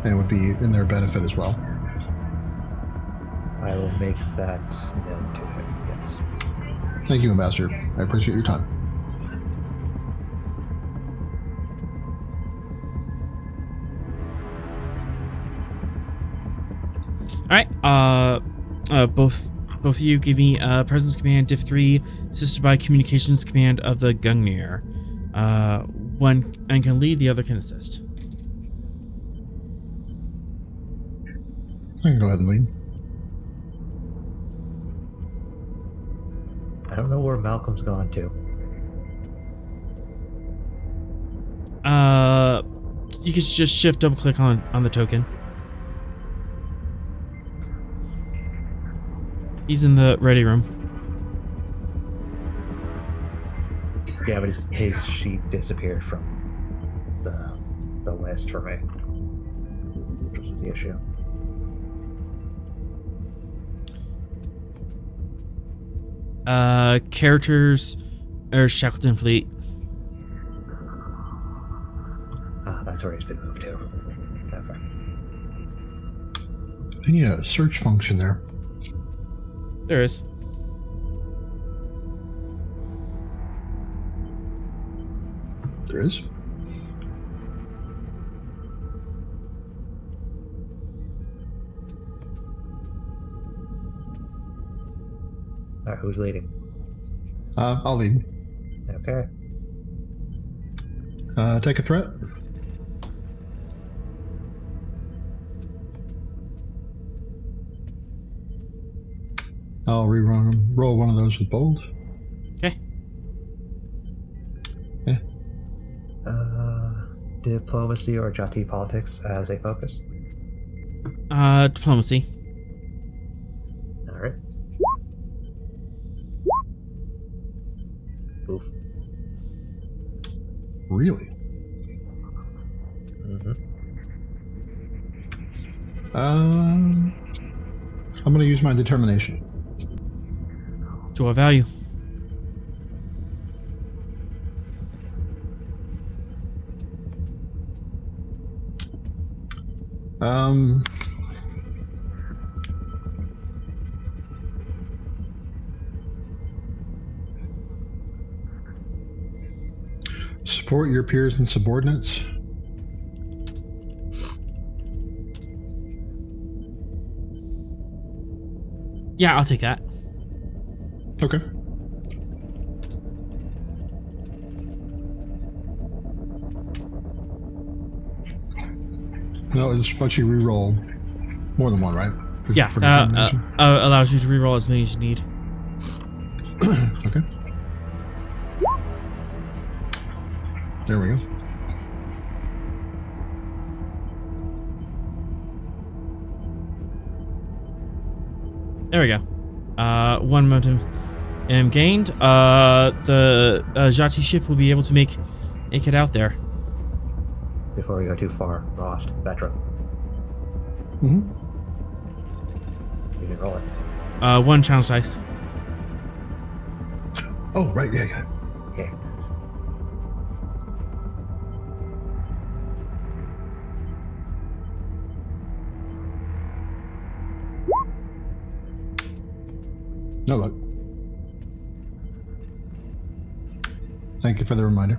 and would be in their benefit as well. I will make that known to him, yes. Thank you, Ambassador. I appreciate your time. Alright, both of you give me presence command diff 3 assisted by communications command of the Gungnir. One can lead, the other can assist. can go ahead and lead. I don't know where Malcolm's gone to. You can just shift double click on the token. He's in the ready room. Yeah, but his sheet disappeared from the list for me. Which was the issue. Characters are Shackleton Fleet. Ah, that's where he's been moved to. Okay. I need a search function there. There is. There is. Alright, who's leading? I'll lead. Okay. Take a threat. I'll rerun them. Roll one of those with bold. Okay. Yeah. Diplomacy or Jati politics as a focus? Diplomacy. Alright. Oof. Really? Mm-hmm. I'm going to use my determination. To what value? Support your peers and subordinates. Yeah, I'll take that. Okay. No, it's but you re-roll more than one, right? Yeah, For determination? allows you to reroll as many as you need. Okay. There we go. There we go. One momentum gained. The Jati ship will be able to make it out there. Before we go too far, Lost, veteran. Mm-hmm. You can roll it. One challenge dice. Oh, right, yeah. Okay. No luck. Thank you for the reminder.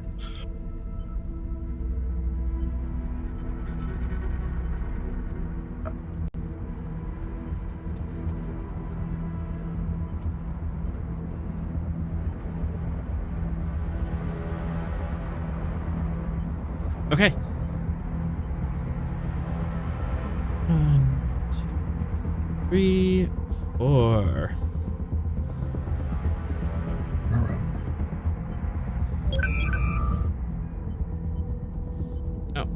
Okay. 1, 2, 3, 4. All right. Oh.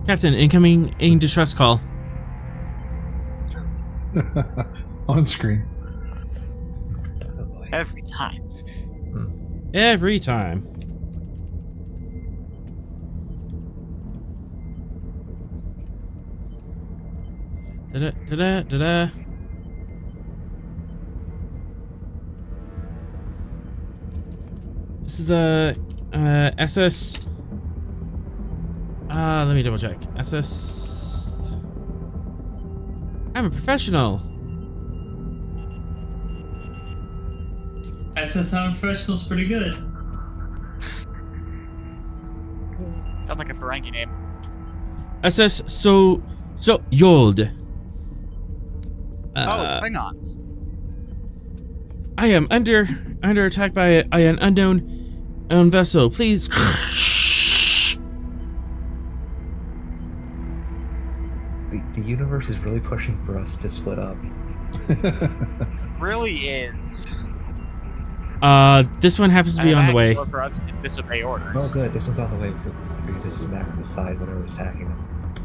Captain, incoming in distress call. On screen. Oh boy. Every time. Every time. Da-da. This is the SS. Let me double check. SS. I'm a professional. SSM Professional's pretty good. Sounds like a Ferengi name. SS so Yold. Oh, it's Klingons. I am under attack by an unknown vessel. Please. The universe is really pushing for us to split up. Really is. This one happens to be on the way. For us to disobey orders. Oh, good. This one's on the way. So we can just smack the side whenever it's attacking them.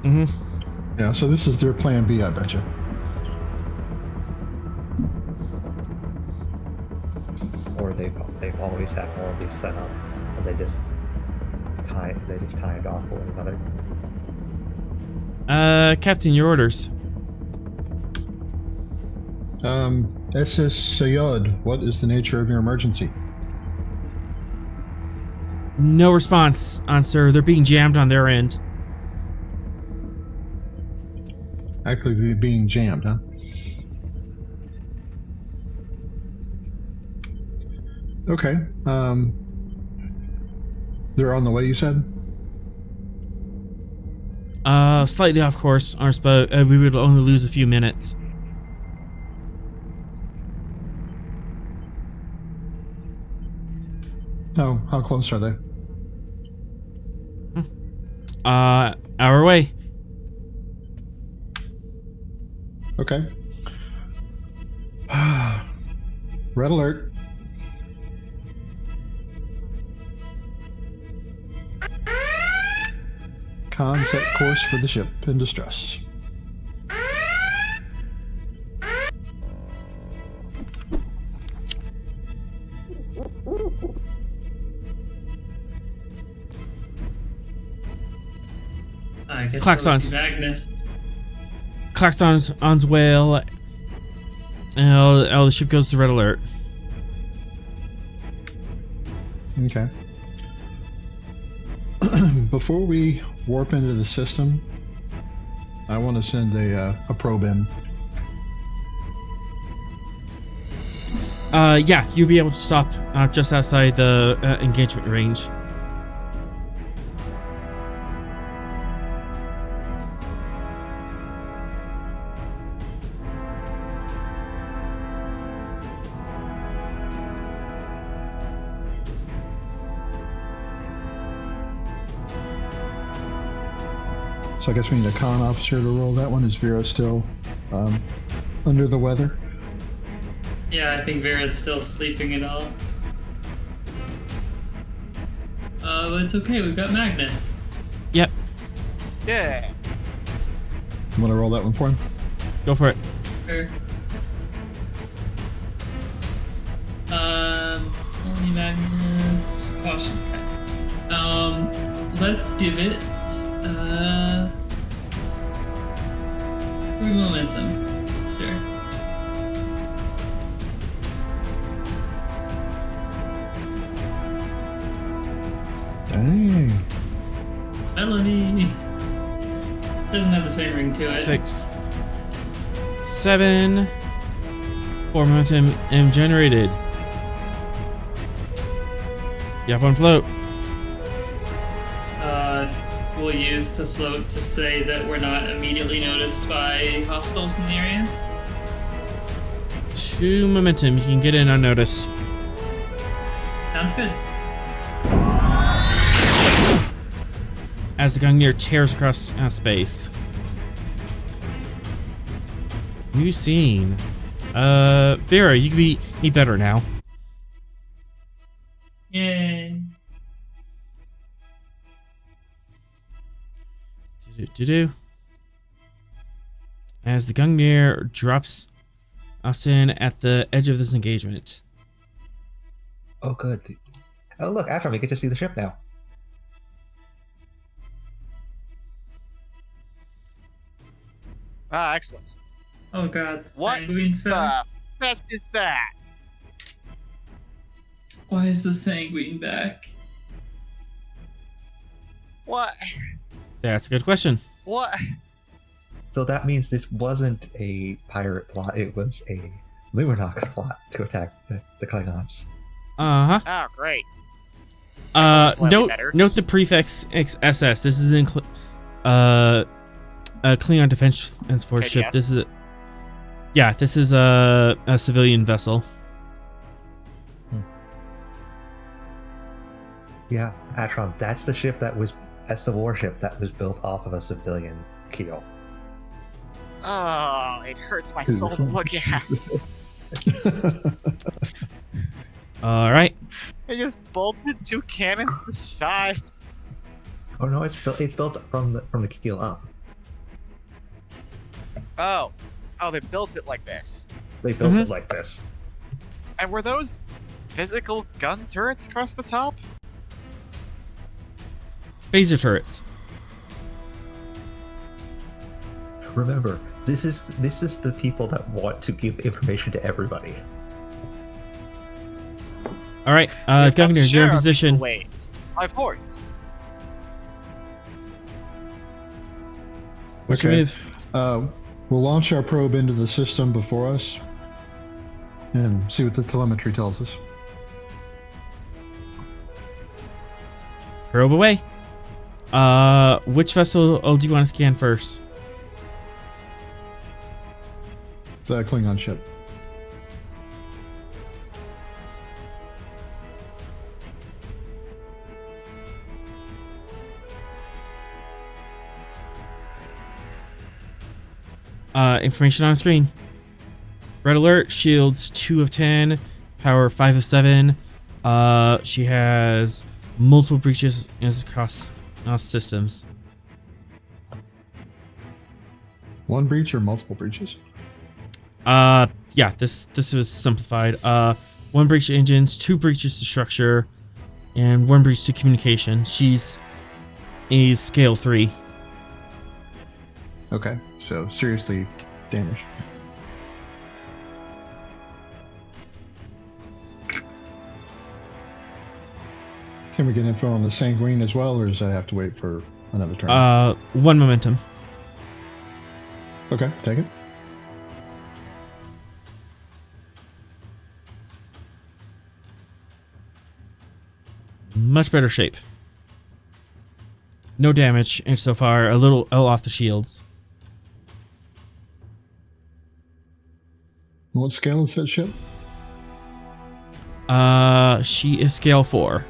Mm-hmm. Yeah, so this is their plan B, I bet you. Or they've always had all of these set up, and they just timed off one another. Captain, your orders. SS Sayod, what is the nature of your emergency? No response, sir. They're being jammed on their end. Actually being jammed, huh? Okay. They're on the way, you said? Slightly off course, Arspa. We would only lose a few minutes. Oh, how close are they? Our way. Okay. Red alert. Con set course for the ship in distress. I guess Clock's that on. would be Magnus. Clock's on its way, and the ship goes to red alert. Okay. Before we warp into the system, I want to send a probe in. Yeah, you'll be able to stop just outside the engagement range. So I guess we need a con officer to roll that one. Is Vera still under the weather? Yeah, I think Vera's still sleeping it all. But it's okay, we've got Magnus. Yep, Yeah. You want to roll that one for him? go for it. Sure. Only Magnus. Caution. Let's give it, 3 momentum. Sure. Dang. Melody. Doesn't have the same ring to it. 6, 7, 4 momentum M generated. You have one float. We'll use the float to say that we're not immediately noticed by hostiles in the area. 2 momentum. You can get in unnoticed. Sounds good. As the Gungnir tears across space. New scene. Vera, you can be better now. Yay. As the Gungnir drops in at the edge of this engagement. Oh, good. Oh, look, Atron, we get to see the ship now. Ah, excellent. Oh god. What Sanguine spell? the fetch is that? Why is the sanguine back? What? That's a good question. What? So that means this wasn't a pirate plot, it was a Luminok plot to attack the Klingons. Uh-huh. Oh, great. Slightly better. Note the prefix SS. This is in a Klingon Defense Force ship. KDF. This is a civilian vessel. Yeah, Atron, that's the warship that was built off of a civilian keel. Oh, it hurts my soul to look at. All right. I just bolted 2 cannons to the side. Oh no, it's built from the keel up. Oh, they built it like this. They built Mhm. it like this. And were those physical gun turrets across the top? Phaser turrets. Remember, this is the people that want to give information to everybody. All right, Gungnir, you're in position. Wait, my voice. What's your Okay. move? We'll launch our probe into the system before us and see what the telemetry tells us. Probe away. Which vessel do you want to scan first? The Klingon ship. Information on screen. Red alert, shields 2 of 10, power 5 of 7. She has multiple breaches across systems. One breach or multiple breaches? Yeah, this was simplified. 1 breach to engines, 2 breaches to structure, and 1 breach to communication. She's a scale 3. Okay, so seriously damaged. Can we get info on the Sanguine as well, or does that have to wait for another turn? 1 momentum. Okay, take it. Much better shape. No damage, and so far a little L off the shields. What scale is that ship? She is scale 4.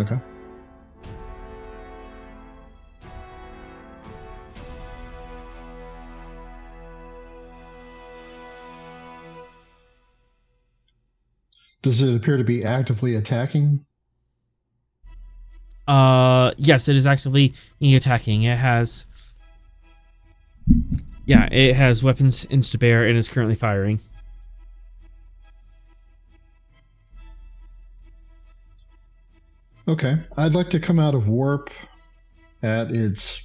Okay. Does it appear to be actively attacking? Yes, it is actively attacking. It has weapons insta bear and is currently firing. Okay, I'd like to come out of warp at its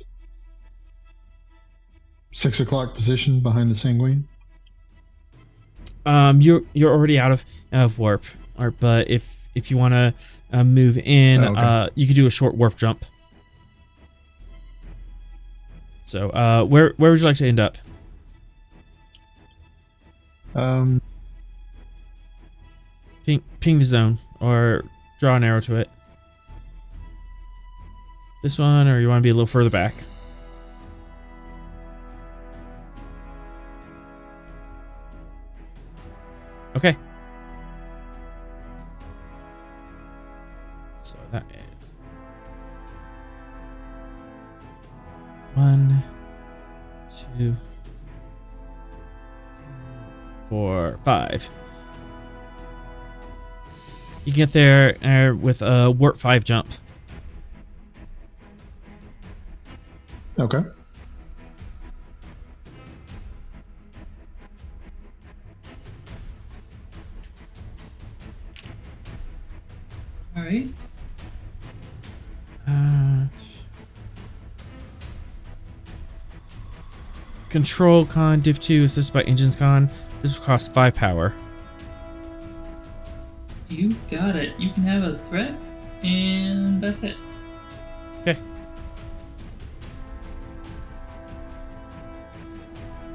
6 o'clock position behind the Sanguine. You're already out of warp, but if you want to move in, okay. You could do a short warp jump. So, where would you like to end up? Ping the zone or draw an arrow to it. This one, or you want to be a little further back? Okay. So that is 1, 2, 3, 4, 5. You get there with a warp 5 jump. Okay. All right. Control con div 2 assisted by engines con. This will cost 5 power. You got it. You can have a threat, and that's it. Okay.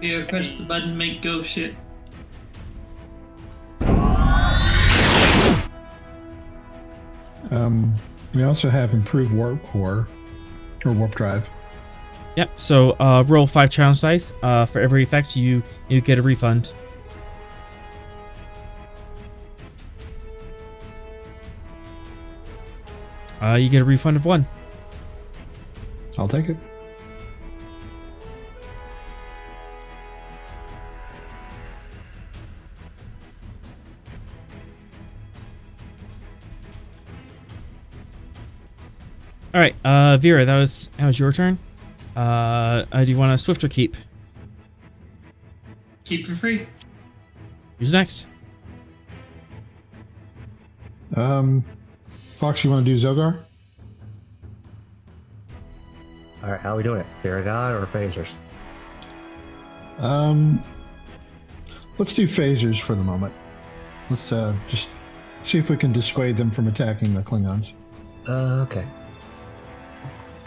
Here, press the button, make go shit. We also have improved warp core, or warp drive. Yep. So roll 5 challenge dice. For every effect, you get a refund. You get a refund of 1. I'll take it. All right, Vera, that was your turn. Do you want to swift or keep? Keep for free. Who's next? Fox, you want to do Zogar? All right, how are we doing it? Paragon or phasers? Let's do phasers for the moment. Let's just see if we can dissuade them from attacking the Klingons. Okay.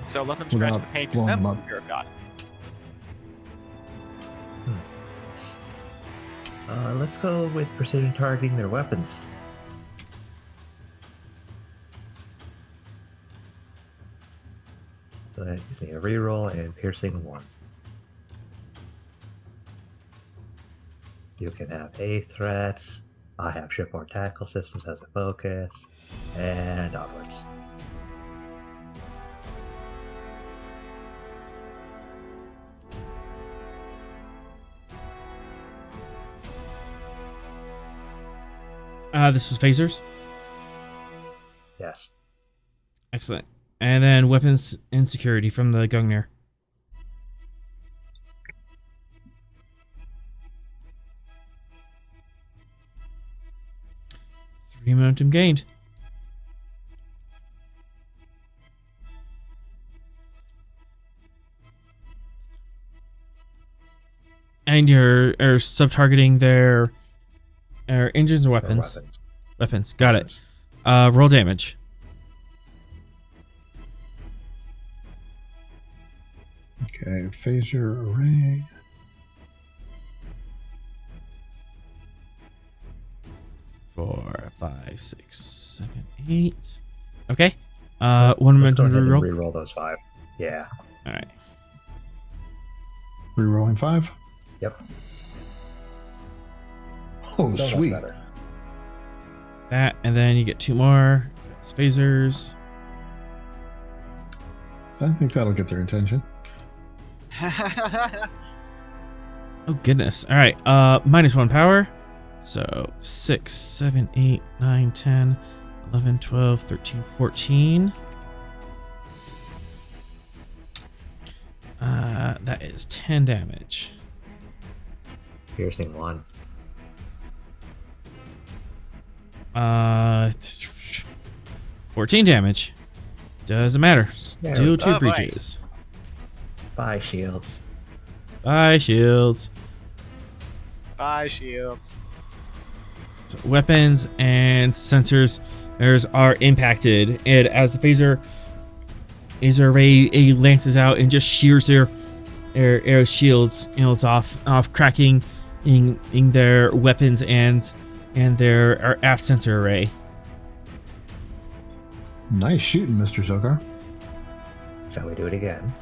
So let them scratch Without the paint blowing them them up. up. Fear of God. Let's go with precision targeting their weapons. So that gives me a reroll and piercing 1. You can have a threat. I have shipboard tackle systems as a focus, and onwards. This was phasers. Yes. Excellent. And then weapons and security from the Gungnir. Three momentum gained. And you're sub-targeting their engines or weapons? Weapons. Weapons. Got it. Roll damage. Okay, phaser array. Four, 5, 6, 7, 8. Okay. One momentum Let's go ahead and reroll. reroll those 5. Yeah. All right. Rerolling 5. Yep. Oh, So much sweet. better. That, and then you get 2 more. It's phasers. I think that'll get their attention. Oh goodness. All right. -1 power. So 6, 7, 8, 9, 10, 11, 12, 13, 14. That is 10 damage. Piercing 1. 14 damage. Doesn't matter. There Still we 2 go. breaches. Bye, shields. Bye, shields. Bye, shields. So weapons and sensors are impacted, and as the phaser array lances out and just shears their shields, off, cracking in their weapons and their aft sensor array. Nice shooting, Mr. Zogar. Shall we do it again?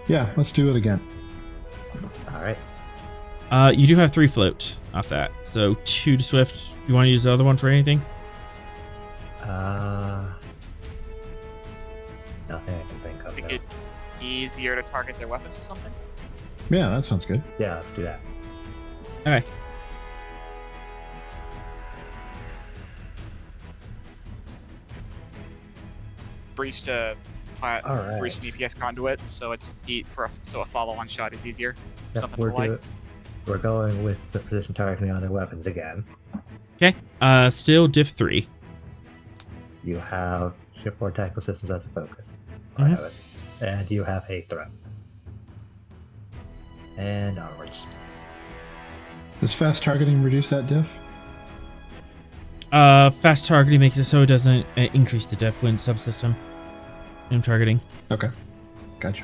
Yeah, let's do it again. All right. You do have 3 float off that, so 2 to swift. Do you want to use the other one for anything? Nothing I can think of. Make No. it easier to target their weapons or something. Yeah, that sounds good. Yeah, let's do that. Okay. Breached a Alright. breached an EPS conduit, so it's so a follow-on shot is easier. Yep, Something to like. we're going with the precision targeting on their weapons again. Okay. Still diff 3. You have shipboard tackle systems as a focus. Part Mhm. of it. And you have a threat. And onwards. Does fast targeting reduce that diff? Fast targeting makes it so it doesn't increase the diff when subsystem in targeting. Okay, gotcha.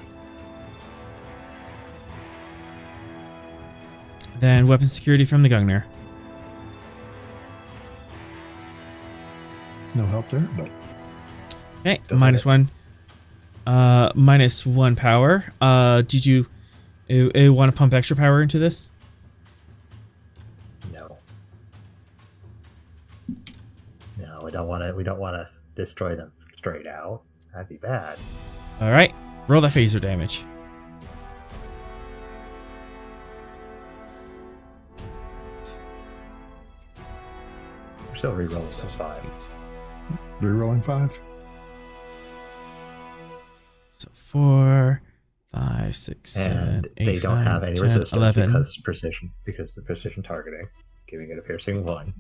Then weapon security from the Gungnir. No help there, but Okay, Go -1. -1 power. Did you want to pump extra power into this? No. No, we don't want to destroy them straight out. That'd be bad. All right, roll that phaser damage. We're still rerolling those 5. rerolling 5. So 4, 5, 6, 7, And 8, they don't 9, have any 10, resistance 11. because the precision targeting, giving it a piercing 1.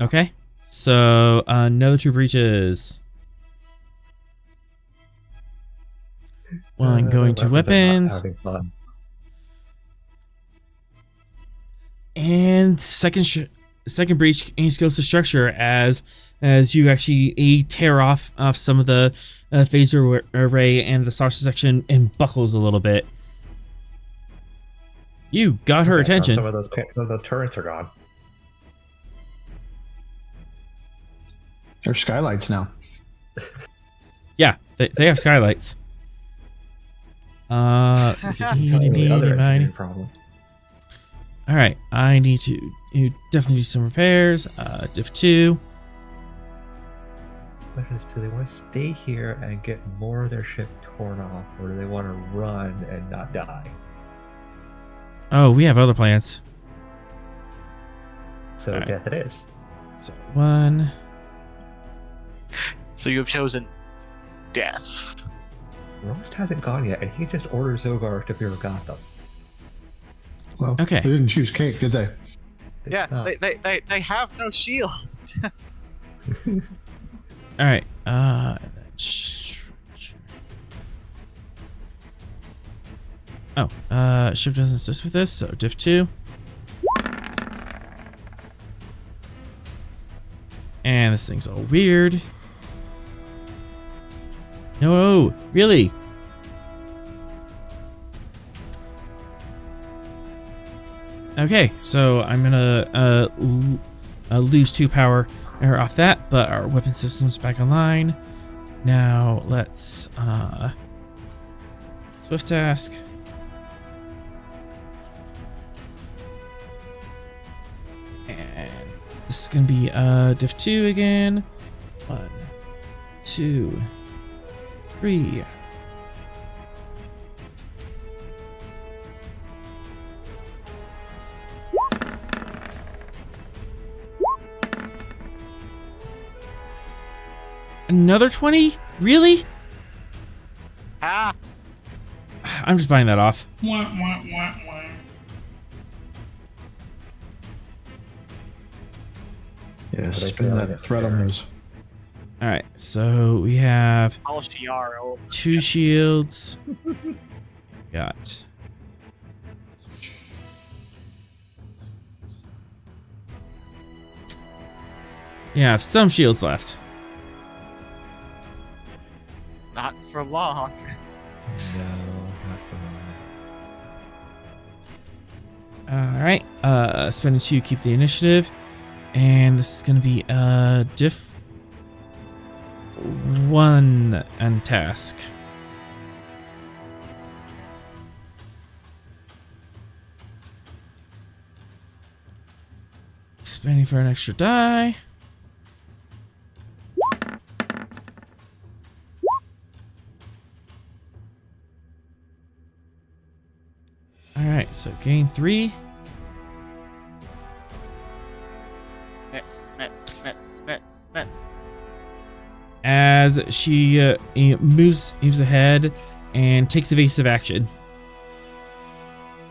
Okay. So another 2 breaches. One going to Their weapons. are not having fun. And second breach goes to structure as you actually tear off some of the phaser array, and the saucer section and buckles a little bit. You got her attention. Some of those turrets are gone. There's skylights now. Yeah, they have skylights. It's eeny, The meeny, other miny. engineering problem. All right, I need to definitely do some repairs. Diff 2. Question is, do they want to stay here and get more of their ship torn off, or do they want to run and not die? Oh, we have other plans. So Alright. death it is. So 1. So you have chosen death. Rost hasn't gone yet, and he just orders Zogar to Fear of Gotham. Well, Okay. they didn't choose cake, did they? Yeah, No. they have no shields. All right. Ship doesn't assist with this, so diff 2. And this thing's all weird. No, really? Okay, so I'm gonna lose 2 power off that, but our weapon system's back online. Now let's swift task. And this is gonna be diff 2 again. 1, 2, 3. Another 20? Really? Ah, I'm just buying that off. Wah, wah, wah, wah. Yeah, Are they spin failing that it? threat on those. All right, so we have all Shiaro. 2 shields. Got. Yeah, some shields left. Not for long. No, not for long. All right, spending 2, keep the initiative, and this is gonna be diff 1 and task. Spending for an extra die. Alright, so gain 3. Miss. As she moves ahead and takes evasive action.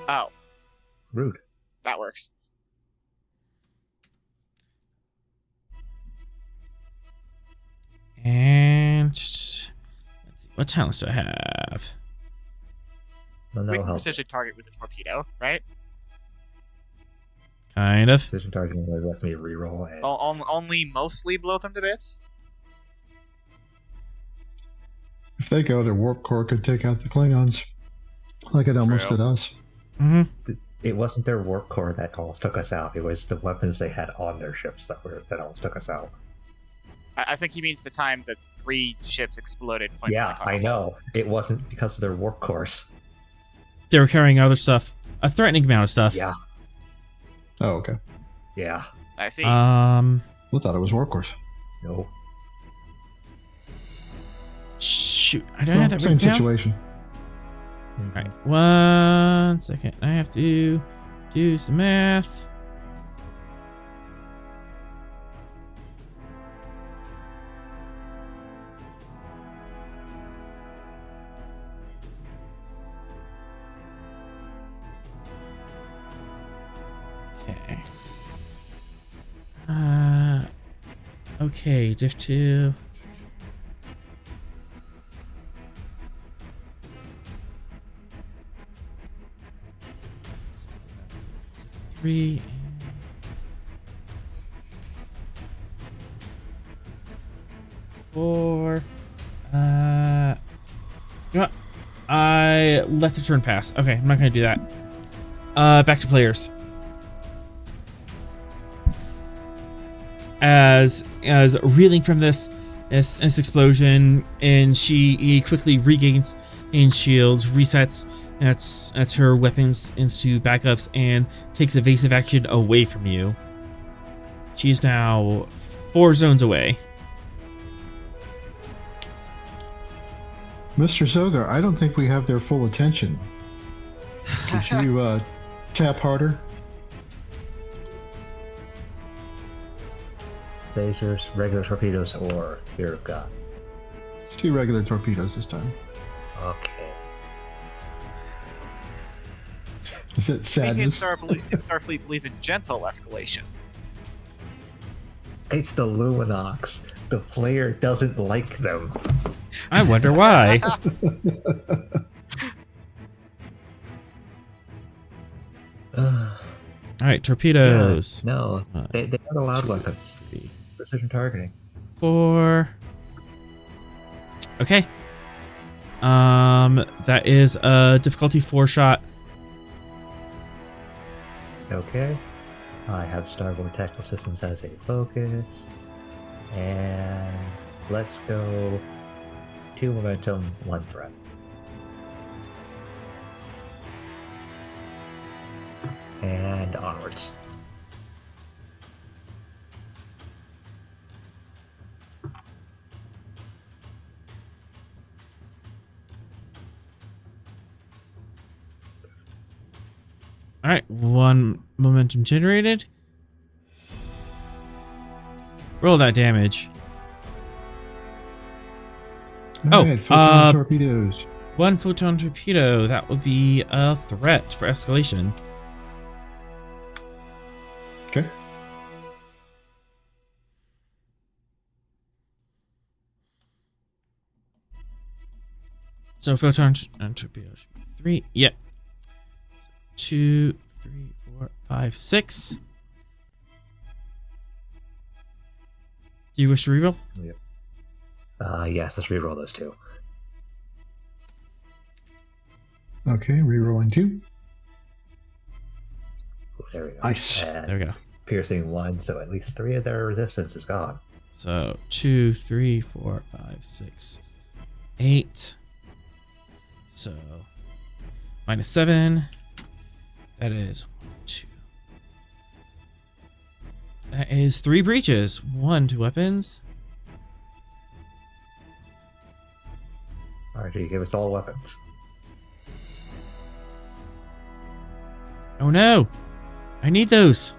Oh, Rude. that works. And let's see, what talents do I have? No, We that'll can help. precision target with a torpedo, right? Kind of. Precision targeting only lets me reroll and Only mostly blow them to bits. If they go, their warp core could take out the Klingons, like it almost True. did us. Mm-hmm. it wasn't their warp core that almost took us out. It was the weapons they had on their ships that almost took us out. I think he means the time that 3 ships exploded. Point Yeah, blank on I the know. It wasn't because of their warp cores. They were carrying other stuff. A threatening amount of stuff. Yeah, Oh, okay. yeah. I see. I thought it was warp cores. No. Shoot, I don't have that Same written down. situation. Alright, 1 second. I have to do some math. Okay, diff 2. Diff 3. 4. You know what? I let the turn pass. Okay, I'm not gonna do that. Back to players. As reeling from this explosion, and she quickly regains and shields, resets. That's her weapons into backups, and takes evasive action away from you. She's now 4 zones away. Mr. Zogar, I don't think we have their full attention. Could you tap harder? Lasers, regular torpedoes, or Fear of God? Let's do regular torpedoes this time. Okay. Is it We can sadness? Starfleet believe in gentle escalation. It's the Luminox. The player doesn't like them. I wonder why. All right, torpedoes. No, they aren't allowed weapons. 3, Precision targeting. 4. Okay. That is a difficulty 4 shot. Okay. I have Starboard Tactical Systems as a focus. And let's go 2 momentum, 1 threat. And onwards. All right, 1 momentum generated. Roll that damage. All right, photon torpedoes. 1 photon torpedo. That would be a threat for escalation. Okay. So photon torpedo should be 3. Yep. So 2, 3, 4, 5, 6. Do you wish to reroll? Yes, let's reroll those 2. Okay, rerolling 2. Ooh, there we go. Nice. And There we go. piercing 1, so at least 3 of their resistance is gone. So 2, 3, 4, 5, 6, 8. So -7. That is 1, 2. That is 3 breaches. 1 to weapons. Alright, you give us all weapons. Oh no! I need those.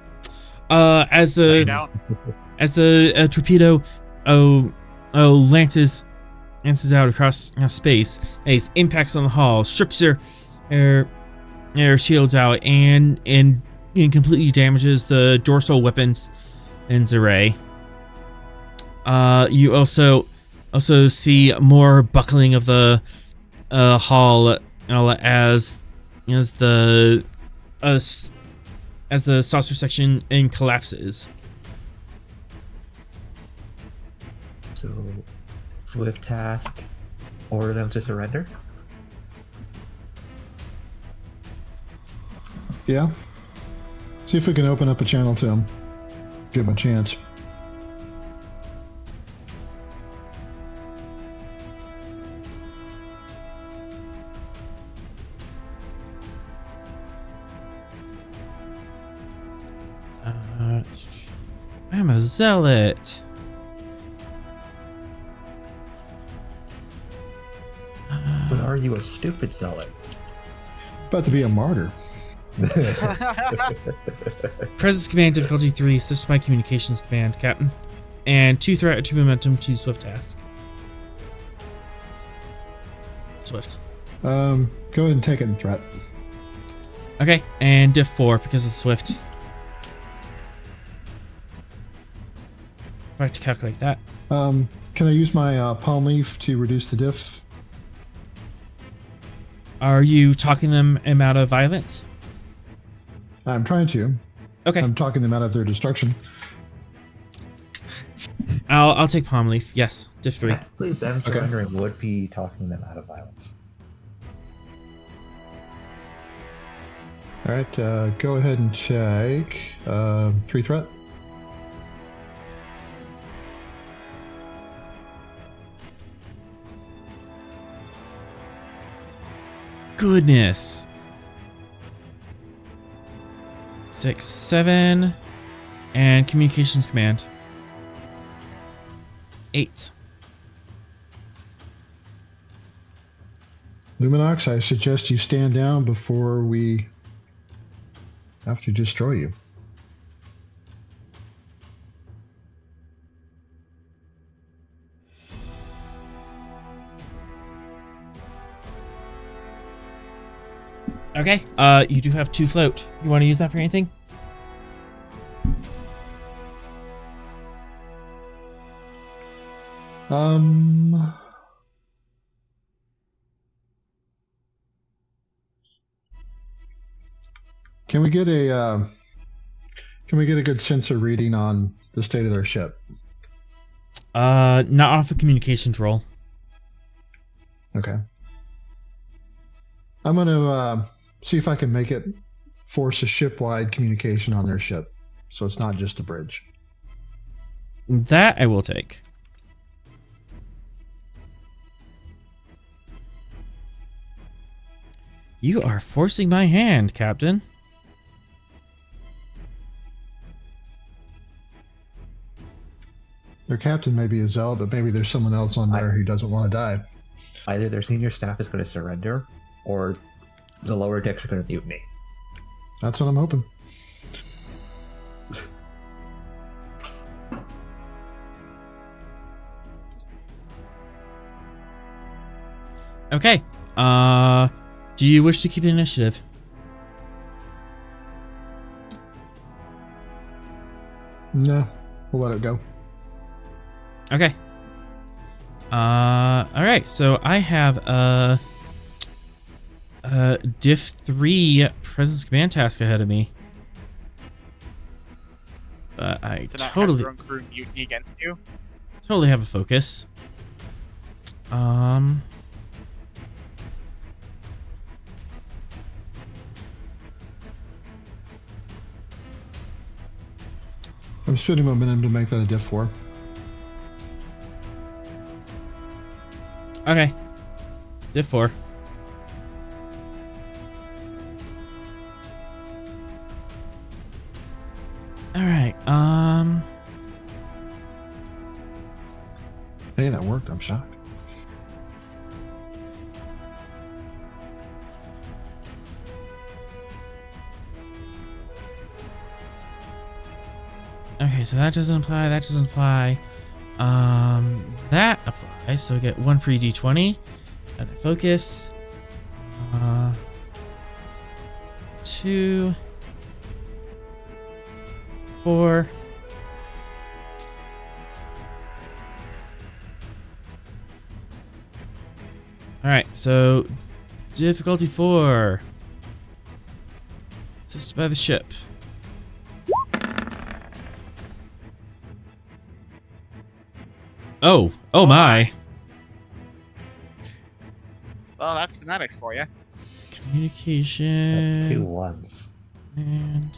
As Lay the down. Torpedo lances out across space, as impacts on the hull, strips their shields out, and completely damages the dorsal weapons array. You also see more buckling of the hull as the saucer section collapses. So, Swift task, order them to surrender. Yeah. See if we can open up a channel to him. Give him a chance. I'm a zealot. But are you a stupid zealot? About to be a martyr. Presence command difficulty 3. Assist my communications command, Captain. And 2 threat, 2 momentum, 2 swift task. Swift. Go ahead and take it in threat. Okay, and diff 4 because of the swift. Try to calculate that. Can I use my palm leaf to reduce the diff? Are you talking them out of violence? I'm trying to. Okay. I'm talking them out of their destruction. I'll take palm leaf. Yes, diff 3. I believe them surrendering would be talking them out of violence. All right, go ahead and take 3 threat. Goodness. 6, 7, and communications command. 8. Luminox, I suggest you stand down before we have to destroy you. Okay. You do have 2 float. You want to use that for anything? Can we get a good sensor reading on the state of their ship? Not off a communications roll. Okay. I'm gonna see if I can make it force a ship-wide communication on their ship, so it's not just the bridge. That I will take. You are forcing my hand, Captain. Their captain may be a Zell, but maybe there's someone else on there who doesn't want to die. Either their senior staff is going to surrender, or the lower decks are going to mutiny. That's what I'm hoping. Okay. Do you wish to keep the initiative? No, we'll let it go. Okay. All right. So I have diff 3 presence command task ahead of me. But I To not totally have your own crew mutiny against you. totally have a focus. I'm spending momentum to make that a diff 4. Okay. Diff 4. All right. Hey, that worked. I'm shocked. Okay, so that doesn't apply. That doesn't apply. That applies. So I get 1 free d20. And I focus. 2, 4. All right, so difficulty 4. Assisted by the ship. Oh my. Well, that's phonetics for you. Communication. That's 2 1s. And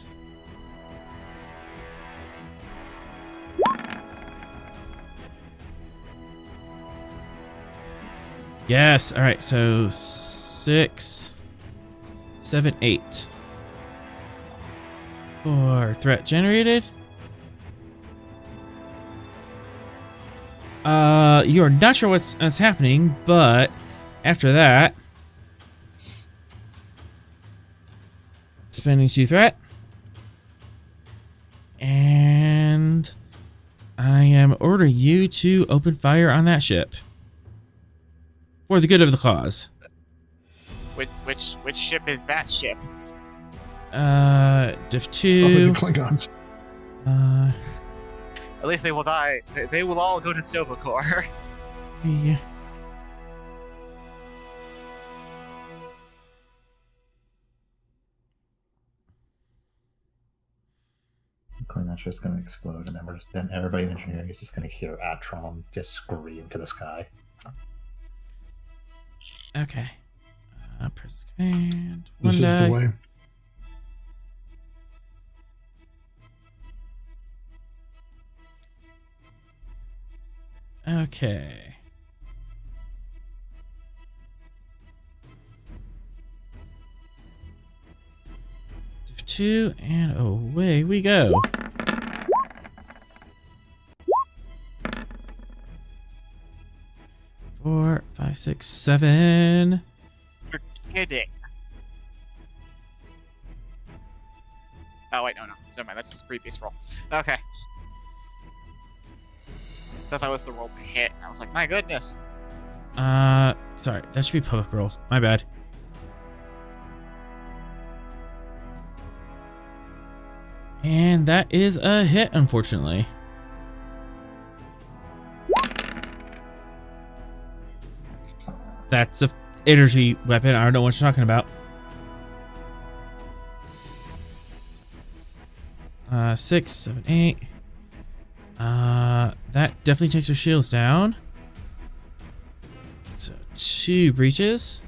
yes. All right. So 6, 7, 8. 4 threat generated. You're not sure what's happening, but after that, spending 2 threat, and I am ordering you to open fire on that ship for the good of the cause. Which ship is that ship? Diff Probably 2. the Klingons. At least they will die. They will all go to Stovacor. Yeah. The Klingon ship's going to explode, and then everybody in engineering is just going to hear Atron just scream to the sky. Okay. Press command. This One is die. the way. Okay. Div 2, and away we go. Four, 5, 6, 7. You're kidding. Oh, wait, no. Never mind, that's his previous roll. Okay. Thought that was the roll to hit, and I was like, my goodness. Sorry, that should be public rolls. My bad. And that is a hit, unfortunately. That's a energy weapon. I don't know what you're talking about. 6, 7, 8. That definitely takes her shields down. So 2 breaches.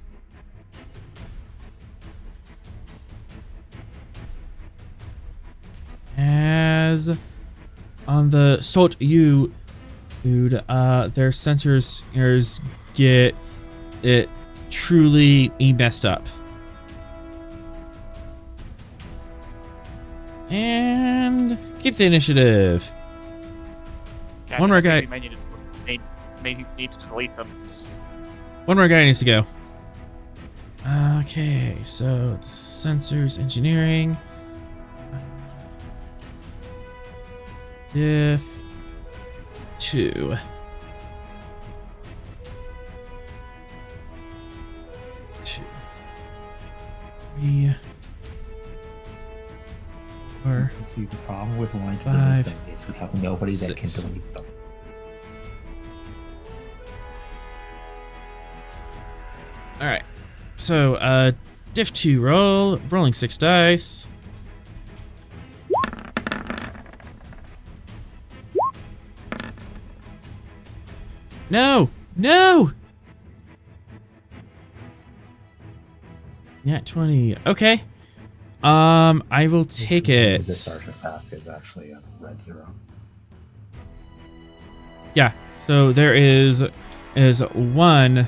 As on the Salt U, dude, their sensors get it truly messed up. And keep the initiative. Yeah, One more I think guy. We may need to delete them. One more guy needs to go. Okay, so this is sensors engineering. Diff 2. 2, 3, 4. See, the problem with wanting to 5, delete them is we have nobody that can 6. delete them. All right. So, diff 2 roll, rolling 6 dice. No! No! Yeah, 20. Okay. I will take The it. Sergeant Fast is actually a red 0. Yeah. So there is one.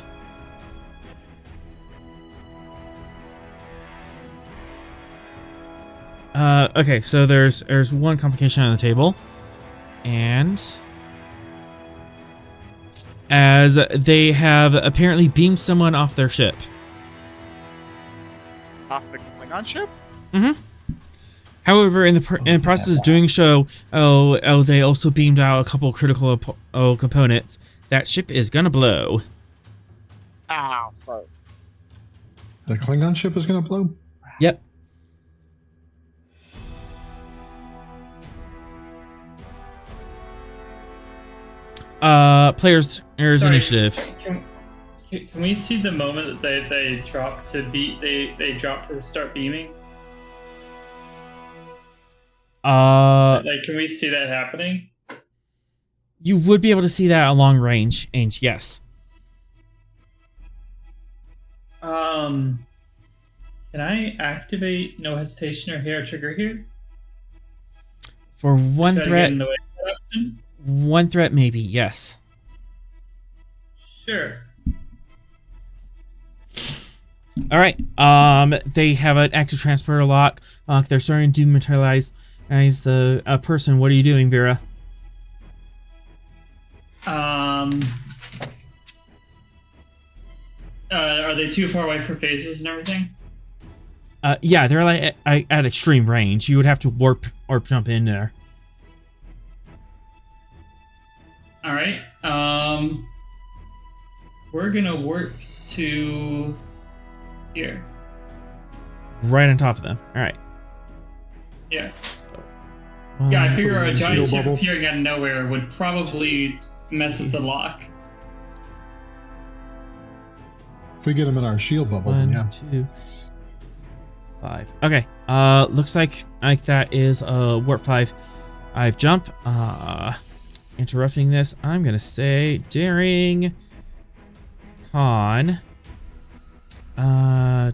Okay, so there's one complication on the table, and as they have apparently beamed someone off their ship. Off the Klingon ship? Mm-hmm. However, in the process of doing so, they also beamed out a couple critical components. That ship is gonna blow. Ow, fuck. The Klingon ship is going to blow? Yep. Players, errors Sorry, initiative. Can we see the moment that they drop to they drop to start beaming? Like, can we see that happening? You would be able to see that at long range, and yes. Can I activate no hesitation or hair trigger here? For one Try to get threat, in the way of that option? one threat maybe, yes. Sure. All right. They have an active transporter lock. They're starting to dematerialize the person. What are you doing, Vera? Are they too far away for phasers and everything? Yeah, they're like at extreme range. You would have to warp or jump in there. All right. We're gonna warp to here. Right on top of them. All right. Yeah. So, Yeah, I figure a Shield giant ship bubble. appearing out of nowhere would probably mess with the lock. If we get him in our shield bubble, then 1, yeah. 2, 5. Okay. Looks like that is warp 5. I've jump. Interrupting this. I'm gonna say during con.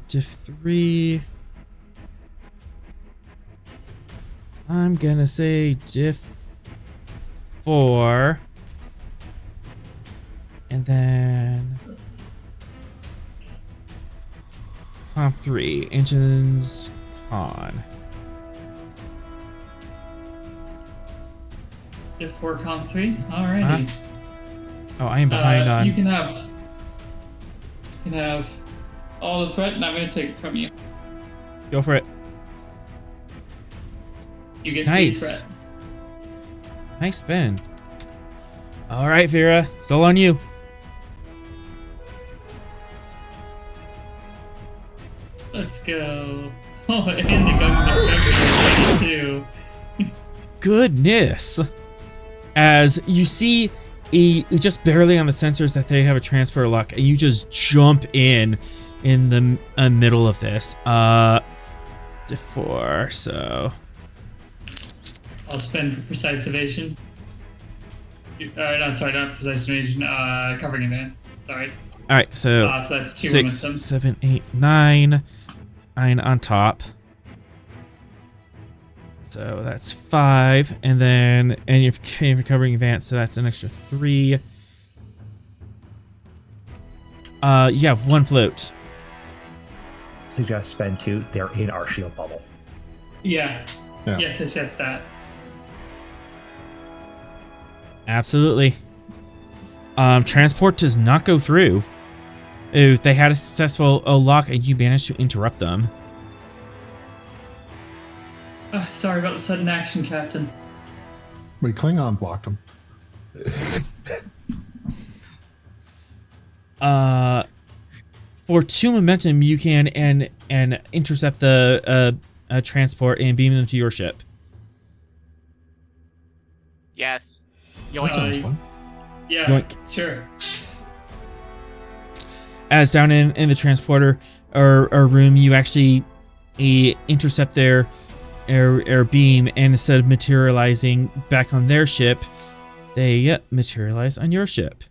Diff 3. I'm gonna say diff 4. And then con 3. Engines con. If 4 comp 3, alrighty. Oh, I am behind on. You can have all the threat, and I'm going to take it from you. Go for it. You get Nice. free threat. Nice spin. All right, Vera. Still on you. Let's go. Oh, and the Gungnir too. Goodness. As you see just barely on the sensors that they have a transport lock, and you just jump in the middle of this. Diff 4, so... I'll spend for precise evasion. No, sorry, not precise evasion. Covering advance. Sorry. All right, so, So that's 2 6, momentum. 7, 8, 9. 9 on top. So that's 5, and you're covering advance, so that's an extra 3. You have 1 float. Suggest spend 2. They're in our shield bubble. Yeah. Yeah. Yes, that. Absolutely. Transport does not go through. If they had a successful lock and you managed to interrupt them. Sorry about the sudden action, Captain. We Klingon blocked him. For 2 momentum, you can and intercept the transport and beam them to your ship. Yes. Yeah, Yoink. sure. As down in the transporter or room, you actually intercept their air beam, and instead of materializing back on their ship, they materialize on your ship.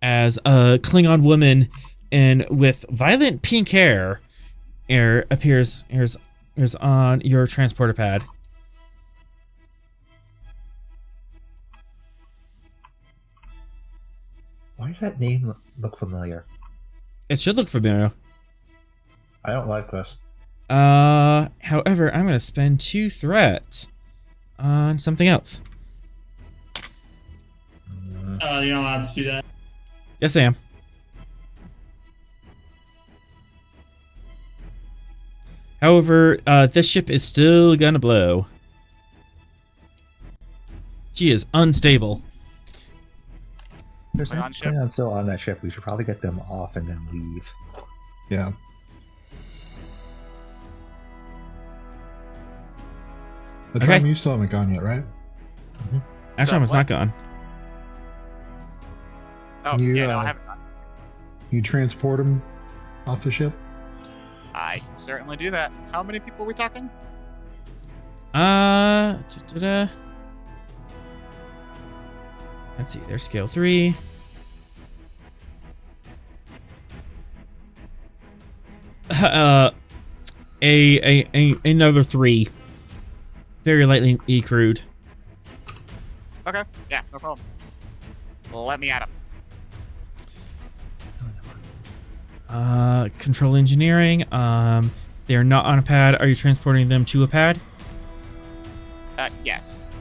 As a Klingon woman and with violent pink hair appears on your transporter pad. Why does that name look familiar? It should look familiar. I don't like this. However, I'm going to spend 2 threat on something else. You're not allowed to do that. Yes, I am. However, this ship is still going to blow. She is unstable. There's Klingon an ship? Klingon still on that ship. We should probably get them off and then leave. Yeah. The Okay. time you still haven't gone yet, right? Astron is what? not gone. Oh, You, yeah, no, I haven't. You transport him off the ship? I can certainly do that. How many people are we talking? Let's see, there's scale 3. Another 3. Very lightly crewed. Okay, yeah, no problem. Let me at him. Control engineering. They're not on a pad. Are you transporting them to a pad? Yes.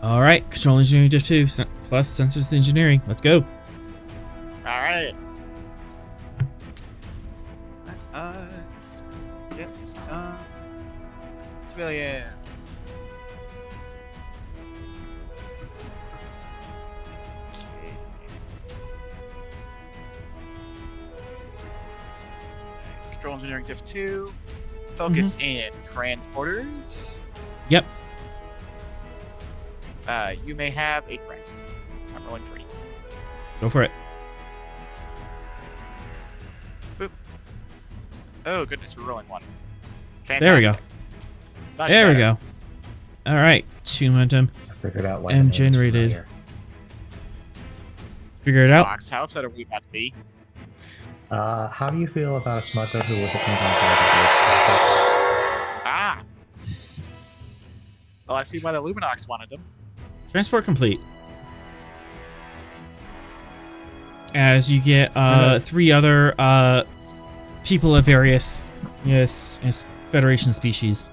All right, control engineering diff 2 plus sensors engineering. Let's go. Alright. It's civilian. Structural Engineering Div 2. Focus in Transporters. Yep. You may have a threat. I'm rolling 3. Go for it. Boop. Oh, goodness, we're rolling 1. Fantastic. There we go. Much There we better. go. All right. 2 momentum. I figured out why. M the name is generated. familiar. Figure it out. Fox, how upset are we about to be? How do you feel about a smuggler who was a Ah! Well, I see why the Luminox wanted them. Transport complete. As you get 3 other people of various Federation species.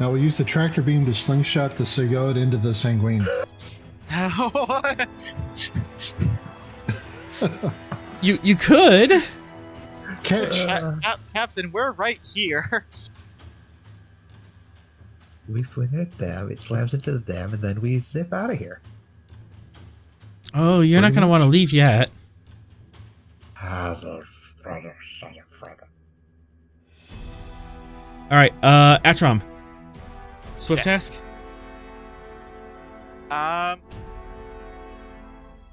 Now we'll use the tractor beam to slingshot the Sayod into the Sanguine. You could. Catch! Captain, we're right here. We fling it at them, it slams into them, and then we zip out of here. Oh, you're not What do you gonna mean? want to leave yet. All right, Atrom. Swift Yes. task.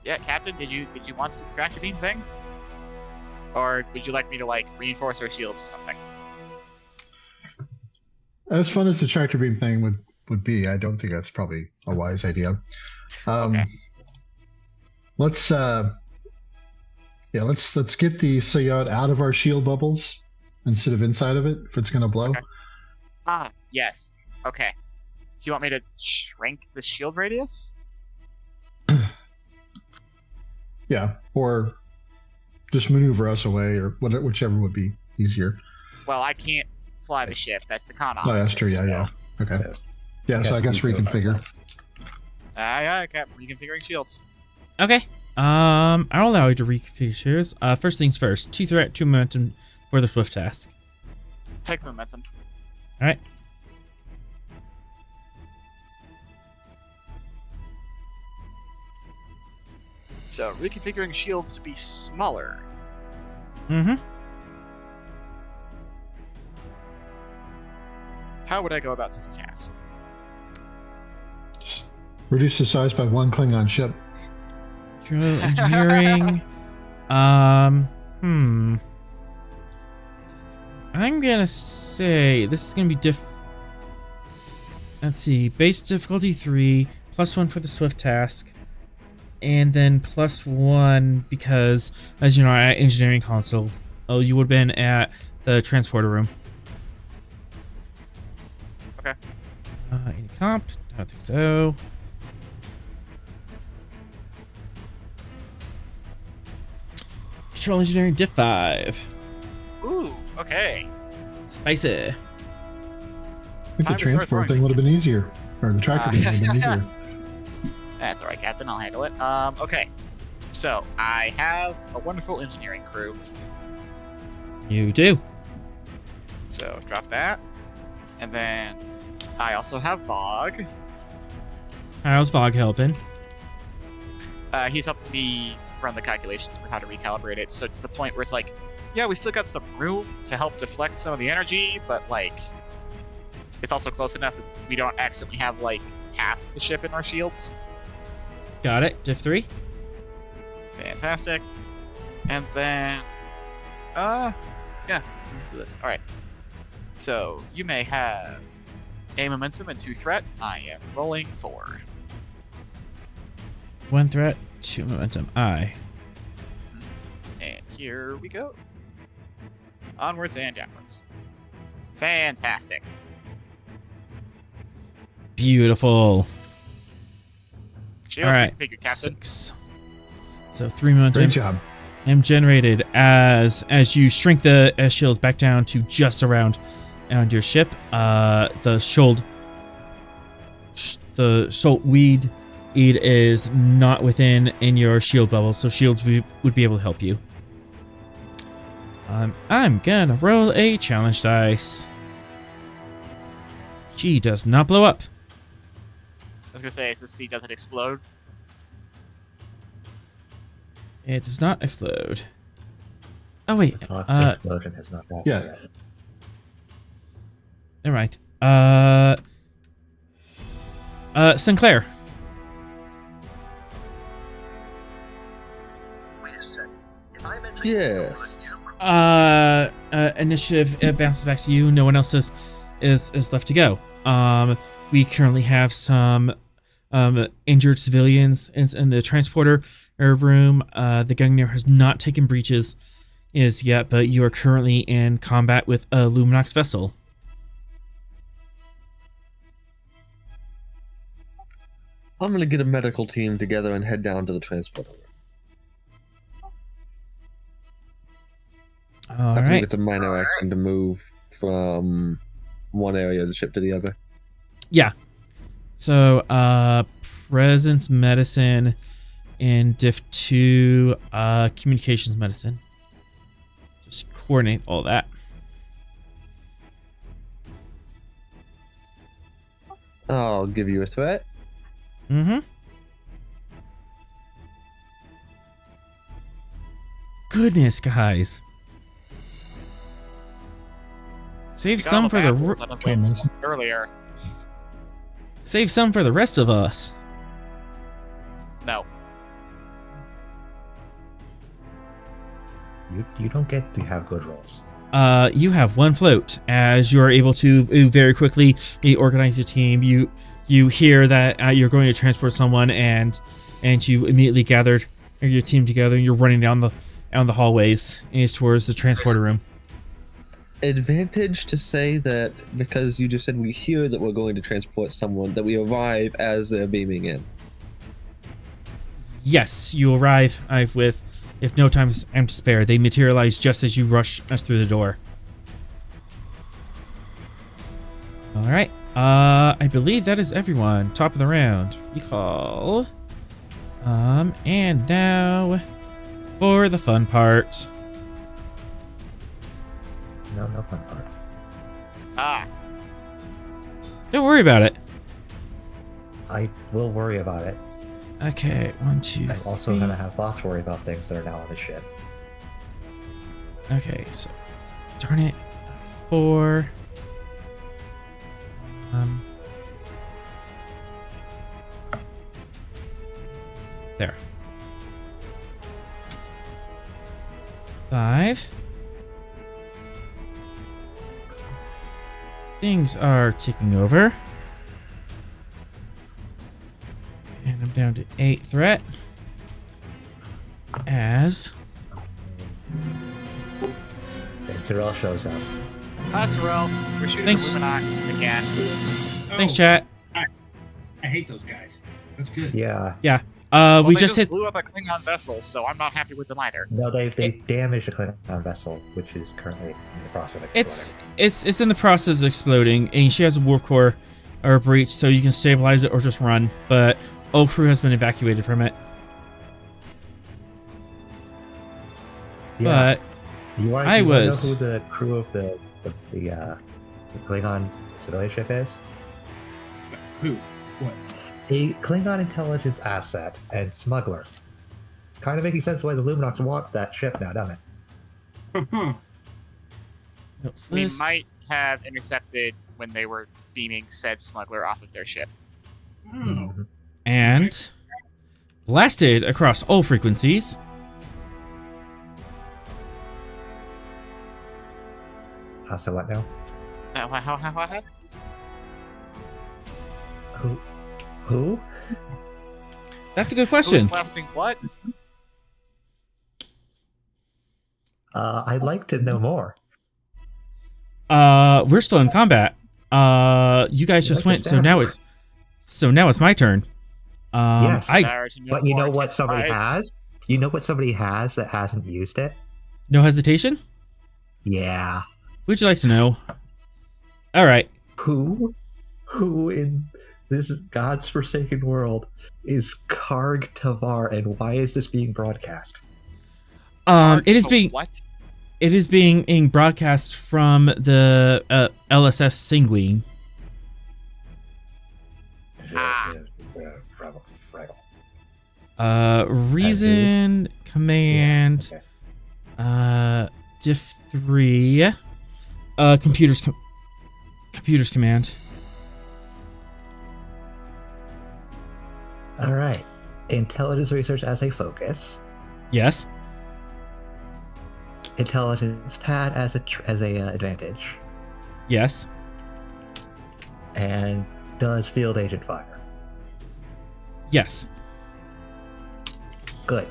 Yeah, Captain, did you want to do the tractor beam thing? Or would you like me to, like, reinforce our shields or something? As fun as the tractor beam thing would be, I don't think that's probably a wise idea. Okay. Let's get the Sayod out of our shield bubbles instead of inside of it if it's gonna blow. Okay. Ah, yes. Okay. Do you want me to shrink the shield radius? Yeah, or just maneuver us away, or whichever would be easier. Well, I can't fly the ship. That's the con Oh, that's true. Yeah, so- yeah. Okay. Yeah. Yeah, so I guess reconfigure. Yeah, Captain, reconfiguring shields. Okay. I'll allow you to reconfigure shares. First things first. 2 threat, 2 momentum for the swift task. Take the momentum. All right. So, reconfiguring shields to be smaller. Mm-hmm. How would I go about such a task? Reduce the size by 1 Klingon ship. Control engineering. I'm gonna say this is gonna be let's see, base difficulty 3, +1 for the swift task, and then +1 because, as you know, at engineering console, you would have been at the transporter room. Okay. Any comp? I don't think so. Control engineering diff 5. Ooh, okay. Spicy. I think Time the to start transport throwing thing would have been easier. Or the tractor beam would have been easier. That's alright, Captain. I'll handle it. Okay. So, I have a wonderful engineering crew. You do. So, drop that. And then, I also have Vog. How's Vog helping? He's helping me run the calculations for how to recalibrate it, so to the point where it's like, yeah, we still got some room to help deflect some of the energy, but, like, it's also close enough that we don't accidentally have, like, half the ship in our shields. Got it. Diff 3. Fantastic. And then, yeah, let's do this. Alright. So, you may have a momentum and 2 threat. I am rolling 4. 1 threat, 2 momentum. And here we go. Onwards and downwards. Fantastic. Beautiful. Shield All right. figure, Captain. 6. So 3 momentum. Great job. M generated as you shrink the shields back down to just around your ship. The salt weed it is not within in your shield bubble, so shields would be able to help you. I'm gonna roll a challenge dice. She does not blow up. I was gonna say, does it explode? It does not explode. Oh wait. The top explosion has not happened Yeah. yet. All right. Sinclair. Yes. Initiative bounces back to you. No one else is left to go. We currently have some injured civilians in the transporter room. The Gungnir has not taken breaches yet, but you are currently in combat with a Luminox vessel. I'm gonna get a medical team together and head down to the transporter room. All I think right. it's a minor action to move from one area of the ship to the other. Yeah. So, presence medicine and diff 2, communications medicine. Just coordinate all that. I'll give you a threat. Mm-hmm. Goodness, guys. Save some for the earlier. save some for the rest of us. No. You don't get to have good rolls. You have one float as you are able to very quickly organize your team. You hear that you're going to transport someone, and you immediately gathered your team together, and you're running down the hallways towards the transporter room. Advantage to say that because you just said we hear that we're going to transport someone, that we arrive as they're beaming in. Yes, you arrive with, if no time to spare. They materialize just as you rush us through the door. All right. I believe that is everyone. Top of the round. Recall. And now for the fun part. No fun part. Ah. Don't worry about it. I will worry about it. Okay, 1, 2, I'm also 3. gonna have Fox worry about things that are now on the ship. Okay, so darn it. 4. There. 5. Things are ticking over. And I'm down to 8 threat. As Bezriel shows up. Hi, Sorrel. We're shooting Thanks. the Luminox again. Thanks, chat. I hate those guys. That's good. Yeah. Well, We they just hit. blew up a Klingon vessel, so I'm not happy with them either. No, they damaged the Klingon vessel, which is currently in the process of exploding. It's in the process of exploding, and she has a warp core or a breach, so you can stabilize it or just run. But all crew has been evacuated from it. Yeah. But You want to know who the crew of the Klingon civilian ship is? Who? What? A Klingon intelligence asset and smuggler. Kind of making sense why the Luminox want that ship now, doesn't it? notes We list. might have intercepted when they were beaming said smuggler off of their ship. Oh. Mhm. And blasted across all frequencies. So what now? How? Who? That's a good Who's question. blasting what? I'd like to know more. We're still in combat. You guys just went, so now it's my turn. Yes. But But you know what somebody has? You know what somebody has that hasn't used it? No hesitation. Yeah. Would you like to know? All right. Who in this God's forsaken world is Karg Tavar, and why is this being broadcast? What? It is being broadcast from the LSS Sanguine. Ah. Reason, command, Yeah, okay. Diff 3. Computers command. All right. Intelligence research as a focus. Yes. Intelligence pad as a advantage. Yes. And does field agent fire. Yes. Good.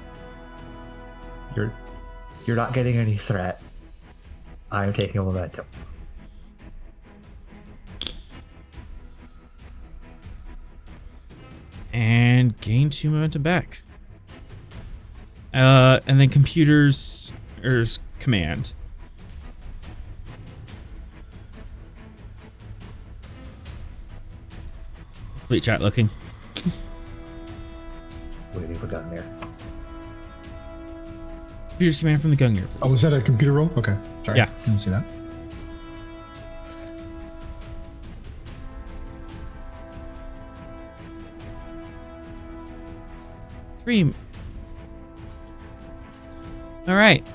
You're not getting any threat. I'm taking a momentum. And gain 2 momentum back. And then computers command. Fleet chat looking. Waiting for Gungnir. Computers command from the Gungnir, please. Oh, was that a computer roll? Okay. Sorry. Yeah. Didn't see that. Three. All right.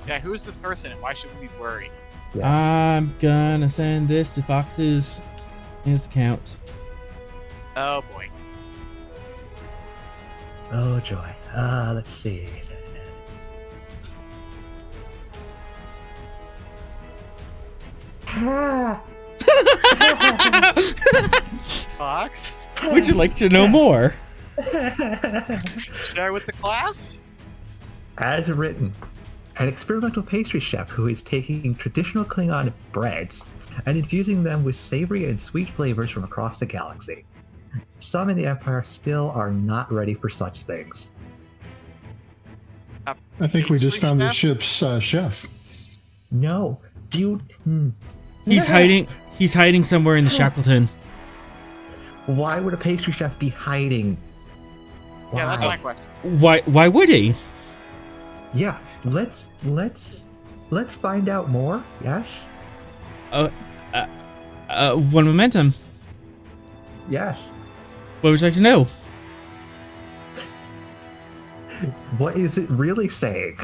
Yeah, who's this person and why should we be worried? Yes. I'm gonna send this to Fox's his account. Oh boy. Oh joy. Let's see. Fox? Would you like to know more? Share with the class? As written, an experimental pastry chef who is taking traditional Klingon breads and infusing them with savory and sweet flavors from across the galaxy. Some in the Empire still are not ready for such things. I think we just Pastry found the chef? ship's chef. No, dude. He's hiding somewhere in the Shackleton. Why would a pastry chef be hiding? Yeah, that's Why? my question. Why would he? Yeah, let's find out more. Yes. One momentum. Yes. What would you like to know? What is it really saying?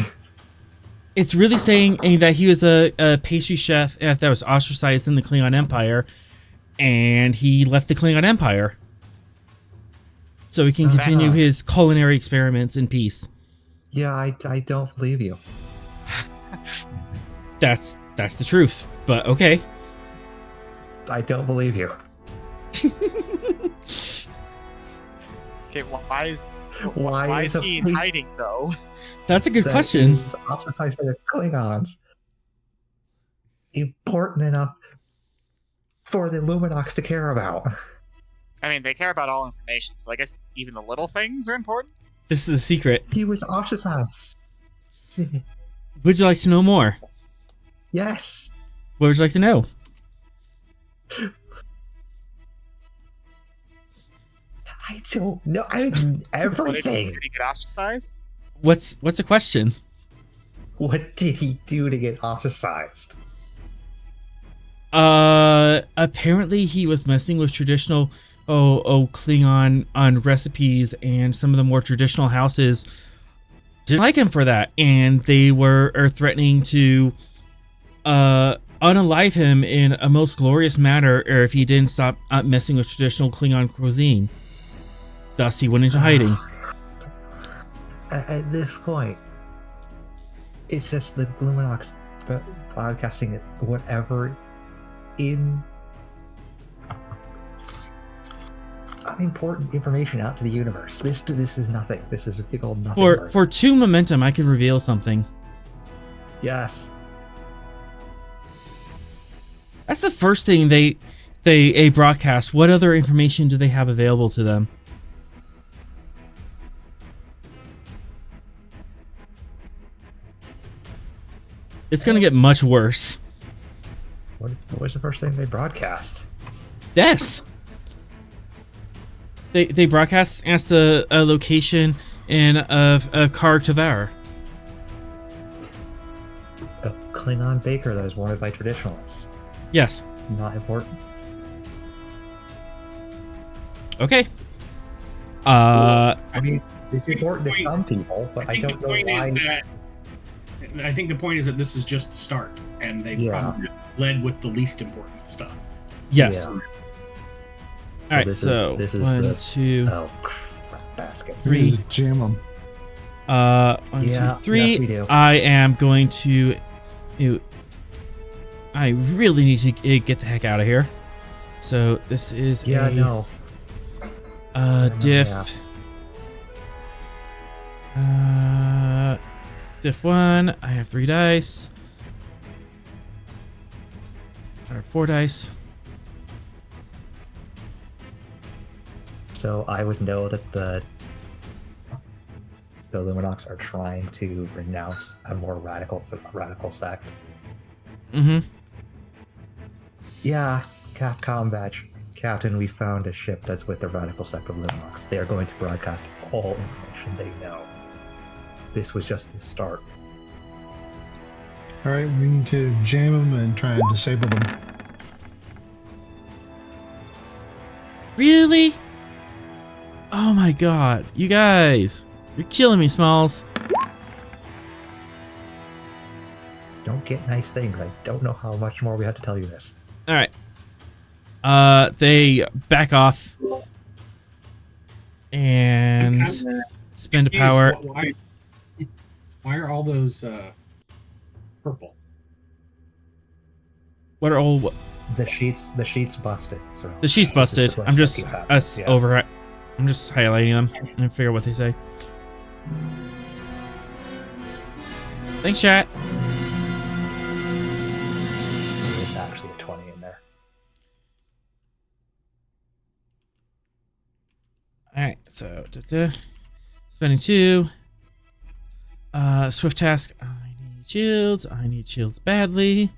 It's really saying that he was a pastry chef that was ostracized in the Klingon Empire, and he left the Klingon Empire so he can continue his culinary experiments in peace. Yeah, I don't believe you. That's the truth. But okay. I don't believe you. Okay, well, why is a he in priest hiding though? That's a good that question. is ostracized by the Klingons important enough for the Luminox to care about? I mean, they care about all information, so I guess even the little things are important. This is a secret. He was ostracized. Would you like to know more? Yes. What would you like to know? I don't know. Did Everything. he get ostracized? What's the question? What did he do to get ostracized? Apparently he was messing with traditional Klingon on recipes, and some of the more traditional houses didn't like him for that, and they were threatening to unalive him in a most glorious manner if he didn't stop messing with traditional Klingon cuisine. Thus, he went into hiding. At this point, it's just the Luminox broadcasting it, whatever in unimportant information out to the universe. This is nothing. This is a big old nothing. For 2 momentum, I can reveal something. Yes. That's the first thing they broadcast. What other information do they have available to them? It's gonna get much worse. What was the first thing they broadcast? Yes. They broadcast as the location of Kar Tavar. A Klingon baker that is wanted by traditionalists. Yes. Not important. Okay. I mean, it's I think important the to point- some people, but I think don't the know point why. is that I think the point is that this is just the start, and they Yeah. probably led with the least important stuff. Yes. Yeah. All right. this So is 1, the- 2, Oh, crap, baskets. We need 3. to jam them. 1, 2, Yeah, 3. yes, we do. I am going to. I really need to get the heck out of here. So this is Yeah, a no. diff. Yeah. Diff 1. I have 3 dice. Or 4 dice. So I would know that the Luminox are trying to renounce a more radical sect. Mm-hmm. Yeah, Capcom badge. Captain, we found a ship that's with the radical sect of Luminox. They are going to broadcast all information they know. This was just the start. All right, we need to jam them and try and disable them. Really? Oh my god. You guys. You're killing me, Smalls. Don't get nice things. I don't know how much more we have to tell you this. Alright. They back off. And I'm kinda spend a confused. power. Why are all those purple? What are all... The sheets busted. So The sheet's busted. This is I'm just what happens, yeah. over. I'm just highlighting them and figure out what they say. Thanks, chat. There's actually a 20 in there. All right, so spending 2. Swift task. I need shields. I need shields badly.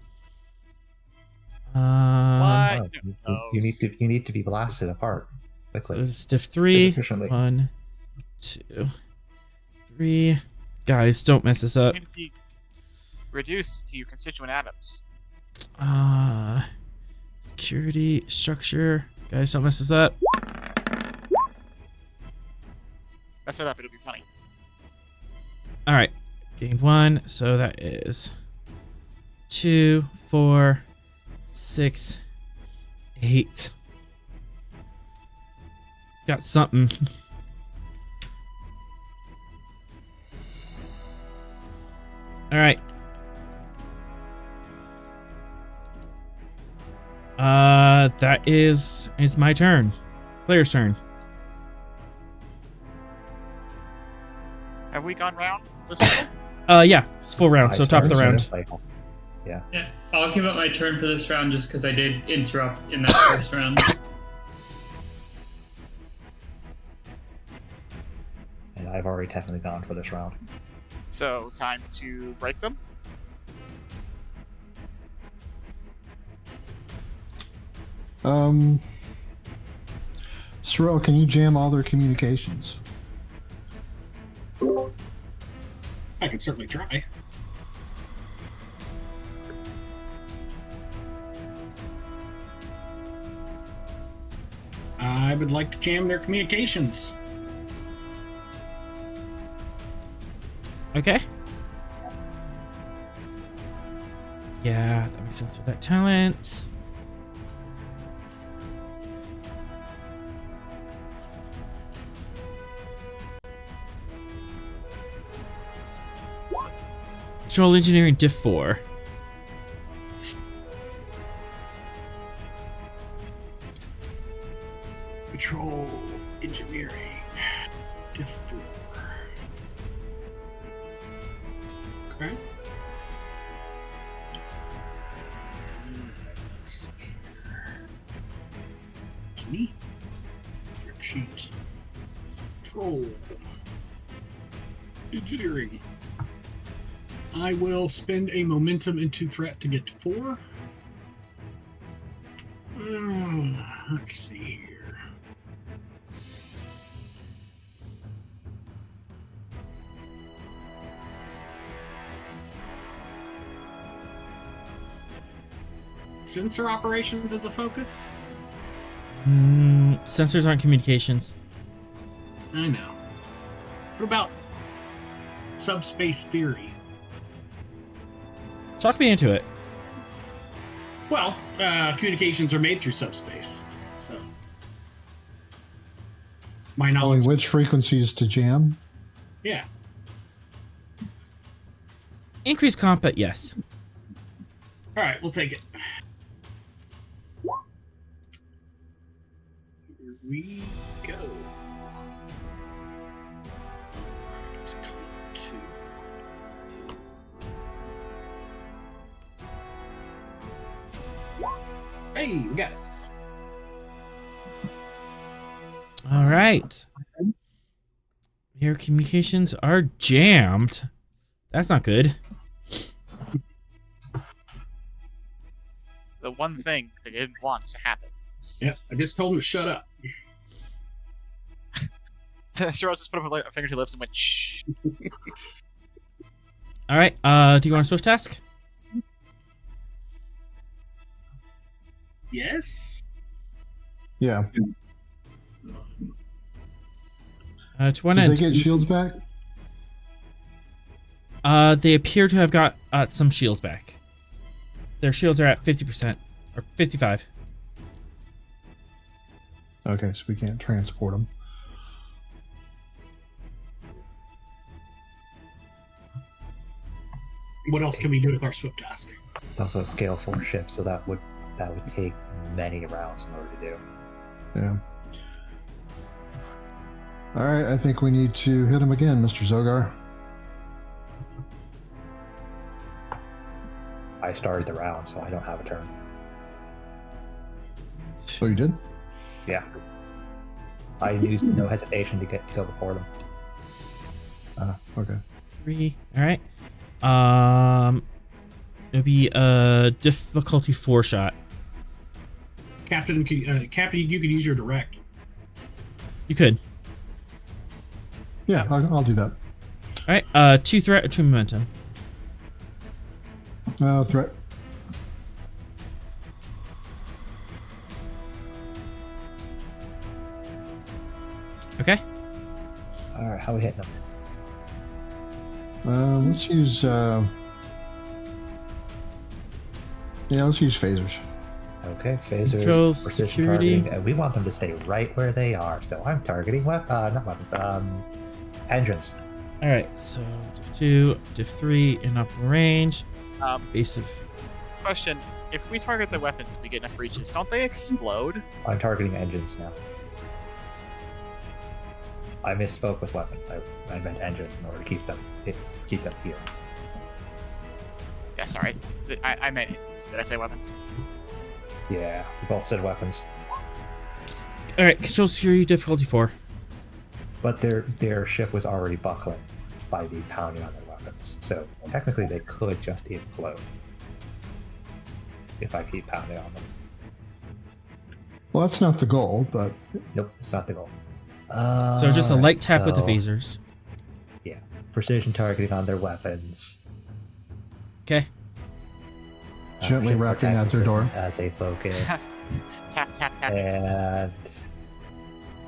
What? Oh, No. you need to be blasted apart So quickly. this is diff 3. Efficiently. 1, 2, 3. Guys, don't mess this up. Can be reduced to your constituent atoms. Security structure. Guys, don't mess this up. Mess it up, it'll be funny. All right, gained 1. So that is 2, 4, 6, 8. Got something. All right. That is my turn. Player's turn. Have we gone round this one? Yeah, it's full round, so top of the round. Cycle. Yeah, I'll give up my turn for this round just because I did interrupt in that first round. And I've already technically gone for this round. So, time to break them? Sorrel, can you jam all their communications? I can certainly try. I would like to jam their communications. Okay. Yeah, that makes sense with that talent. Control engineering diff 4. Patrol engineering. Diff 4. Okay. Let's see here. It's me. Check sheets. Control. Engineering. I will spend a momentum into threat to get to 4. Let's see here. Sensor operations as a focus? Sensors aren't communications. I know. What about subspace theory? Talk me into it. Well, communications are made through subspace, so my Knowing knowledge. which frequencies to jam. Yeah. Increased comp, but yes. All right, we'll take it. Here we go. Hey, we got it. All right. Your communications are jammed. That's not good. The one thing they didn't want to happen. Yeah, I just told him to shut up. Sure, I'll just put up a finger to lips and went shh. All right. Do you want a swift task? Yes. Yeah. To one Did end. they get shields back? They appear to have got some shields back. Their shields are at 50% or 55. Okay, so we can't transport them. What else can we do with our swift task? It's also a scale 4 ship, so that would take many rounds in order to do. Yeah. All right, I think we need to hit him again, Mr. Zogar. I started the round, so I don't have a turn. So you did? Yeah. I used no hesitation to go before them. Okay. 3. All right. It'll be a difficulty 4 shot. Captain, you could use your direct. You could. Yeah, I'll do that. All right. 2 threat or 2 momentum. Threat. Okay. All right, how are we hitting them? Let's use. Yeah, let's use phasers. Okay, phasers, Control, precision security. targeting, and we want them to stay right where they are. So I'm targeting not weapons, engines. All right. So div 2, div 3 in upper range. Basic. Question: if we target the weapons and we get enough reaches, don't they explode? I'm targeting engines now. I misspoke with weapons. I meant engines in order to keep them here. Yeah, sorry. I meant it. Did I say weapons? Yeah, we both said weapons. All right. Control security difficulty 4. But their ship was already buckling by the pounding on their weapons. So technically they could just implode if I keep pounding on them. Well, that's not the goal, but Nope, it's not the goal. So just a light tap with the so, phasers. Yeah, precision targeting on their weapons. Okay. Gently Ship rapping attack at their door. resistance as a focus. Tap, tap, tap.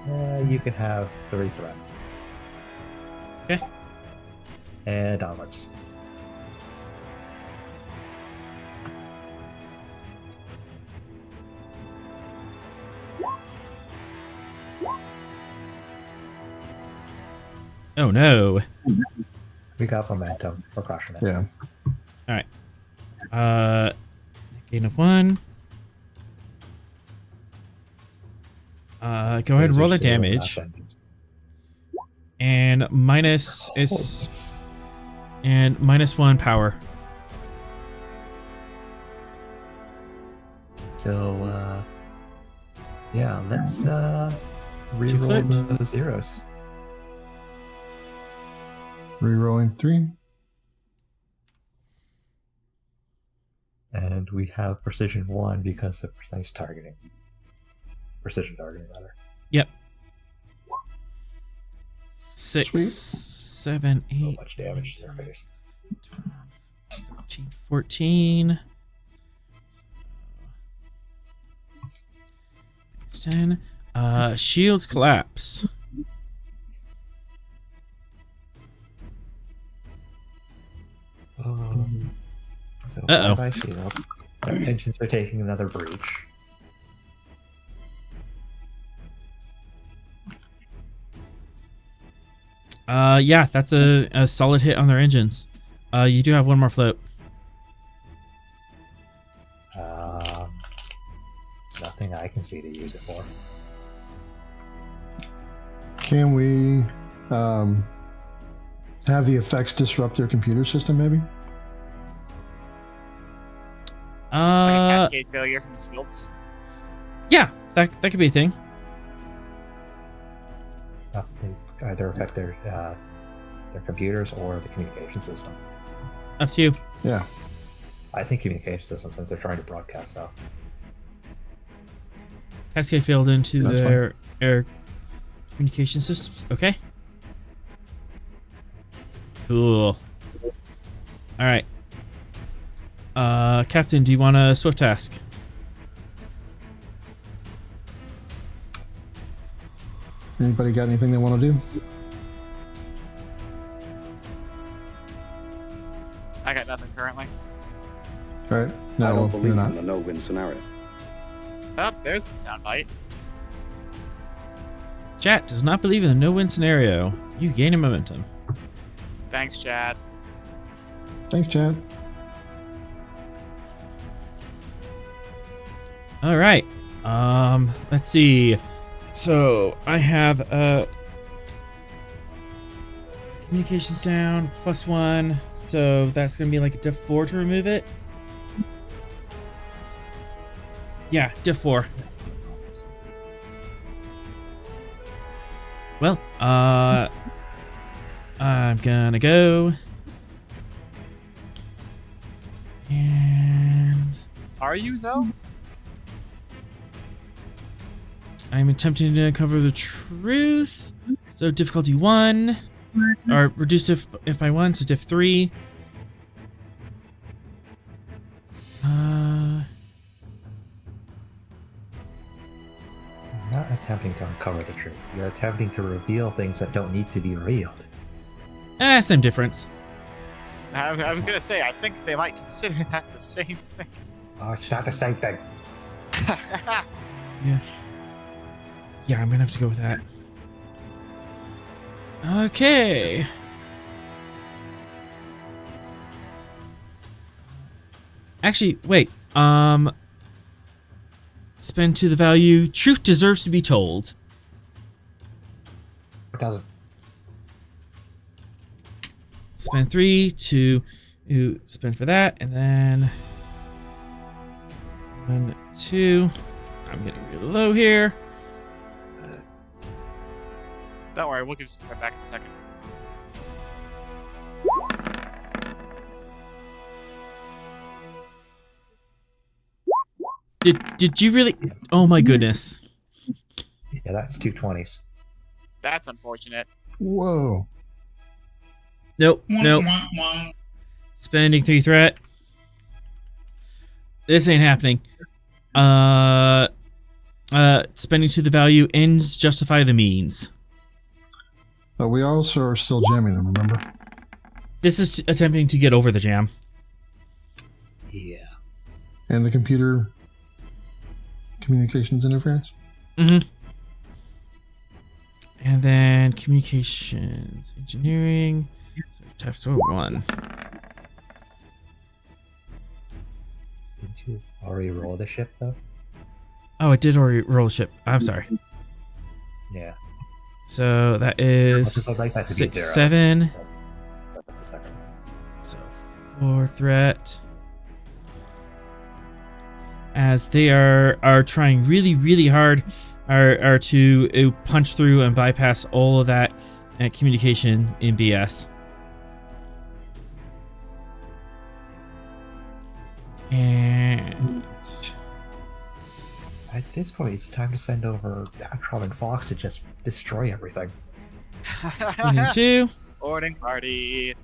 And you can have 3 threat. Okay. And onwards. Oh no. We got momentum. We're crushing it. yeah. All right. Gain of 1. Go ahead and roll the damage. And -1 power. So, yeah, let's flip. reroll the zeros. Rerolling 3. And we have precision 1 because of precise targeting. Precision targeting, rather. Yep. 6, Sweet. 7, 8. So much damage to their face. 13, 14. 10. Shields collapse. So Uh-oh. by shield. Our engines are taking another breach. Yeah, that's a solid hit on their engines. You do have one more float. Nothing I can see to use it for. Can we have the effects disrupt their computer system, maybe? Like a cascade failure from the shields. Yeah, that could be a thing. They either affect their computers or the communication system. Up to you. Yeah. I think communication system, since they're trying to broadcast stuff. Cascade failed into That's their air communication systems. Okay. Cool. All right. Captain, do you want a swift task? Anybody got anything they want to do? I got nothing currently. All right. No, I don't you're believe not. in the no-win scenario. Oh, there's the soundbite. Chat does not believe in the no-win scenario. You gain a momentum. Thanks, Chad. Thanks, Chad. All right. Let's see. So I have communications down +1. So that's gonna be like a diff 4 to remove it. Yeah, diff 4. Well, I'm gonna go and Are you though? I'm attempting to uncover the truth. So difficulty 1, or reduced if by 1, so diff 3. You're not attempting to uncover the truth. You're attempting to reveal things that don't need to be revealed. Same difference. I was gonna say, I think they might consider that the same thing. Oh, it's not the same thing. Yeah, I'm gonna have to go with that. Okay. Actually, wait. Spend to the value. Truth deserves to be told. It doesn't. Spend 3 to spend for that, and then 1, 2. I'm getting really low here. Don't worry, we'll give you some right back in a second. Did you really? Oh my goodness. Yeah, that's 220s. That's unfortunate. Whoa. Nope. Spending 3 threat. This ain't happening. Spending to the value ends justify the means. But we also are still jamming them, remember? This is attempting to get over the jam. Yeah. And the computer communications interference? Mm-hmm. And then communications engineering. So type sort 1. Didn't you already roll the ship, though? Oh, I did already roll a ship. I'm sorry. Yeah. So that is I'd like that to be 6, 0. 7. That's the second. So 4 threat. As they are trying really, really hard are to punch through and bypass all of that communication in BS. And At this point, it's time to send over Akram and Fox to just destroy everything. spinning 2. Boarding party.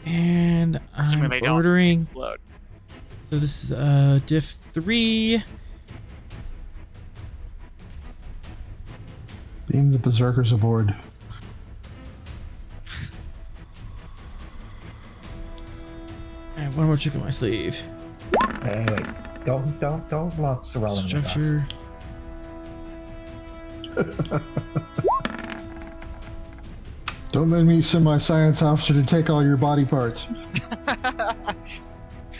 And Assuming I'm they don't ordering. explode. So this is diff 3. Beam the berserkers aboard. one more trick on my sleeve. Hey, wait. Don't lock Sorrel in the dust. Structure. Don't make me send my science officer to take all your body parts.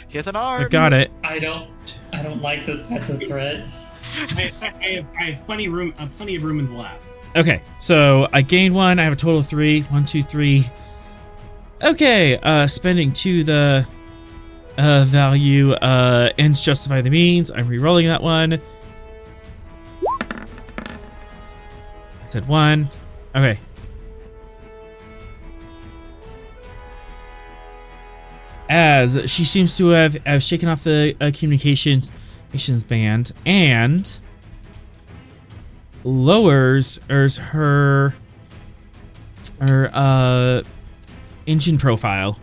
He has an arm. I got it. I don't like that. That's a threat. I have plenty of room in the lab. Okay, so I gained 1. I have a total of 3. 1, 2, 3. Okay, spending 2 the value ends justify the means. I'm re-rolling that one. I said 1. Okay. As she seems to have shaken off the communications band and lowers her engine profile.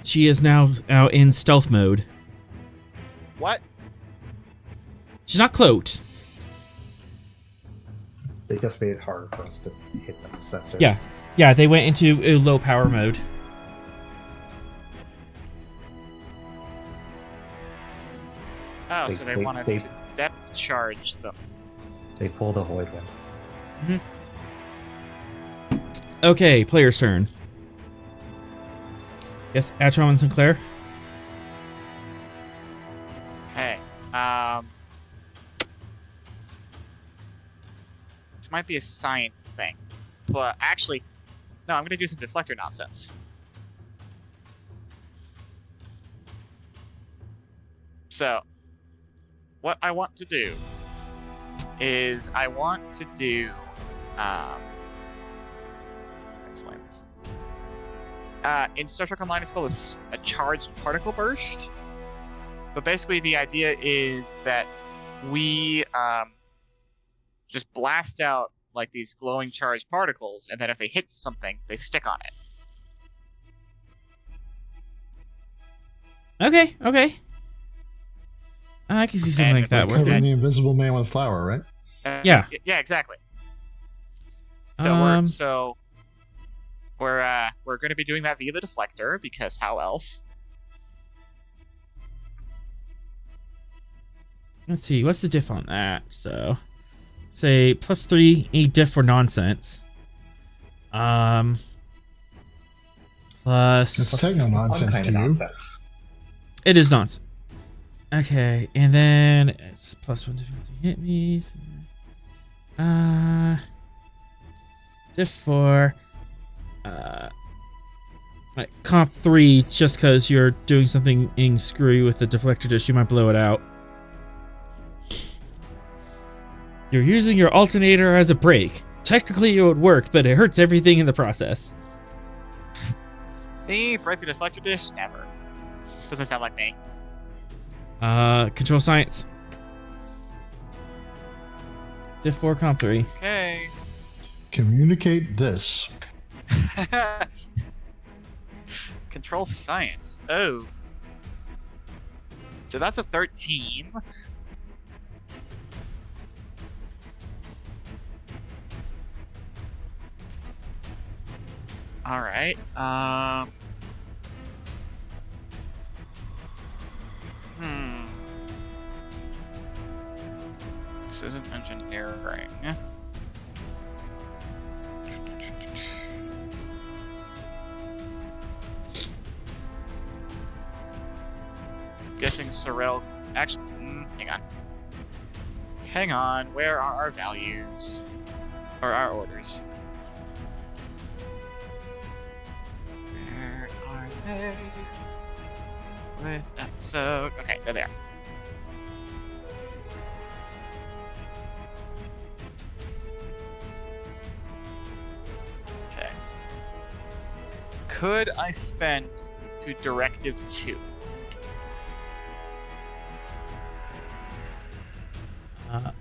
She is now out in stealth mode. What? She's not cloaked. They just made it harder for us to hit the sensor. Yeah, they went into a low power mode. Oh, so they want us to depth charge them. They pulled a void one. Okay, player's turn. Yes, Atron and Sinclair. Hey, this might be a science thing, but actually, no, I'm gonna do some deflector nonsense. So, what I want to do is explain this. In Star Trek Online, it's called a charged particle burst. But basically, the idea is that we just blast out like these glowing charged particles, and then if they hit something, they stick on it. Okay. I can see something like that Covering working. the Invisible Man with flour, right? Yeah. Yeah, exactly. So we're going to be doing that via the deflector, because how else? Let's see, what's the diff on that? So, say +3, a diff for nonsense. Plus. It's techno nonsense Kind to of you. nonsense. It is nonsense. Okay, and then it's +1 difficulty hit me. Diff 4. Like comp 3, just because you're doing something screwy with the deflector dish, you might blow it out. You're using your alternator as a brake. Technically it would work, but it hurts everything in the process. Me? Break the deflector dish? Never. Doesn't sound like me. Control science. Diff 4, comp 3. Okay. Communicate this. Control science. Oh. So that's a 13. Alright. This isn't engineering. Guessing Sorrel. Actually, hang on. Where are our values? Or our orders? Where are they? This episode. Okay, they're there. Okay. Could I spend to Directive 2?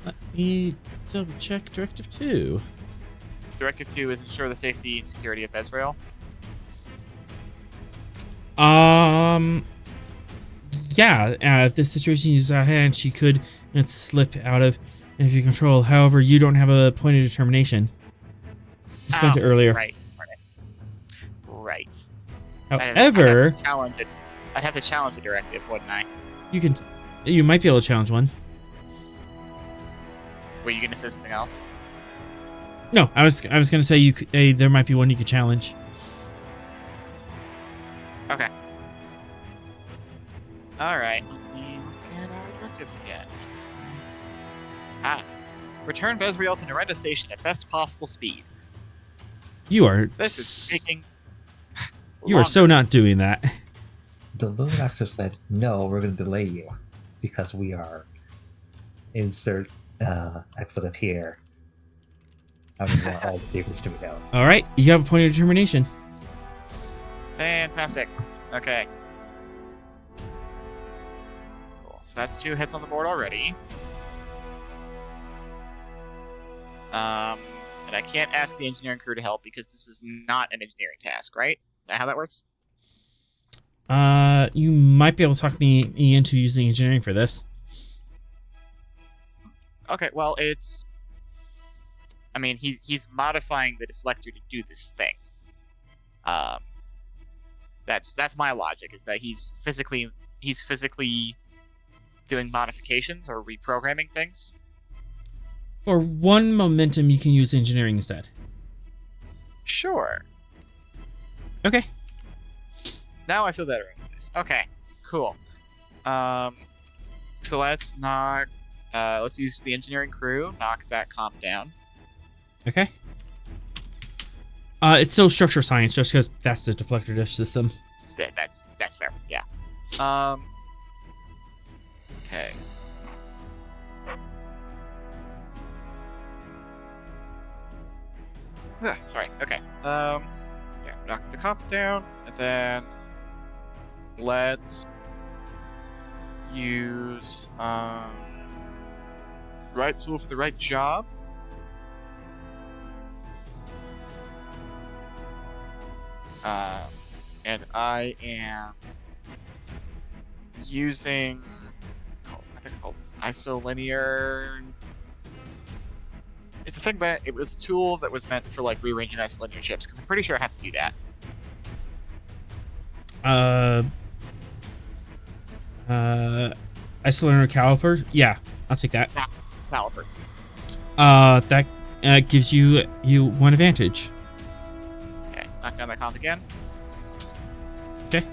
Let me double check Directive 2. Directive 2 is ensure the safety and security of Bezriel. Yeah, if this situation is at hand, she could slip out of your control. However, you don't have a point of determination. You spent it earlier. Right. However, I'd have to challenge a directive, wouldn't I? you might be able to challenge one. Were you gonna say something else? No, I was gonna say there might be one you could challenge. Okay. All right. Let me look at our directives again. Return Bezriel to Narenda Station at best possible speed. You are. This is taking. You are so not doing that. The Lone Axer said, no, we're going to delay you because we are insert expletive here. I mean, want all the secrets to be known. All right, you have a point of determination. Fantastic. Okay. Cool. So that's 2 hits on the board already. And I can't ask the engineering crew to help because this is not an engineering task, right? Is that how that works? You might be able to talk me into using engineering for this. Okay, well, it's... I mean, he's modifying the deflector to do this thing. That's my logic, is that he's physically doing modifications or reprogramming things. For 1 momentum, you can use engineering instead. Sure. Okay. Now I feel better about this. Okay, cool. So let's use the engineering crew, knock that comp down. Okay. It's still structure science, just because that's the deflector dish system. That's fair. Yeah. Okay. Sorry. Okay. Yeah. Knock the comp down, and then let's use right tool for the right job. And I am using, I think it's called isolinear. It's a thing, but it was a tool that was meant for like rearranging isolinear chips, because I'm pretty sure I have to do that. Isolinear calipers? Yeah, I'll take that. That's calipers. That gives you 1 advantage. Okay, knock down that comp again. Okay.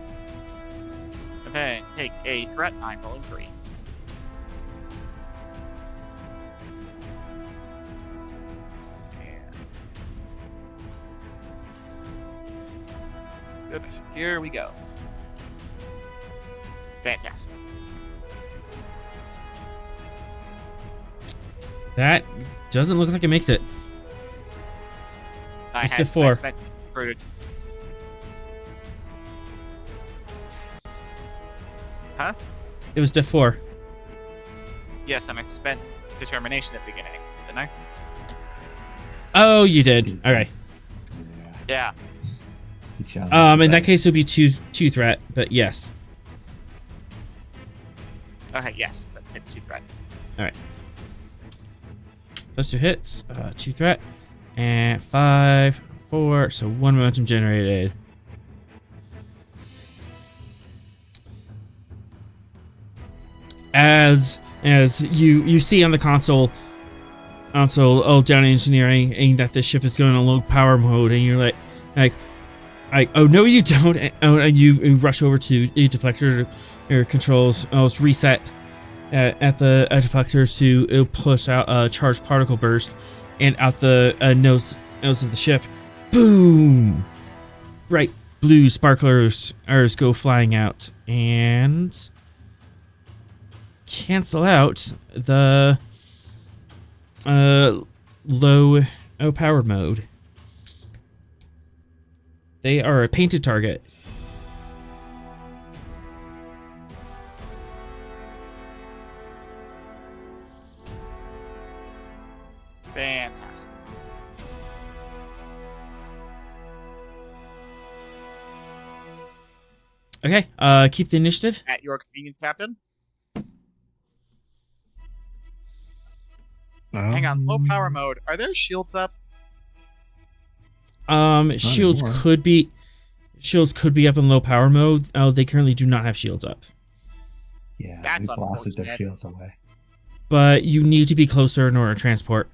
And then take a threat, I'm rolling 3. Goodness, here we go. Fantastic. That doesn't look like it makes it. It's to 4. Huh? It was to 4. Yes, I spent determination at the beginning, didn't I? Oh, you did. Okay. Yeah. In that case, it would be 2 threat, but yes. Okay, yes. That's 2 threat. All right. Those 2 hits, 2 threat, and 5, 4. So 1 momentum generated. As you see on the console, down engineering, that the ship is going on low power mode, and you're like, oh no, you don't. And you rush over to the deflector or controls. It's reset at the deflectors to push out a charged particle burst, and out the nose of the ship, boom! Bright blue sparklers go flying out and cancel out the low power mode. They are a painted target. Fantastic. Okay, keep the initiative. At your convenience, Captain. Hang on, low power mode. Are there shields up? Shields anymore. could be. shields could be up in low power mode. Oh, they currently do not have shields up. Yeah, That's we blasted their unfortunate. shields away. But you need to be closer in order to transport.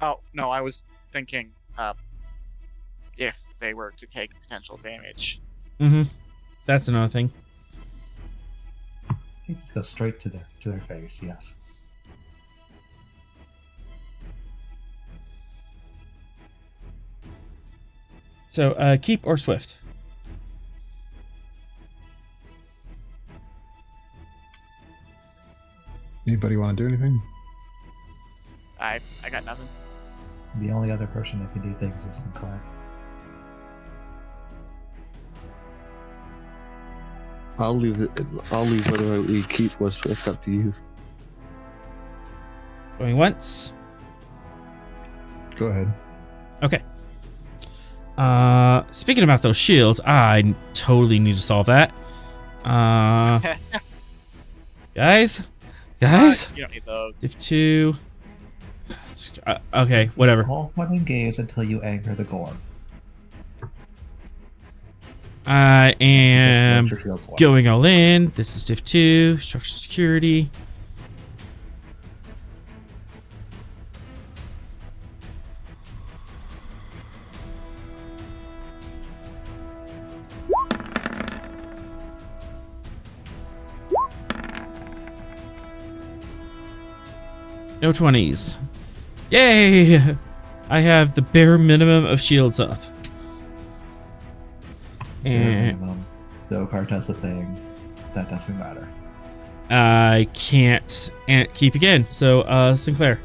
Oh, no, I was thinking if they were to take potential damage. That's another thing. They just go straight to their face. Yes. So, keep or swift? Anybody want to do anything? I got nothing. The only other person that can do things is Sinclair. I'll leave whether we keep or swift up to you. Going once. Go ahead. Okay. Speaking about those shields, I totally need to solve that. Guys? You don't need those. Div 2. Okay, whatever. All fun and games until you anger the Gorm. I am Your shields work. going all in. This is Div 2, structural security. No 20s. Yay! I have the bare minimum of shields up. And Zokar does a thing. That doesn't matter. I can't keep again. So, Sinclair.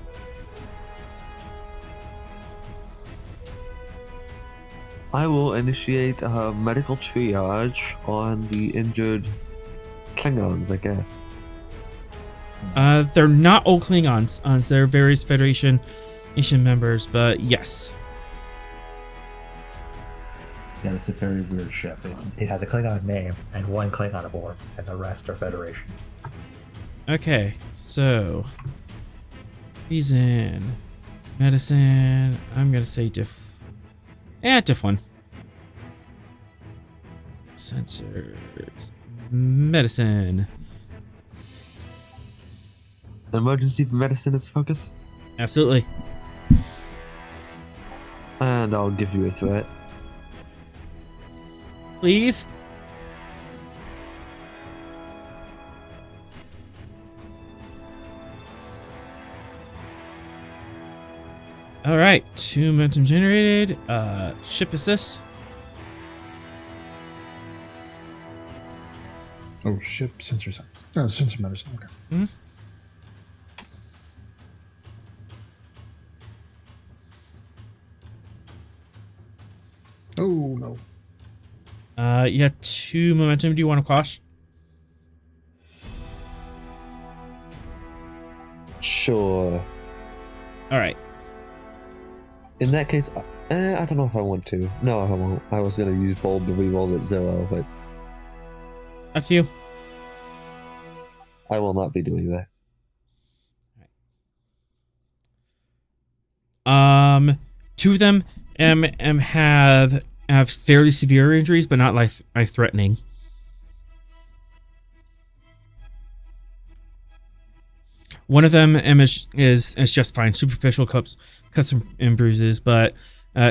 I will initiate a medical triage on the injured Klingons, I guess. They're not all Klingons. They're various Federation nation members, but yes. Yeah, it's a very weird ship. It has a Klingon name and one Klingon aboard, and the rest are Federation. Okay, so he's in medicine. I'm gonna say diff 1. Sensors, medicine. Emergency medicine is focus, Absolutely. and I'll give you a threat. Please. All right, 2 momentum generated. Ship assist. Oh, ship sensor science. No, sensor medicine. Okay. Mm-hmm. Oh no. You have 2 momentum. Do you want to quash? Sure. All right. In that case, I don't know if I want to. No, I won't. I was gonna use bold to reroll at 0, but Up to you. I will not be doing that. 2 of them have fairly severe injuries, but not life-threatening. One of them is just fine, superficial cuts and bruises, but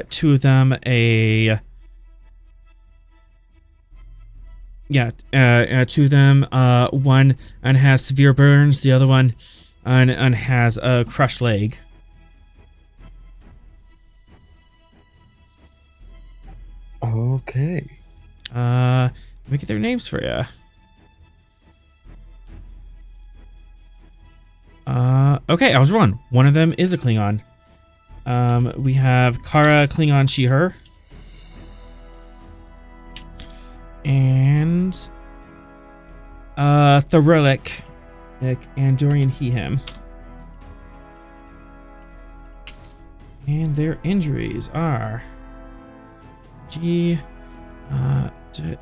2 of them 2 of them, one and has severe burns, the other one and has a crushed leg. Okay. Let me get their names for you. Okay, I was wrong. One of them is a Klingon. We have Kara Klingon she/her. And Thorelic and Dorian he/him. And their injuries are G D.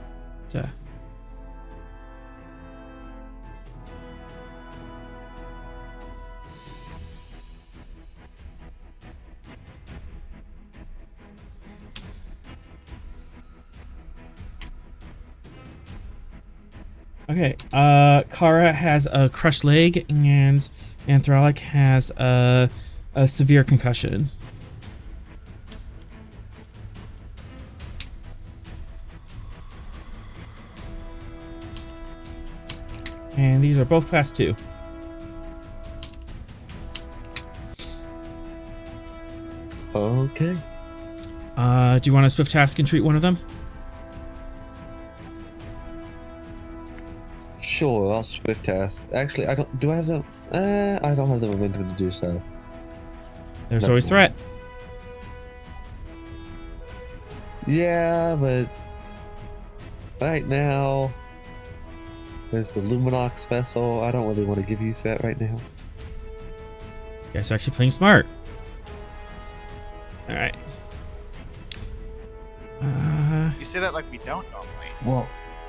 Okay. Kara has a crushed leg, and Anthralic has a severe concussion. And these are both class 2. Okay. Do you want to swift task and treat one of them? Sure, I'll swift task. Actually, I don't. Do I have the? I don't have the momentum to do so. There's That's always one. threat. Yeah, but right now there's the Luminox vessel. I don't really want to give you threat right now. You guys are actually playing smart. All right. You say that like we don't normally.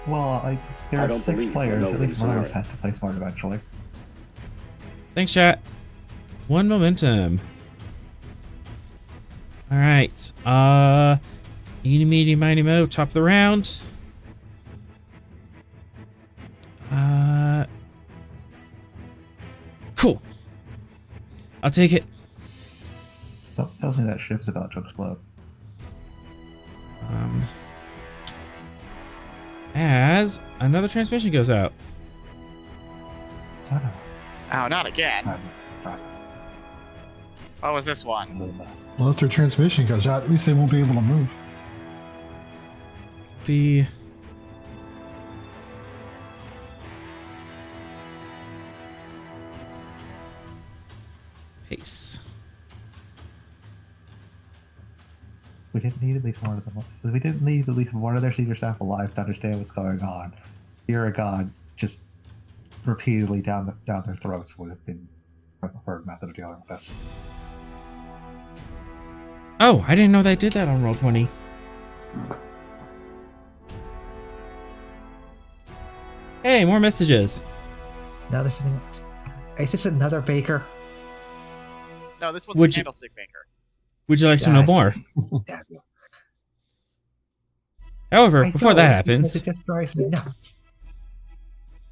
Well, there I are don't 6 believe players. we're At least one of us smart. has to play smart eventually. Thanks, chat. 1 momentum. All right. Eeny, meeny, miny, mo. Top of the round. Cool. I'll take it. Something tells me that ship's about to explode. As another transmission goes out. I don't know. Oh, not again. Right. What was this one? Well, if their transmission goes out, at least they won't be able to move. The pace. We didn't need at least one of them. We didn't need at least one of their senior staff alive to understand what's going on. Fear of God just repeatedly down their throats would have been a preferred method of dealing with this. Oh, I didn't know they did that on Roll20. Hey, more messages. Now there's something. Is this another baker? No, this one's Would a you- candlestick maker. Would you like to Yeah, know I- more? Damn you. However, I before don't, that because happens, it just drives me nuts.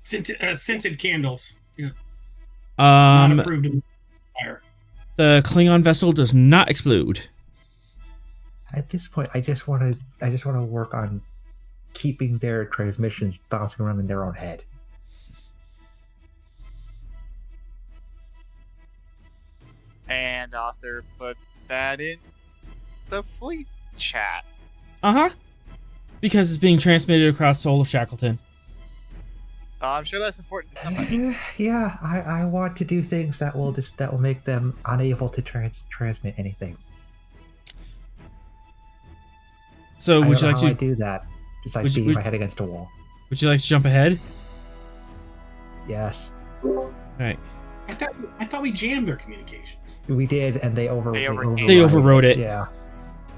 Scented candles. Yeah, not um, approved in fire. the Klingon vessel does not explode. At this point, I just want to work on keeping their transmissions bouncing around in their own head. And author put that in the fleet chat. Uh-huh. Because it's being transmitted across the whole of Shackleton. I'm sure that's important to somebody. Yeah, I want to do things that will make them unable to transmit anything. So I would don't you know like how I to do that? Just like would you- beating would- my head against a wall. would you like to jump ahead? Yes, All right. I thought we jammed their communications. we did, and they overrode. They overrode it. Yeah,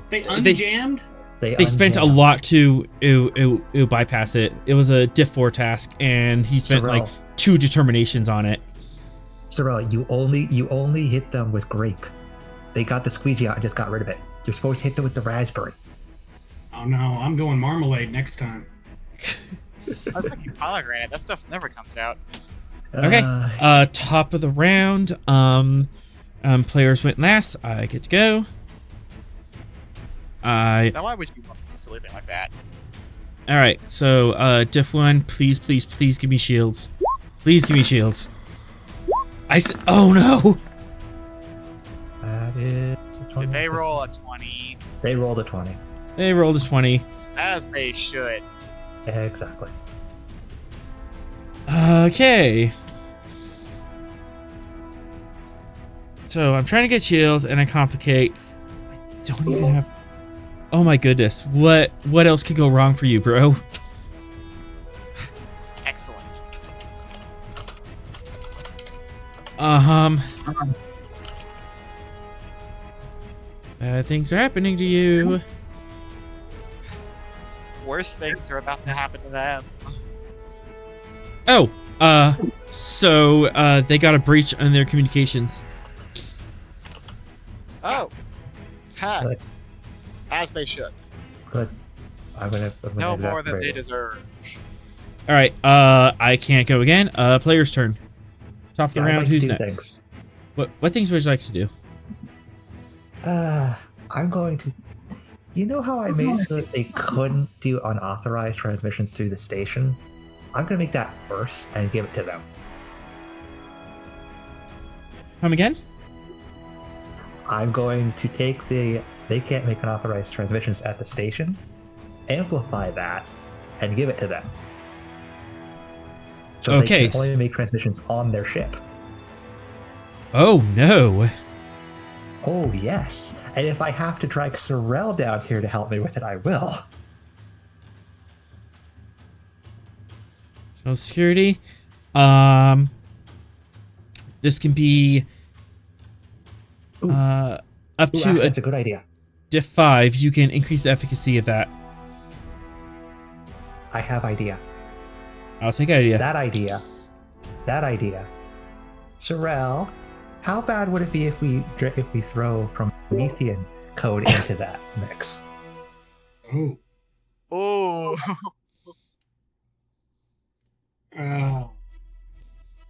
They unjammed. They spent a unjammed. lot to bypass it. It was a diff 4 task, and he spent Sorrel. like 2 determinations on it. Sorrel, you only hit them with grape. They got the squeegee out and just got rid of it. You're supposed to hit them with the raspberry. Oh no, I'm going marmalade next time. I was thinking pomegranate. That stuff never comes out. Okay. Top of the round. Players went last. I get to go. Now, why would you want to do silly thing like that? All right. So, diff 1, please give me shields. Please give me shields. Oh no! That is. a 20. Did they roll a 20? They rolled a 20. They rolled a 20. As they should. Exactly. Okay. So I'm trying to get shields, and I complicate. I don't even have. Oh my goodness! What else could go wrong for you, bro? Excellent. Bad things are happening to you. Worse things are about to happen to them. Oh, so they got a breach in their communications. Oh. Ha. Good. As they should. Good. I'm gonna No hit more than they deactivate it. deserve. All right. I can't go again. Player's turn. Top of the I'd round. like to Who's do next? things. What things would you like to do? I'm going to. You know how I made so that they couldn't do unauthorized transmissions through the station? I'm going to make that worse and give it to them. Come again? I'm going to take they can't make unauthorized transmissions at the station, amplify that, and give it to them. So Okay. they can only make transmissions on their ship. Oh no. Oh, yes. And if I have to drag Sorrel down here to help me with it, I will. No security. This can be up Ooh, to actually, a that's a good idea. diff 5. You can increase the efficacy of that. I have idea. I'll take idea. That idea. Sorrel, how bad would it be if we throw Promethean code into that mix? Oh. Oh.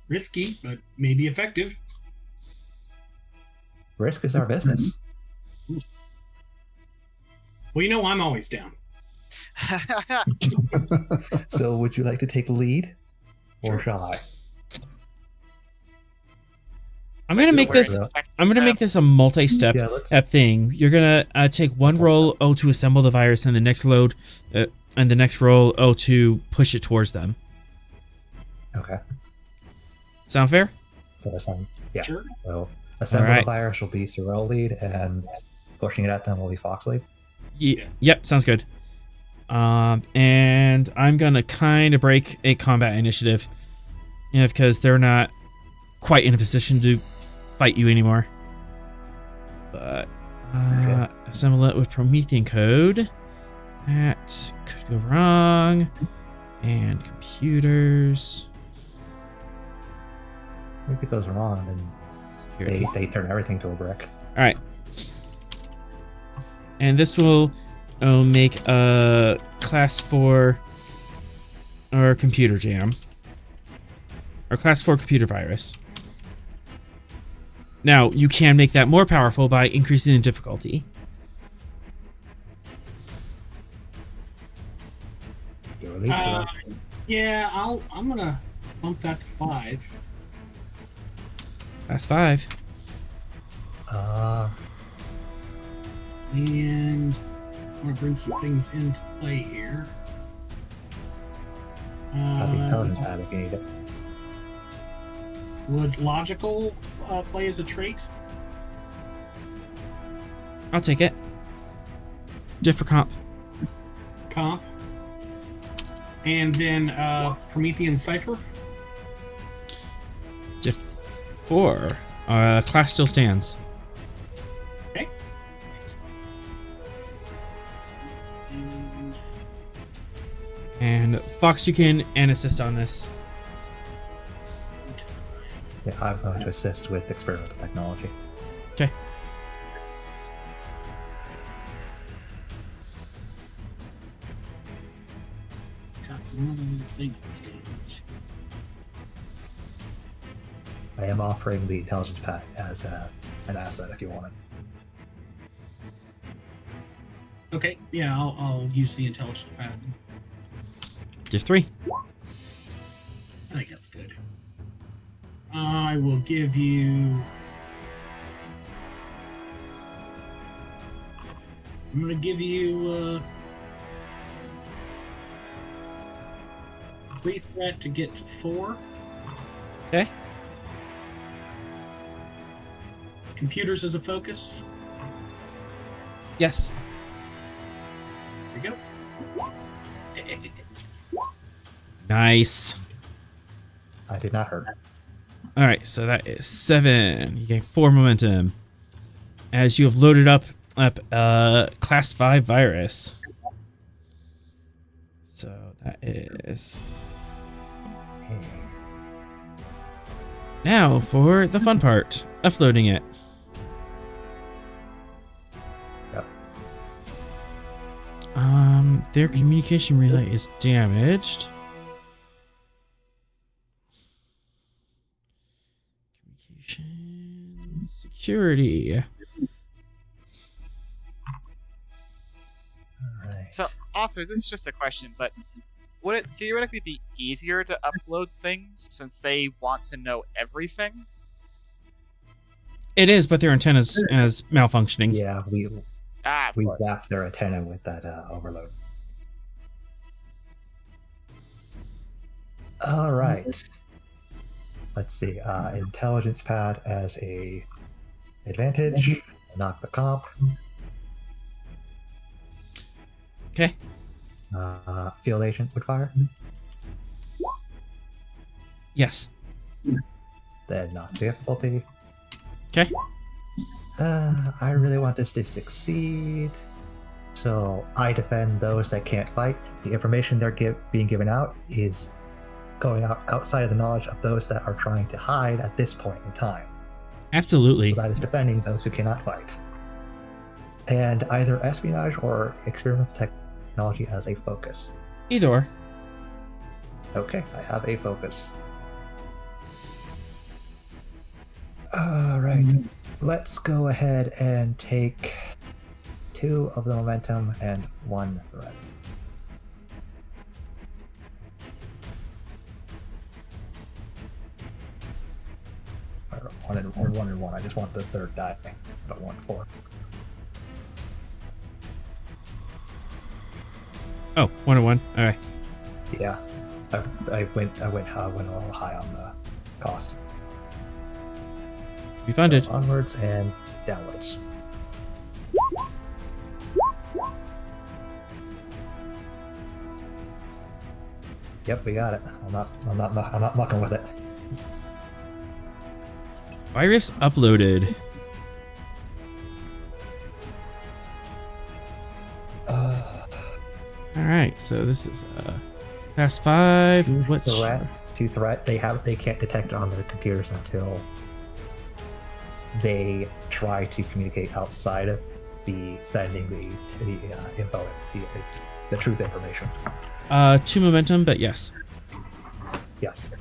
Risky, but maybe effective. Risk is our business. Well, you know, I'm always down. So would you like to take lead? Or shall I? I'm gonna make this. I'm gonna make this a multi-step Yeah, let's... thing. You're gonna take one roll O to assemble the virus, and the next load, and the next roll O to push it towards them. Okay. Sound fair? So yeah. Sure. So assemble Alright. the virus will be Sorrel lead, and pushing it at them will be Fox lead. Yep, sounds good. And I'm gonna kind of break a combat initiative, because they're not quite in a position to fight you anymore. But assemble it with Promethean code. That could go wrong. And computers. If it goes wrong, then they turn everything to a brick. All right. And this will make a class 4 or computer jam. Or class 4 computer virus. Now, you can make that more powerful by increasing the difficulty. Your lead, Sorrel. Yeah, I'm gonna bump that to 5. Class 5. And I'm gonna bring some things into play here. Got the intelligence pad if you need it. Would logical play as a trait? I'll take it. Different Comp. And then Promethean Cipher. Diff 4. Class still stands. Okay. And Fox, you can assist on this. Yeah, I'm going to assist with experimental technology. Okay. Got one other thing that's going I am offering the intelligence pad as an asset if you want it. Okay, yeah, I'll use the intelligence pad. Diff 3. I think that's good. I will give you. I'm gonna give you 3 threat to get to 4. Okay. Computers as a focus. Yes. There we go. Nice. I did not hurt. All right, so that is 7. You gain 4 momentum as you have loaded up class 5 virus. So that is now for the fun part, uploading it. Yep. Their communication relay is damaged. security. Alright. So, author, this is just a question, but would it theoretically be easier to upload things since they want to know everything? It is, but their antenna's is malfunctioning. Yeah, Of we course. zapped their antenna with that overload. Alright. Let's see. Intelligence pad as a advantage. Knock the comp. Okay. Field agent would fire. Yes. Then knock difficulty. Okay. I really want this to succeed. So I defend those that can't fight. The information they're being given out is going outside of the knowledge of those that are trying to hide at this point in time. Absolutely. So that is defending those who cannot fight. And either espionage or experimental technology as a focus. Either or. Okay, I have a focus. Alright, let's go ahead and take 2 of the momentum and 1 threat. One and one. I just want the third die. I don't want 4. Oh, 1 and 1. All right. Yeah, I went a little high on the cost. We funded. So onwards and downwards. Yep, we got it. I'm not mucking with it. Virus uploaded. All right, so this is class 5. What's To threat? They can't detect it on their computers until they try to communicate outside of the sending the info, the truth information. 2 momentum, but yes. Yes.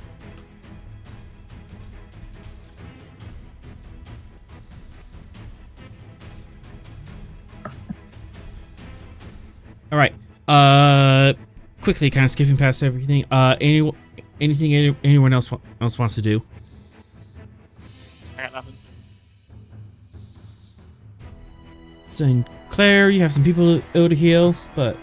All right. Quickly, kind of skipping past everything. Anything anyone else wants to do? I got nothing. Sinclair, you have some people to heal, but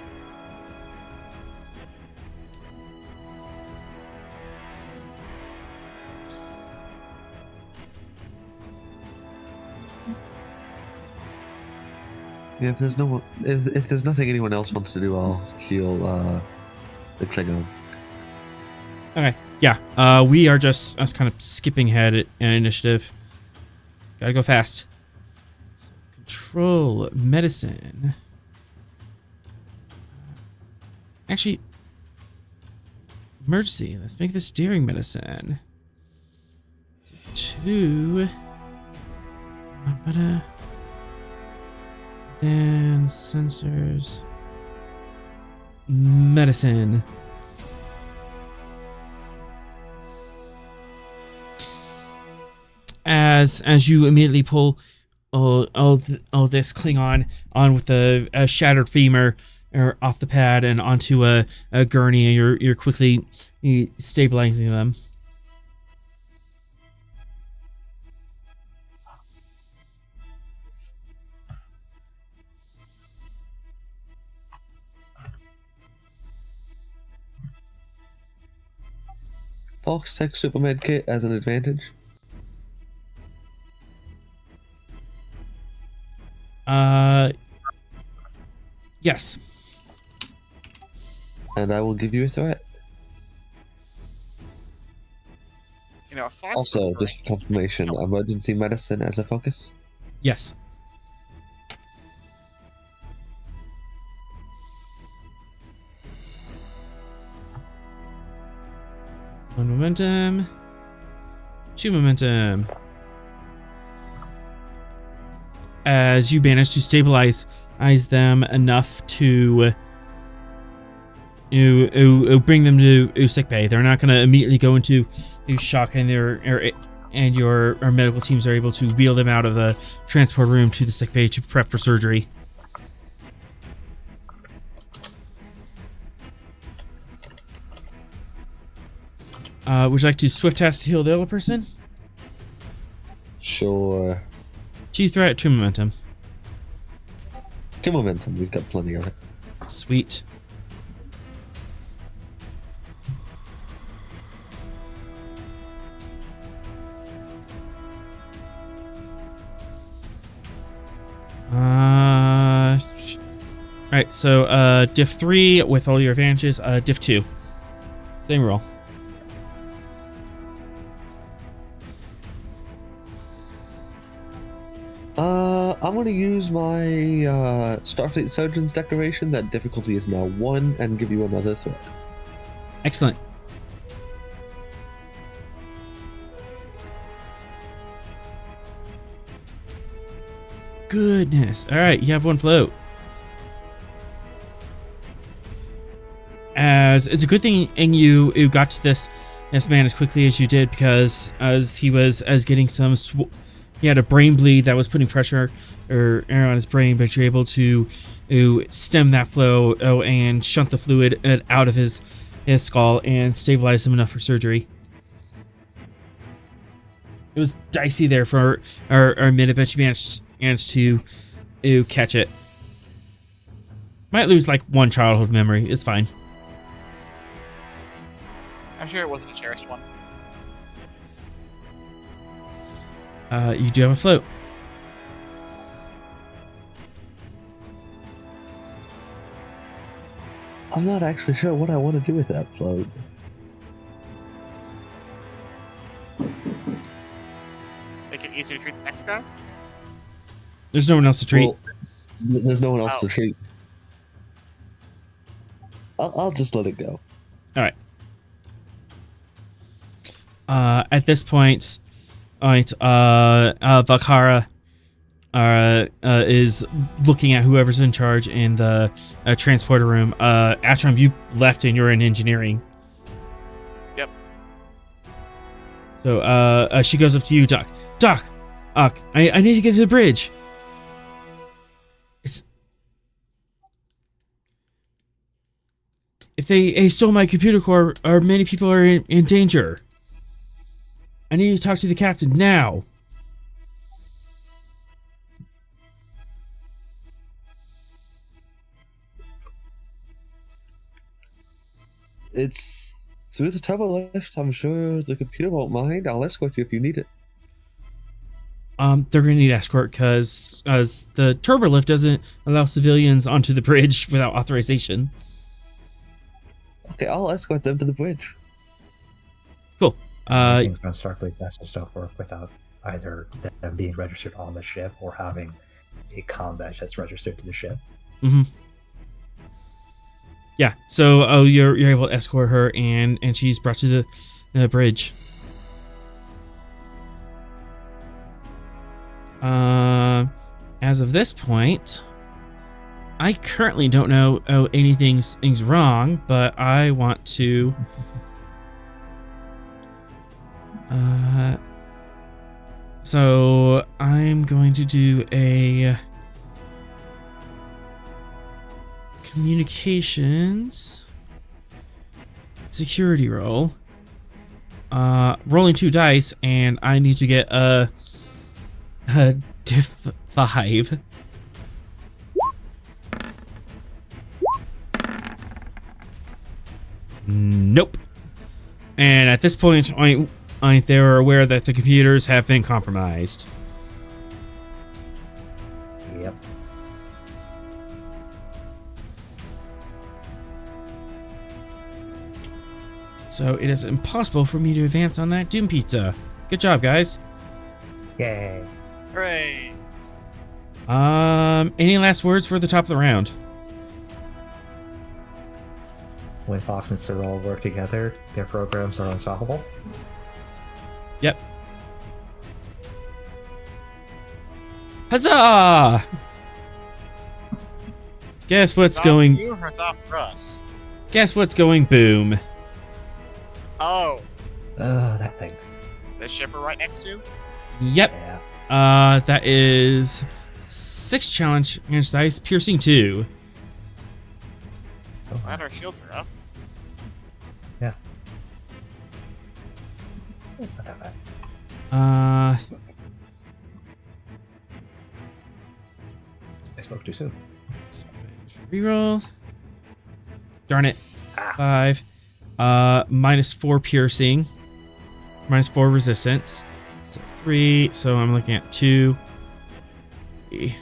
Yeah, if there's nothing anyone else wants to do, I'll heal the Klingon. okay. Yeah. We are just us kind of skipping ahead in initiative. Gotta go fast. So, control medicine. Actually, emergency. Let's make this steering medicine. 2. Then sensors. Medicine. As you immediately pull all this Klingon on with a shattered femur off the pad and onto a gurney, and you're quickly stabilizing them. Fox Tech Supermed Kit as an advantage. Yes. And I will give you a threat. You know, Fox Also, Brig- just confirmation, emergency medicine as a focus. Yes. One momentum. 2 momentum. As you manage to stabilize them enough to bring them to sickbay. They're not going to immediately go into shock, and they're and your medical teams are able to wheel them out of the transport room to the sick bay to prep for surgery. Would you like to swift test to heal the other person? Sure. 2 threat, 2 momentum. 2 momentum. We've got plenty of it. Sweet. Alright, so diff 3 with all your advantages, diff 2. Same roll. I'm gonna use my Starfleet Surgeon's Declaration that difficulty is now 1 and give you another threat. Excellent. Goodness. Alright, you have 1 float. As it's a good thing you got to this man as quickly as you did, because as he was getting some he had a brain bleed that was putting pressure or air on his brain, but you're able to stem that flow and shunt the fluid out of his skull and stabilize him enough for surgery. It was dicey there for our minute, but you managed to catch it. Might lose like 1 childhood memory. It's fine. I'm sure it wasn't a cherished one. You do have a float. I'm not actually sure what I want to do with that float. Make it easier to treat the next guy? There's no one else to treat. Well, there's no one else Oh. to treat. I'll just let it go. All right. At this point, Valkara is looking at whoever's in charge in the transporter room. Atram, you left and you're in engineering. Yep. So she goes up to you, Doc. Doc, I need to get to the bridge. If they stole my computer core, or many people are in danger. I need to talk to the captain now. It's through the turbo lift. I'm sure the computer won't mind. I'll escort you if you need it. They're gonna need escort because the turbo lift doesn't allow civilians onto the bridge without authorization. Okay, I'll escort them to the bridge. Cool. Things on Starfleet vessels don't work without either them being registered on the ship or having a combat that's registered to the ship. Mm-hmm. Yeah. So you're able to escort her and she's brought to the bridge. As of this point, I currently don't know anything's wrong, but I want to so I'm going to do a communications security roll. Rolling 2 dice, and I need to get a diff 5. Nope. And at this point, they're aware that the computers have been compromised. Yep. So it is impossible for me to advance on that Doom Pizza. Good job, guys. Yay. Hooray! Any last words for the top of the round? When Fox and Cyril work together, their programs are unstoppable. Yep. Huzzah! Guess what's It's off going? for you or it's off for us? Guess what's going boom? Oh, That thing. the ship we're right next to? Yep. Yeah. That is 6 challenge against dice, piercing 2. Oh, Glad our shields are up. yeah. It's not that bad. Uh, I spoke too soon. reroll. Darn it. 5. -4 piercing. -4 resistance. So 3. So I'm looking at 2, 3,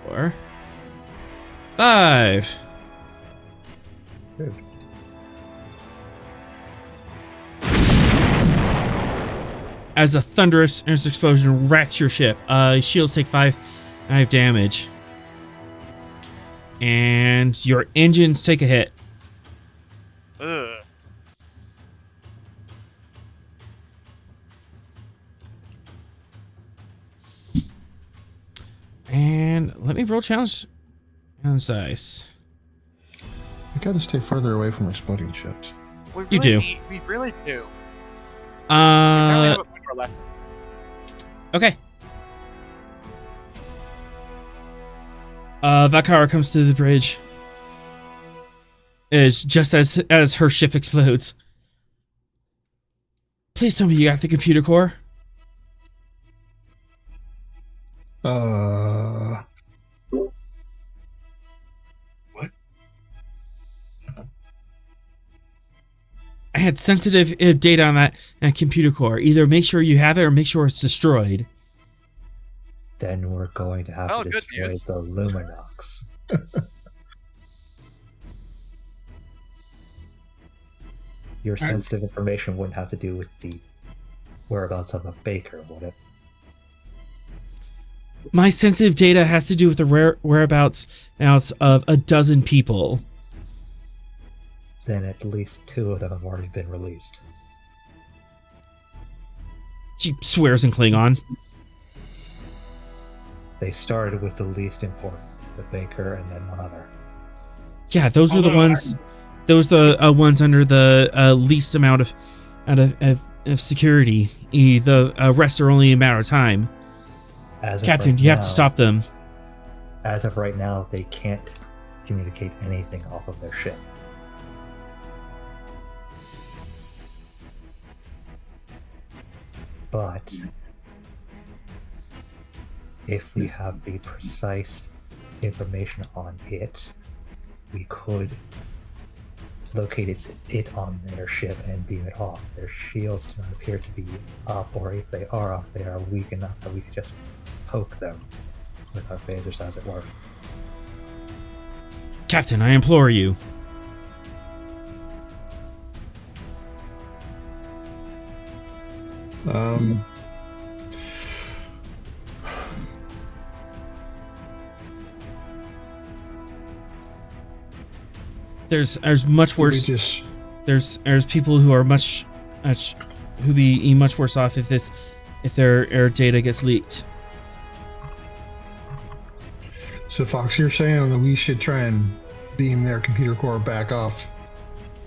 4, 5. Good. As a thunderous explosion wrecks your ship, shields take 5 damage. And your engines take a hit. Ugh. And let me roll challenge dice. We gotta stay further away from exploding ships. We You do. We really do. Apparently have a point or less. Okay. Valkyra comes to the bridge. Is just as her ship explodes. Please tell me you got the computer core. What? I had sensitive data on that computer core. Either make sure you have it or make sure it's destroyed. Then we're going to have Oh, to good destroy news. the Luminox. Your sensitive information wouldn't have to do with the whereabouts of a baker, would it? My sensitive data has to do with the whereabouts of a dozen people. Then at least 2 of them have already been released. She swears in Klingon. They started with the least important, the baker, and then one other. Yeah, those are the ones. Those are the ones under the least amount of security. The rest are only a matter of time. Captain, you have to stop them. As of right now, they can't communicate anything off of their ship. But if we have the precise information on it, we could locate it on their ship and beam it off. Their shields do not appear to be up, or if they are up, they are weak enough that we could just poke them with our phasers, as it were. Captain, I implore you. There's much worse. There's people who are much who be much worse off if their air data gets leaked. So Fox, you're saying that we should try and beam their computer core back off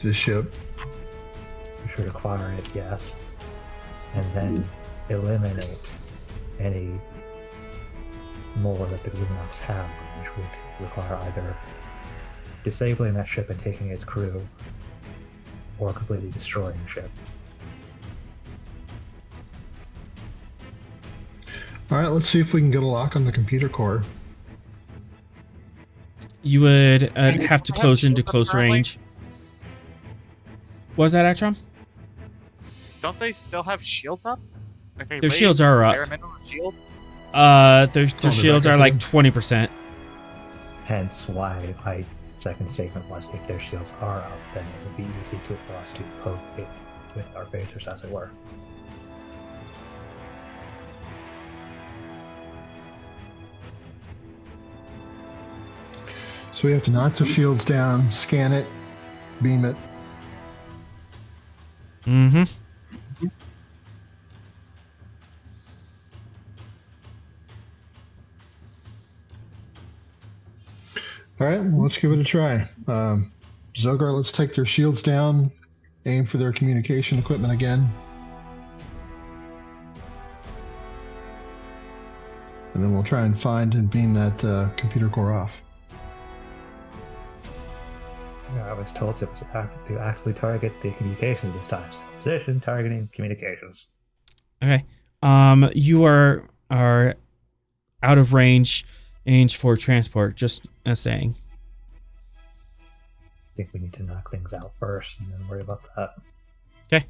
the ship? We should acquire it, yes, and then eliminate any more that the Luminox have, which would require either disabling that ship and taking its crew, or completely destroying the ship. Alright, let's see if we can get a lock on the computer core. You would have to close into close range. What was that, Atrom? Don't they still have shields up? Like they Their raised shields are up. bare minimum shields? Their shields are like 20%. Hence why my second statement was, if their shields are up, then it would be easy for us to poke it with our phasers, as it were. So we have to knock the shields down, scan it, beam it. Mm-hmm. Alright, well, let's give it a try. Zogar, let's take their shields down, aim for their communication equipment again. And then we'll try and find and beam that computer core off. I was told to actually target the communications this time. So position, targeting, communications. Okay. You are out of range for transport, just as saying. I think we need to knock things out first and then worry about that. Okay.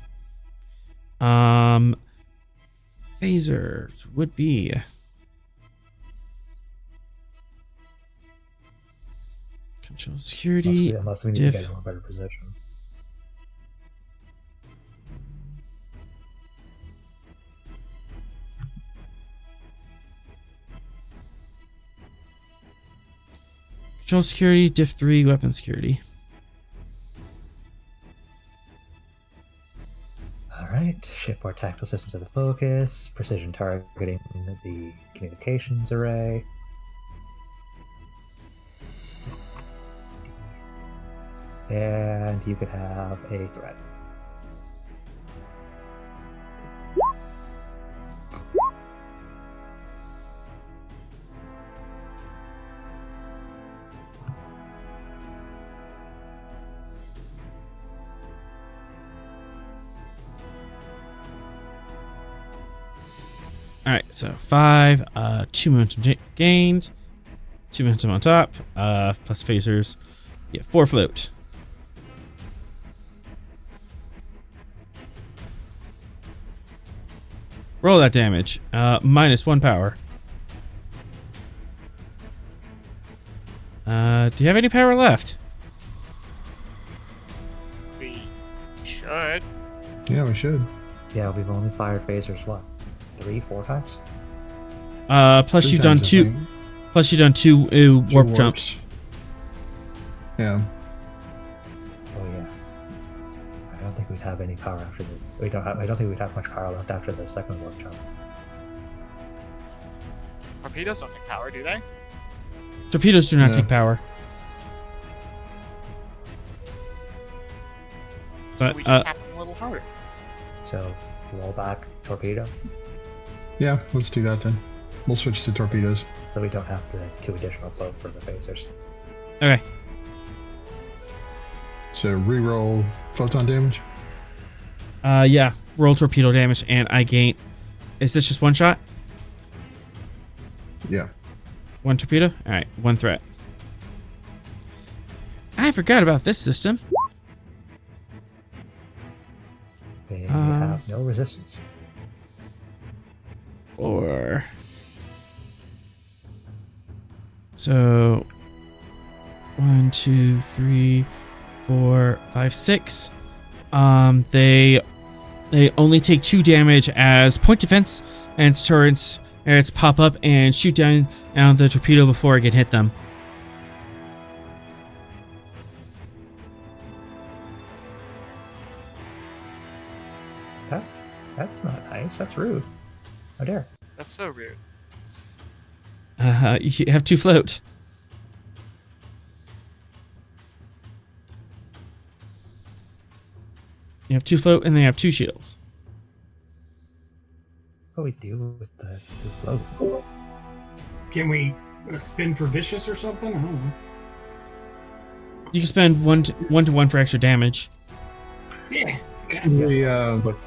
Phasers would be control security. Unless we need to get in a better position. Control security, diff 3, weapon security. Alright, shipboard tactical systems are the focus, precision targeting the communications array. And you could have a threat. Alright, so 5, 2 momentum gained, 2 momentum on top, plus phasers. Yeah, 4 float. Roll that damage. -1 power. Do you have any power left? We should. Yeah, we should. Yeah, we've only fired phasers, what? 3, 4 times? Plus 3 you've done times, I 2. think. Plus you've done 2 warp warps. jumps. Yeah. Oh yeah. I don't think we'd have any power after the. I don't think we'd have much power left after the second warp jump. Torpedoes don't take power, do they? Torpedoes do not Yeah. take power. So But, we just tap them a little harder. So roll back torpedo, Yeah, let's do that then. We'll switch to torpedoes. so we don't have the 2 additional float for the phasers. Okay. So reroll photon damage. Yeah. Roll torpedo damage, and I gain. Is this just 1 shot? Yeah. 1 torpedo? Alright, 1 threat. I forgot about this system. They have no resistance. 4. So 1, 2, 3, 4, 5, 6. They only take 2 damage as point defense, and its turrets pop up and shoot down the torpedo before it can hit them. That's not nice. That's rude. How dare. That's so rude. You have 2 float. You have 2 float, and they have 2 shields. What do we do with the float? Can we spin for vicious or something? I don't know. You can spend 1 to 1 for extra damage. Yeah. Can we,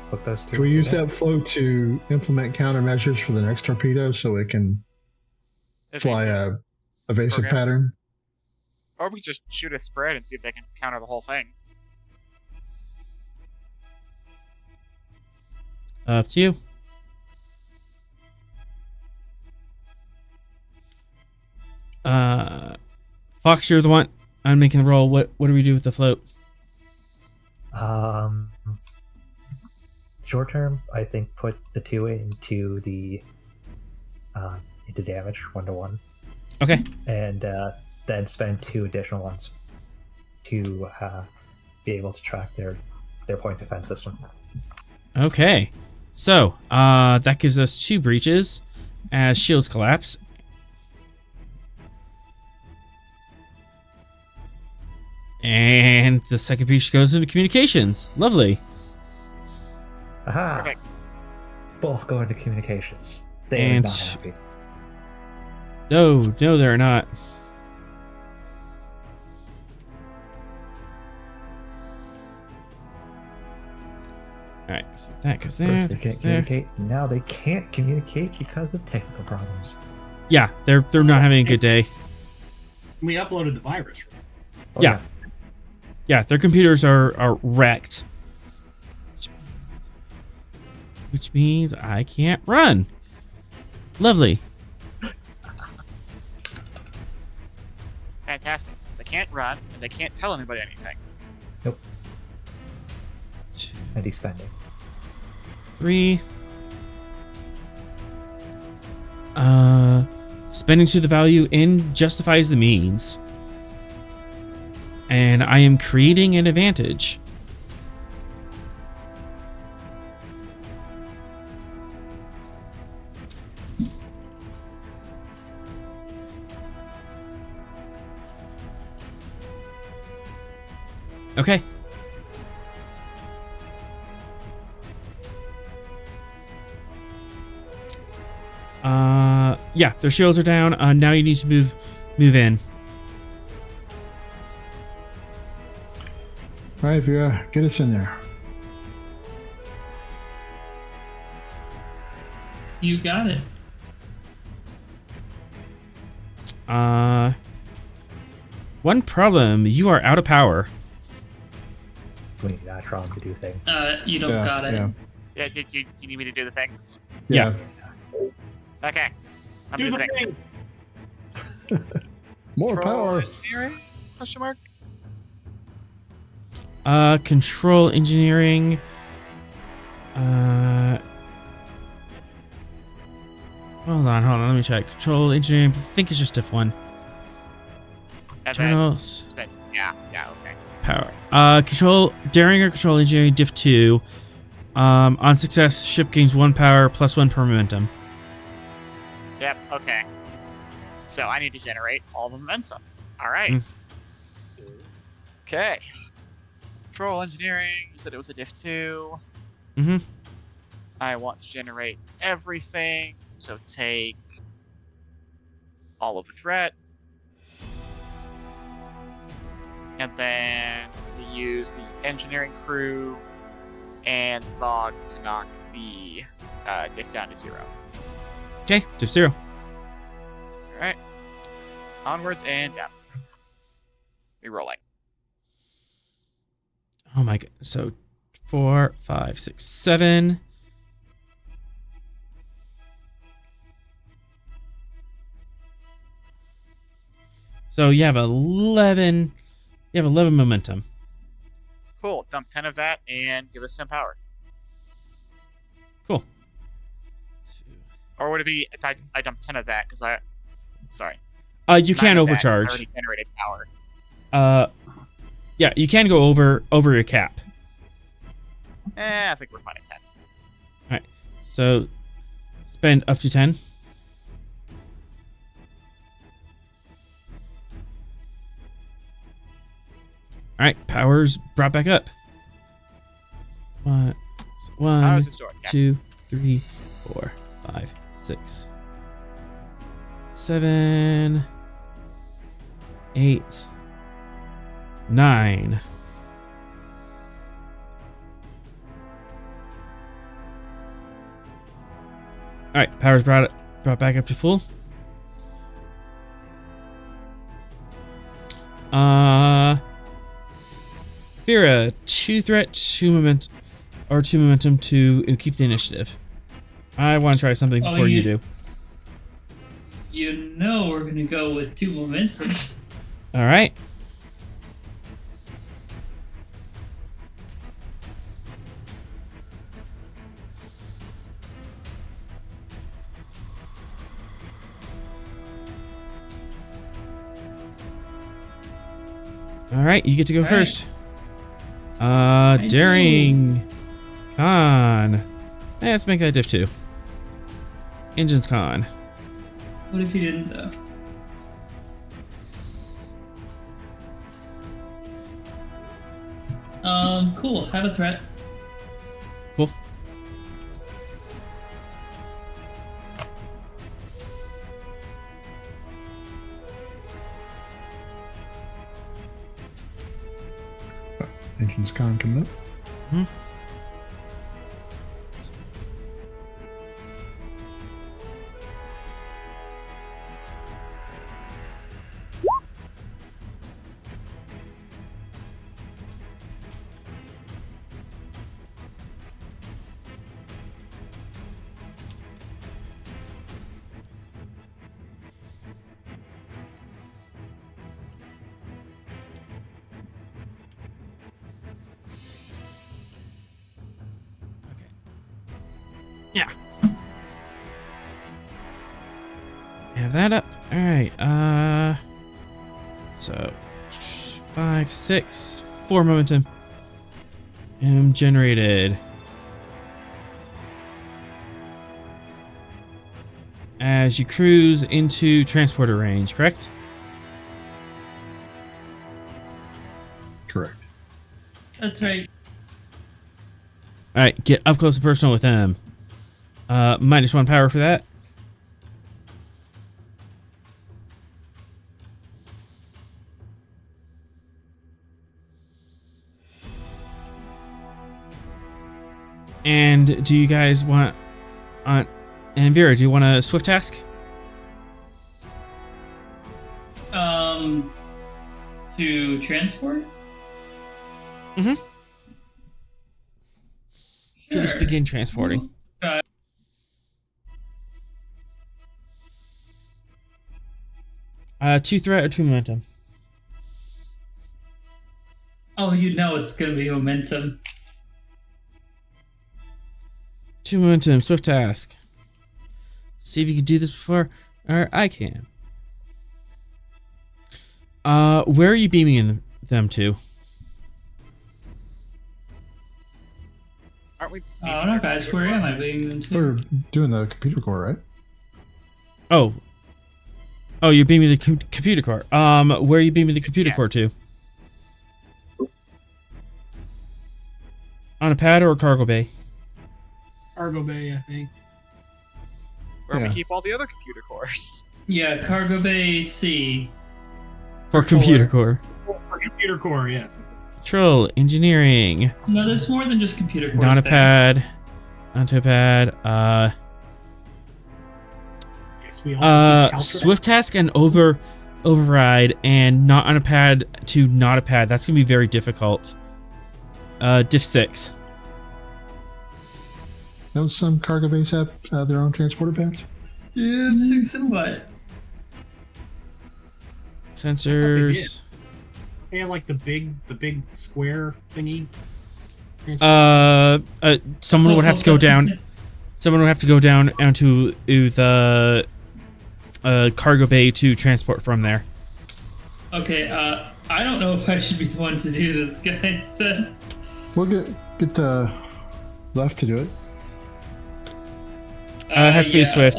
Put those 2 can we use together? that float to implement countermeasures for the next torpedo so it can fly a evasive Program. pattern? Or we just shoot a spread and see if they can counter the whole thing. Up to you. Fox, you're the one. I'm making the roll. What do we do with the float? Short term, I think put the 2 into the into damage 1-to-1, Okay. and then spend 2 additional ones to be able to track their point defense system. Okay. So, that gives us 2 breaches as shields collapse. And the second breach goes into communications. Lovely. Aha! Perfect. Both go into communications. They are And not happy. No, they're not. Alright, so that goes there. First they That goes can't there. communicate. Now they can't communicate because of technical problems. Yeah, they're not having a good day. We uploaded the virus. Oh, Yeah. Yeah, their computers are wrecked. Which means I can't run. Lovely. Fantastic. So they can't run, and they can't tell anybody anything. Nope. 2, And he's spending. 3. Spending to the value in justifies the means. And I am creating an advantage. Okay. Yeah, their shields are down. Now you need to move in. All right, Vera, get us in there. You got it. One problem, you are out of power. We need Atron to do things. You don't got it. Yeah. Yeah, you need me to do the thing? Yeah. Okay. I'm Do doing the the thing. thing. More Control power. engineering? Question mark? Control engineering. Hold on, let me check. Control engineering, I think it's just diff 1. And Terminals. then, yeah, okay. Power. Control daring or control engineering diff 2. On success, ship gains 1 power plus 1 per momentum. Yep, okay. So I need to generate all the momentum. Alright. Mm. Okay. Control engineering, you said it was a diff 2. Mm-hmm. I want to generate everything, so take all of the threat. And then we use the engineering crew and Thog to knock the diff down to 0. Okay, diff 0. Alright. Onwards and down. Rerolling. Oh my god. So 4, 5, 6, 7. So you have 11. You have 11 momentum. Cool. Dump 10 of that and give us 10 power. Cool. Or would it be I dump 10 of that because sorry. You 9 can of that, overcharge. I already generated power. Yeah, you can go over your cap. I think we're fine at 10. Alright. So spend up to 10. Alright, power's brought back up. One, How's this door? Yeah. 2, 3, 4, 5, 6, 7, 8, 9. Alright, power's brought back up to full. Vera, 2 threat, 2 momentum to keep the initiative. I want to try something before you do. You know we're gonna go with 2 momentum. Alright. Alright, you get to go first. Daring. Con. Let's make that diff 2. Engine's con. What if you didn't though? Cool. Have a threat. Cool. Engine's con coming up. Hmm. Yeah. Have that up. Alright, so 5, 6, 4 momentum. Generated. As you cruise into transporter range, correct? Correct. That's right. Alright, get up close and personal with them. -1 power for that. And do you guys want and Vera, do you want a swift task? To transport? Mm-hmm. To just Sure. begin transporting. 2 threat or 2 momentum? Oh, you know it's gonna be momentum. 2 momentum, swift task. See if you can do this before, or I can. Where are you beaming them to? Aren't we? Oh no, guys, where am I being into? We're doing the computer core, right? Oh, you're beaming the computer core. Where are you beaming the computer core to? On a pad or a cargo bay? Cargo bay, I think. Where Yeah. we keep all the other computer cores. Yeah, cargo bay C. For computer core. For computer core, yes. Control, engineering. No, there's more than just computer cores. Not a there. pad. Onto a pad. Guess we also keep Caltrans. Swift task and override and not on a pad to not a pad. That's gonna be very difficult. Diff 6. Don't some cargo bays have their own transporter pads? Yeah, 6 and what? Sensors. They have like the big square thingy. Someone would have to go down. Someone would have to go down onto the cargo bay to transport from there. Okay, I don't know if I should be the one to do this, guys. That's... We'll get the left to do it. It has to be swift.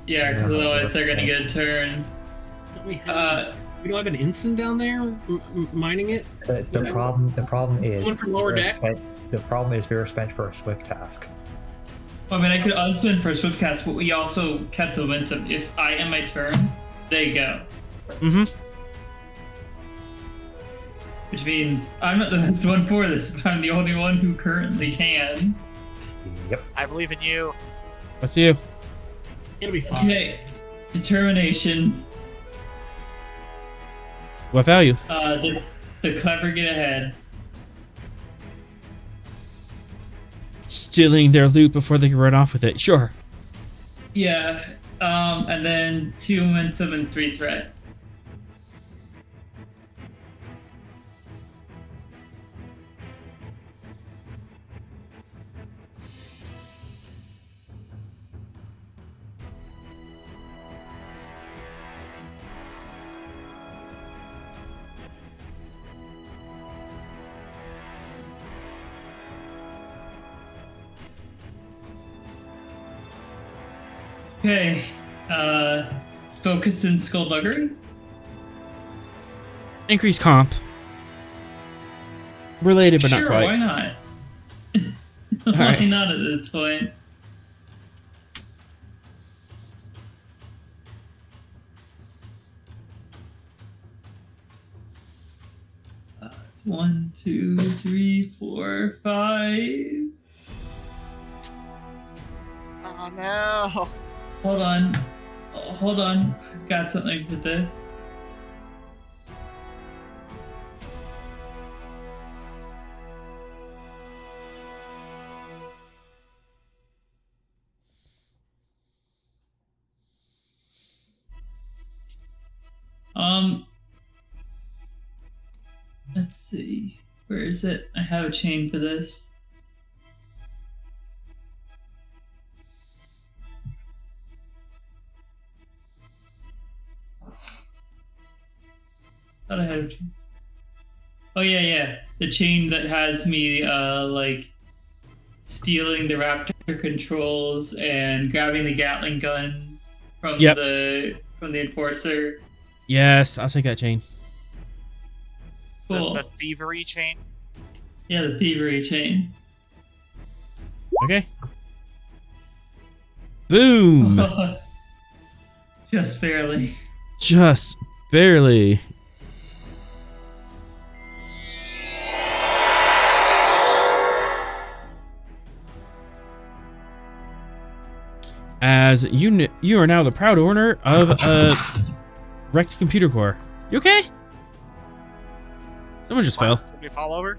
Yeah, because otherwise they're gonna get a turn. We don't have an ensign down there mining it. The problem is One from lower deck? The problem is Vera spent for a swift task. I mean, I could also in for a swift cast, but we also kept the momentum. If I end my turn, they go. Mm-hmm. Which means I'm not the best one for this, but I'm the only one who currently can. Yep. I believe in you. What's you? It'll be fine. Okay, determination. What value? The clever get ahead. Stealing their loot before they can run off with it. Sure. Yeah, and then 2 momentum and 3 threat. Okay, focus in skullduggery. Increase comp. Related, but Sure, not quite. why not? Why Alright. not at this point? 1, 2, 3, 4, 5. Oh no. Hold on. Oh, hold on. I've got something for this. Let's see. Where is it? I have a chain for this. Thought I had a chain. Oh yeah. The chain that has me like stealing the raptor controls and grabbing the Gatling gun from the enforcer. Yes, I'll take that chain. Cool. The thievery chain. Yeah, the thievery chain. Okay. Boom! Just barely. Just barely. As you are now the proud owner of a wrecked computer core. You okay? Someone just fell. Somebody fall over?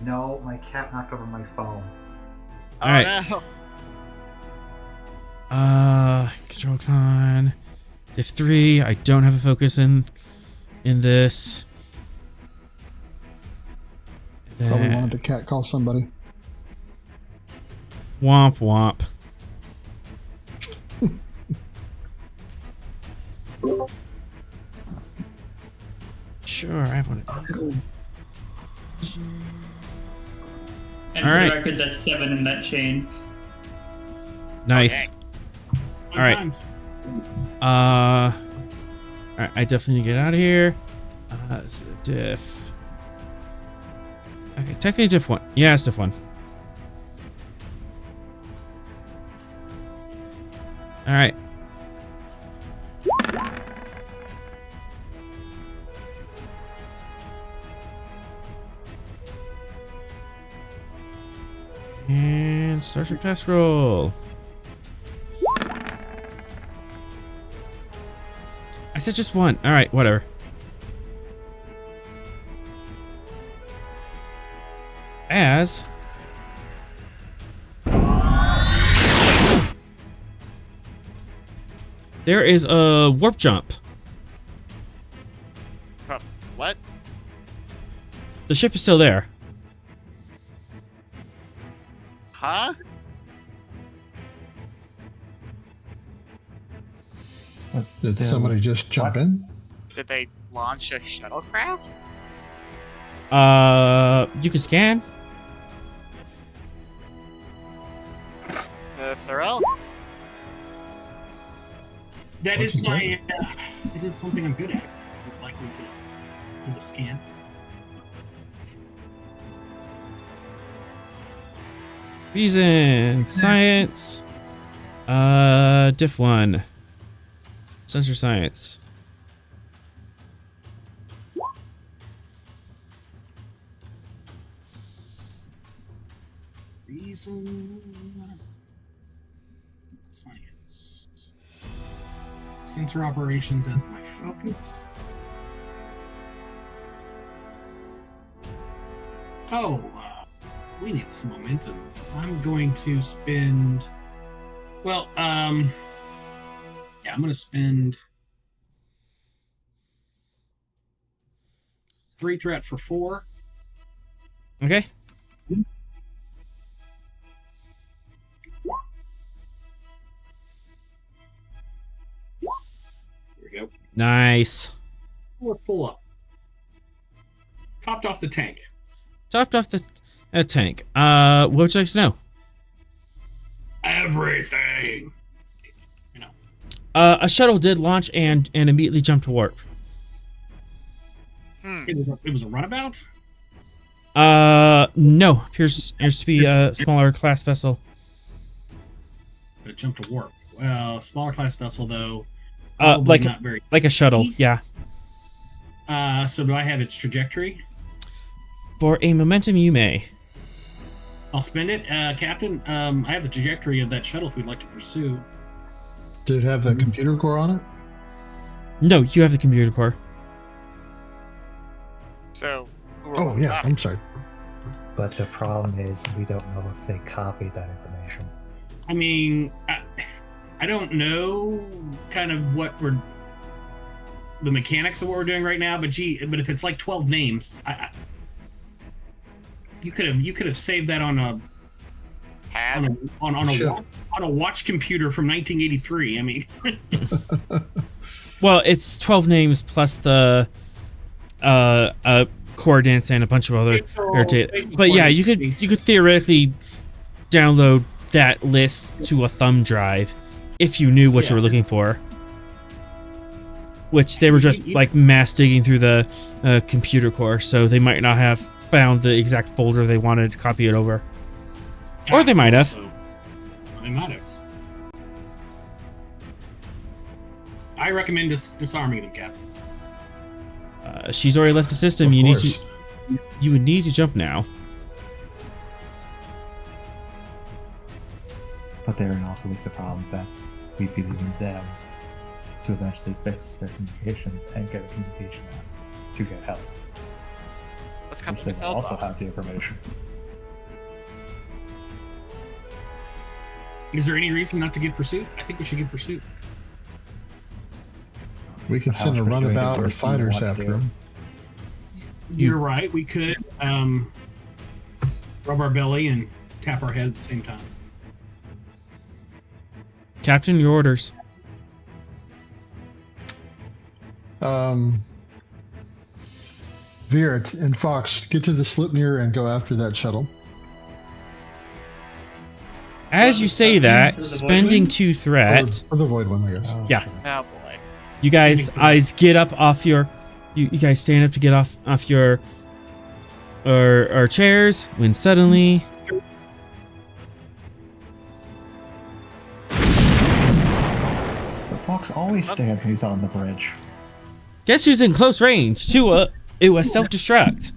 No, my cat knocked over my phone. Oh, Alright. no. Control con. Diff 3. I don't have a focus in this. Probably wanted to cat call somebody. Womp womp. Sure, I have one of these. And All for right. the record, that's 7 in that chain. Nice. Fun All right. times. Alright, I definitely need to get out of here. It's diff. Okay, technically diff 1. Yeah, it's diff 1. Alright. And Starship Task Roll. I said just 1. Alright, whatever. As there is a warp jump. What? The ship is still there. Huh? Did somebody just jump in? Did they launch a shuttlecraft? You can scan. Sorrel? That What's is the my. It is something I'm good at. I'm likely to do the scan. Reason. Science. Diff 1. Sensor science. Reason. Science. Sensor operations as my focus. Oh, we need some momentum. I'm going to spend. Well, yeah, I'm going to spend 3 threat for 4. Okay. Here we go. Nice. We're full up. Topped off the tank. Topped off the tank. What would you like to know? Everything. You know. A shuttle did launch and immediately jump to warp. It was a runabout. No. Appears to be a smaller class vessel. But it jumped to warp. Well, smaller class vessel though. Probably Like not very. like a shuttle. Yeah. So do I have its trajectory? For a momentum, you may. I'll spend it. Captain, I have the trajectory of that shuttle if we'd like to pursue. Did it have the computer core on it? No, you have the computer core. So. Oh, yeah, I'm sorry. But the problem is we don't know if they copied that information. I mean, I don't know kind of what the mechanics of what we're doing right now, but if it's like 12 names, you could have saved that on a on a watch computer from 1983. I mean, well, it's 12 names plus the coordinates and a bunch of other data. But yeah, you could theoretically download that list to a thumb drive if you knew what you were looking for. Which they were just like mass digging through the computer core, so they might not have found the exact folder they wanted to copy it over. Or they might have. They might have. I recommend disarming them, Captain. She's already left the system. You would need to jump now. But therein also leaves the problem that we'd be leaving them to eventually fix their communications and get a communication out to get help. Let's come Which to they the also have the information. Is there any reason not to get pursuit? I think we should get pursuit. We could send a runabout or fighters after him. You're right. We could rub our belly and tap our head at the same time. Captain, your orders. Veer and Fox, get to the Slipnir and go after that shuttle. As you say that, spending 2 threat. Or the Void one, I guess. Oh, Yeah. Oh boy. You guys get up off your. You guys stand up to get off your. Or chairs when suddenly. The Fox always stands when he's on the bridge. Guess who's in close range to it was self-destruct.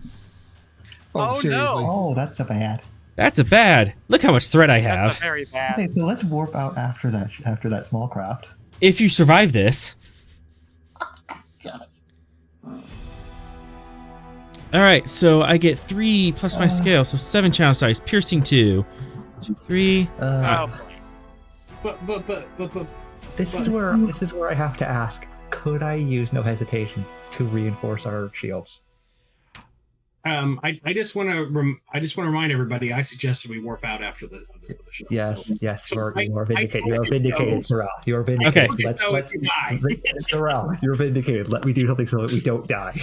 Oh, seriously? no. Oh, that's a bad. That's a bad. Look how much threat I That's have. very bad. Okay, so let's warp out after that small craft. If you survive this. Alright, so I get 3 plus my scale, so 7 challenge dice, piercing 2. 2, 3. Oh boy. But This is where I have to ask: could I use no hesitation to reinforce our shields? I just want to remind everybody. I suggested we warp out after the show. Yes, So, yes, so you are vindicated. I You are just vindicated, know- Sorrel. You are vindicated. Okay. Let's die. Sorrel, you're vindicated. Let me do something so that we don't die.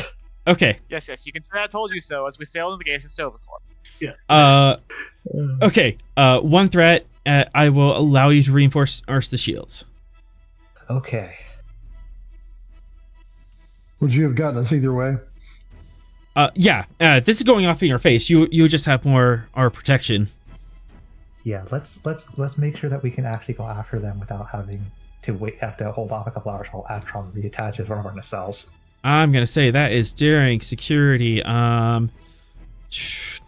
Okay. Yes, you can say I told you so as we sail into the gates of Stovencorp. Okay. 1 threat. I will allow you to reinforce the shields. Okay. Would you have gotten us either way? Yeah. This is going off in your face. You just have more protection. Yeah, let's make sure that we can actually go after them without having to have to hold off a couple hours while Atron reattaches one of our nacelles. I'm gonna say that is during security.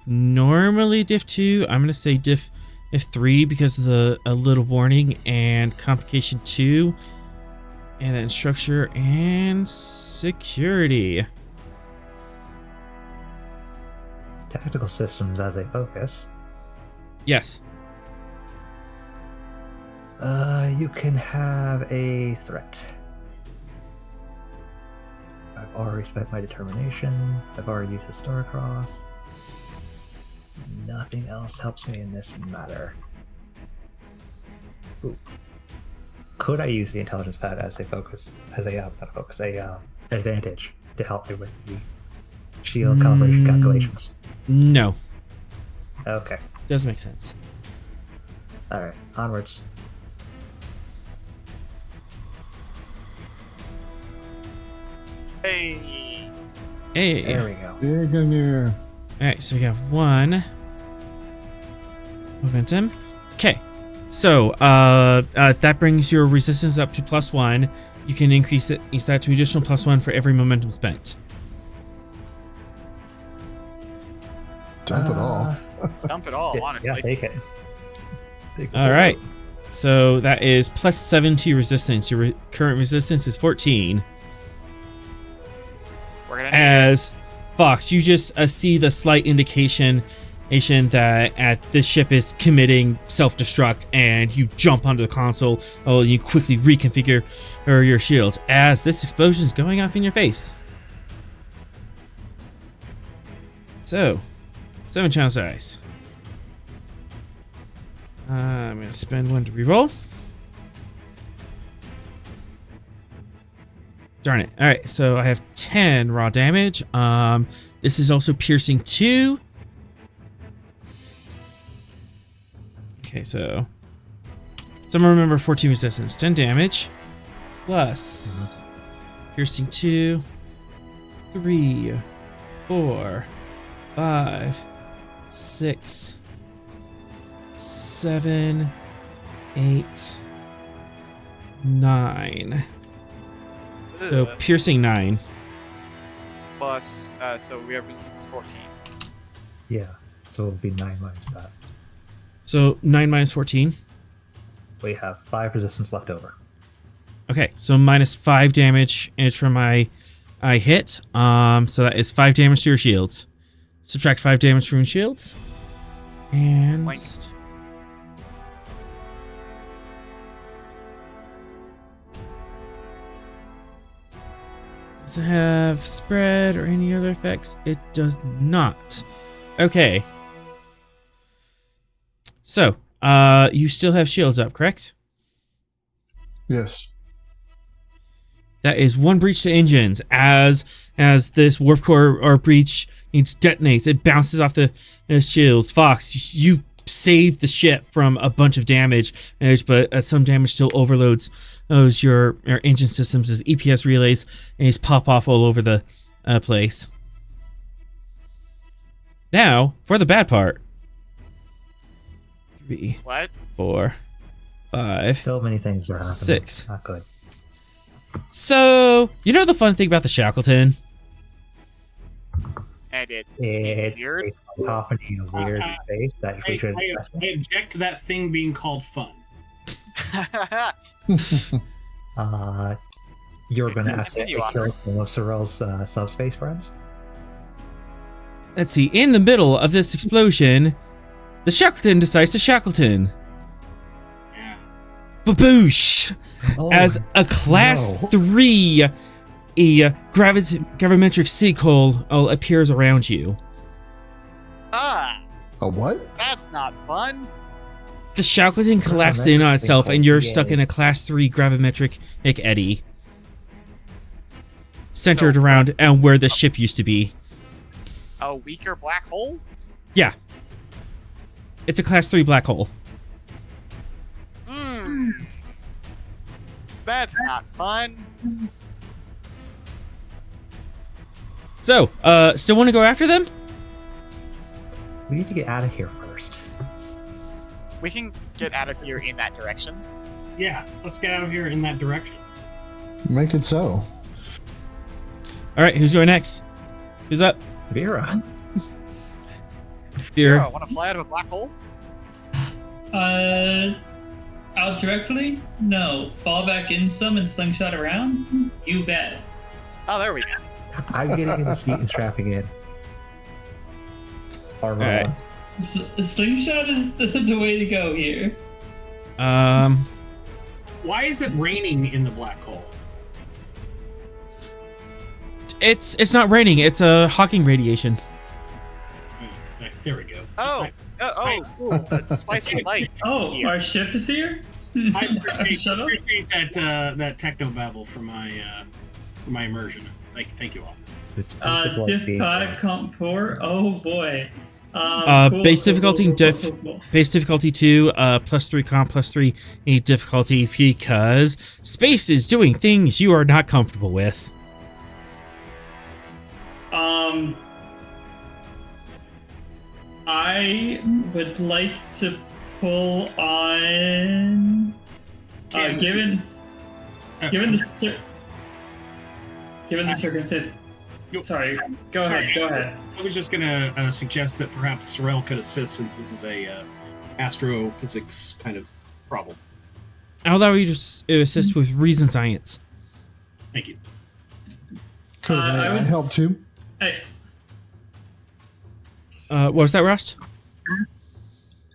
Normally diff 2. I'm gonna say diff 3 because of a little warning and complication 2, and then structure and security. Tactical systems as a focus. Yes. You can have a threat. I've already spent my determination. I've already used the Starcross. Nothing else helps me in this matter. Ooh. Could I use the intelligence pad as a focus, advantage to help me with the shield calibration calculations? No. Okay. Doesn't make sense. All right. Onwards. Hey. Hey. There we go. Yeah, Gungnir. Alright, so we have 1 momentum. Okay. So, that brings your resistance up to +1. You can increase that to additional +1 for every momentum spent. Dump it all. Dump it all, honestly. Yeah, take it. Take it. All right. So that is +7 to your resistance. Your current resistance is 14. We're gonna As Fox, you just see the slight indication that this ship is committing self-destruct, and you jump onto the console. Oh, you quickly reconfigure your shields as this explosion is going off in your face. So, 7 channel size. I'm gonna spend 1 to reroll. Darn it. All right, so I have 10 raw damage. This is also piercing 2. Okay, so someone remember 14 resistance, 10 damage, plus piercing 2, 3, 4, 5, 6, 7, 8, 9. So piercing 9. plus, so we have resistance 14. Yeah, so it'll be 9 minus that. So 9 minus 14. We have 5 resistance left over. Okay, so minus 5 damage is from my hit. So that is 5 damage to your shields. Subtract 5 damage from your shields. And Boink. does it have spread or any other effects? It does not. Okay. So, you still have shields up, correct? Yes. That is 1 breach to engines. As this warp core or breach detonates, it bounces off the shields. Fox, you saved the ship from a bunch of damage, but some damage still overloads your engine systems as EPS relays and pop off all over the place. Now, for the bad part. 3, What? 4, 5, So many things are happening. 6. Not good. So, you know the fun thing about the Shackleton? And it It's weird. coughing in a weird space that we should I object to that thing being called fun. You're going to Continue, accidentally Oscar. kill some of Sorrel's subspace friends? Let's see, in the middle of this explosion, the Shackleton decides to Shackleton. Yeah. Baboosh! Oh, As a class no. 3 gravimetric sinkhole appears around you. Ah, A what? that's not fun. The Shackleton collapses in on itself, and you're stuck in a class 3 gravimetric eddy. Centered So- around where the ship used to be. A weaker black hole? Yeah. It's a class 3 black hole. That's not fun. So, still want to go after them? We need to get out of here first. We can get out of here in that direction. Yeah, let's get out of here in that direction. Make it so. Alright, who's going next? Who's up? Vera. Vera. Want to fly out of a black hole? Out directly? No. Fall back in some and slingshot around? You bet. Oh, there we go. I'm getting in the seat and strapping in. Armor Alright. on. Slingshot is the way to go here. Why is it raining in the black hole? It's not raining, it's a Hawking radiation. There we go. Oh, cool. The spicy light. Oh, here. our ship is here? I appreciate, Shut up. that techno babble for my immersion. Thank you all. It's principle of Diff being 5, comp 4. Oh boy. Base difficulty, cool. Base difficulty 2, +3 comp, +3 difficulty, because space is doing things you are not comfortable with. I would like to pull on. Given the circumstance. Sorry. Go ahead. I was just gonna suggest that perhaps Sorrel could assist, since this is a astrophysics kind of problem. I'll allow you to assist with reason science. Thank you. Could I would help too? What was that, Rust?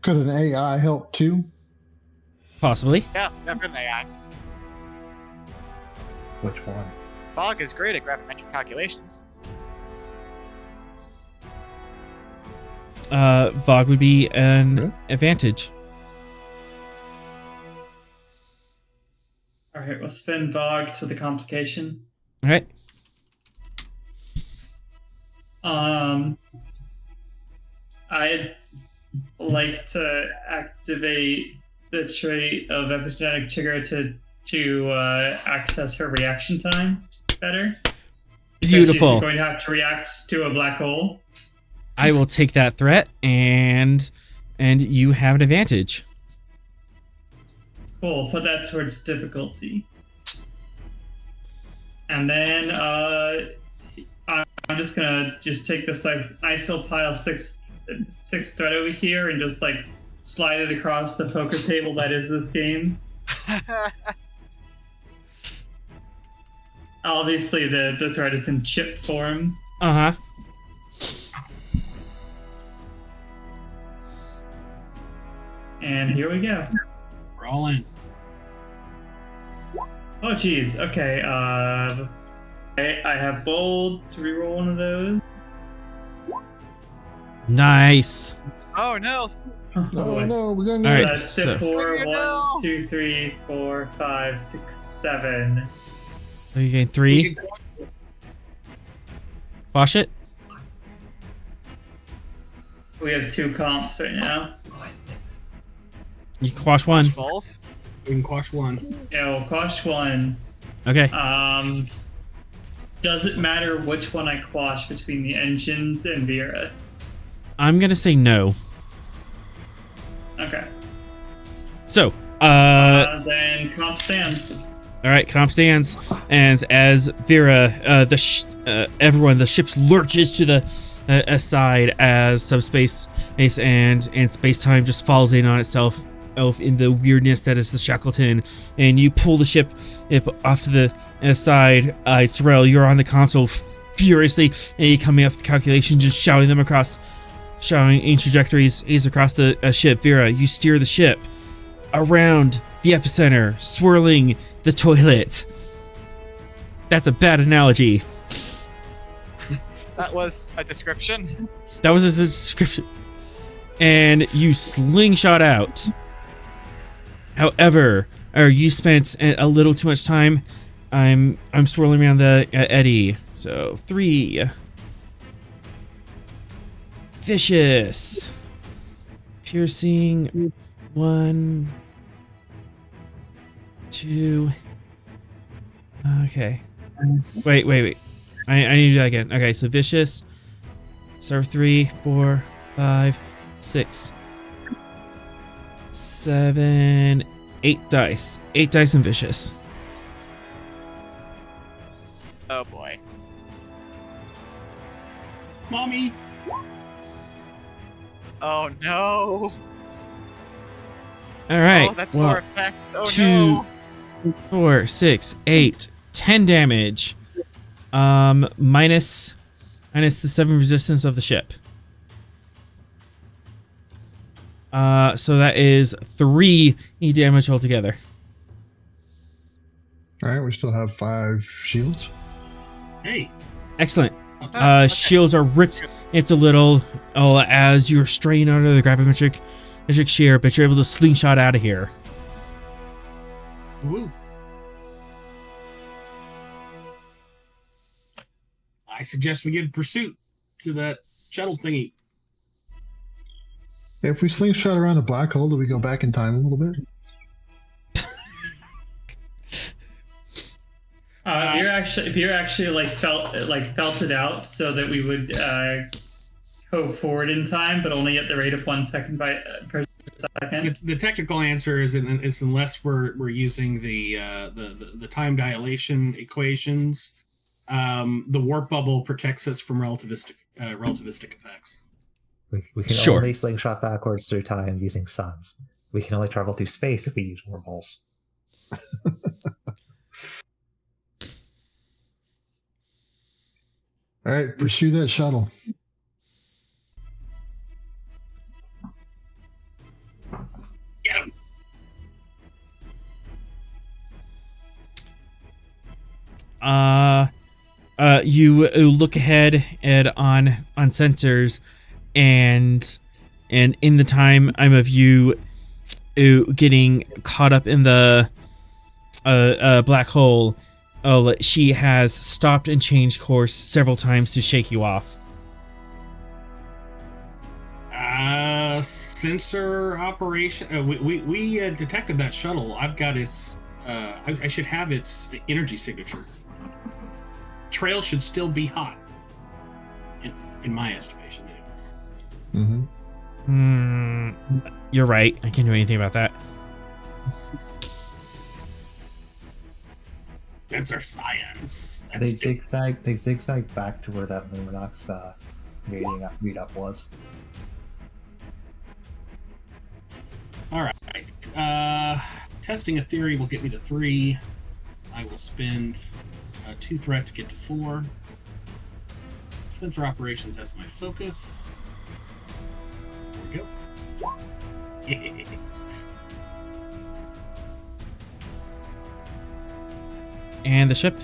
Could an AI help too? Possibly. Yeah, I've got an AI. Which one? Fog is great at gravimetric calculations. Vogue would be an advantage. All right, we'll spin Vogue to the complication. All right. I'd like to activate the trait of epigenetic trigger to access her reaction time better. Because Beautiful. She's going to have to react to a black hole. I will take that threat, and you have an advantage. Cool. Put that towards difficulty. And then I'm just gonna take this like nice little pile of six thread over here and just like slide it across the poker table that is this game. Obviously, the thread is in chip form. Uh-huh. And here we go. We're all in. Oh, geez. Okay. I have bold to reroll one of those. Oh Nice. no! Oh, boy. no, we're going All right, That's so- tip 4, Oh, no. 1, 2, 3, 4, 5, 6, 7. So you gain 3. Quash it. We have 2 comps right now. You can quash 1. Both? We can quash one. Yeah, we'll quash 1. Okay. Does it matter which one I quash between the engines and Vera? I'm gonna say no. Okay. So, Then comp stands. all right, comp stands, and as Vera, everyone, the ship lurches to the side as subspace and space-time just falls in on itself in the weirdness that is the Shackleton, and you pull the ship off to the side. Sorrel, you're on the console furiously, and you're coming up with calculations, just shouting ancient trajectories across the ship. Vera, you steer the ship around the epicenter, swirling the toilet. That's a bad analogy. That was a description. That was a description. And you slingshot out. However, you spent a little too much time. I'm swirling around the eddy. So 3. Vicious. Piercing. 1. 2. Okay. Wait. I need to do that again. Okay, so vicious. Start with 3, 4, 5, 6, 7, 8 dice. 8 dice and vicious. Oh boy. Mommy! Oh no! All right. Oh, that's well, more effect. Oh 2, no! 4, 6, 8, 10 damage. Minus the 7 resistance of the ship. So that is 3 damage altogether. All right, we still have 5 shields. Hey! Excellent. Okay. Shields are ripped into little as you're straying under the gravimetric shear, but you're able to slingshot out of here. Woo! I suggest we get in pursuit to that shuttle thingy. If we slingshot around a black hole, do we go back in time a little bit? If you're actually like felt it out so that we would go forward in time, but only at the rate of 1 second per second. The technical answer is unless we're using the time dilation equations. the warp bubble protects us from relativistic effects. We can Sure. only slingshot backwards through time using suns. We can only travel through space if we use wormholes. All right, pursue that shuttle. Get him. You look ahead on sensors, and in the time I'm of you getting caught up in the black hole, she has stopped and changed course several times to shake you off. Sensor operation. We detected that shuttle. I've got its. I should have its energy signature. Trail should still be hot. In my estimation, anyway. You're right. I can't do anything about that. That's our science. They zigzag back to where that Luminox meetup was. All right. Testing a theory will get me to 3. I will spend 2 threat to get to 4. Sensor operations has my focus. There we go. And the ship?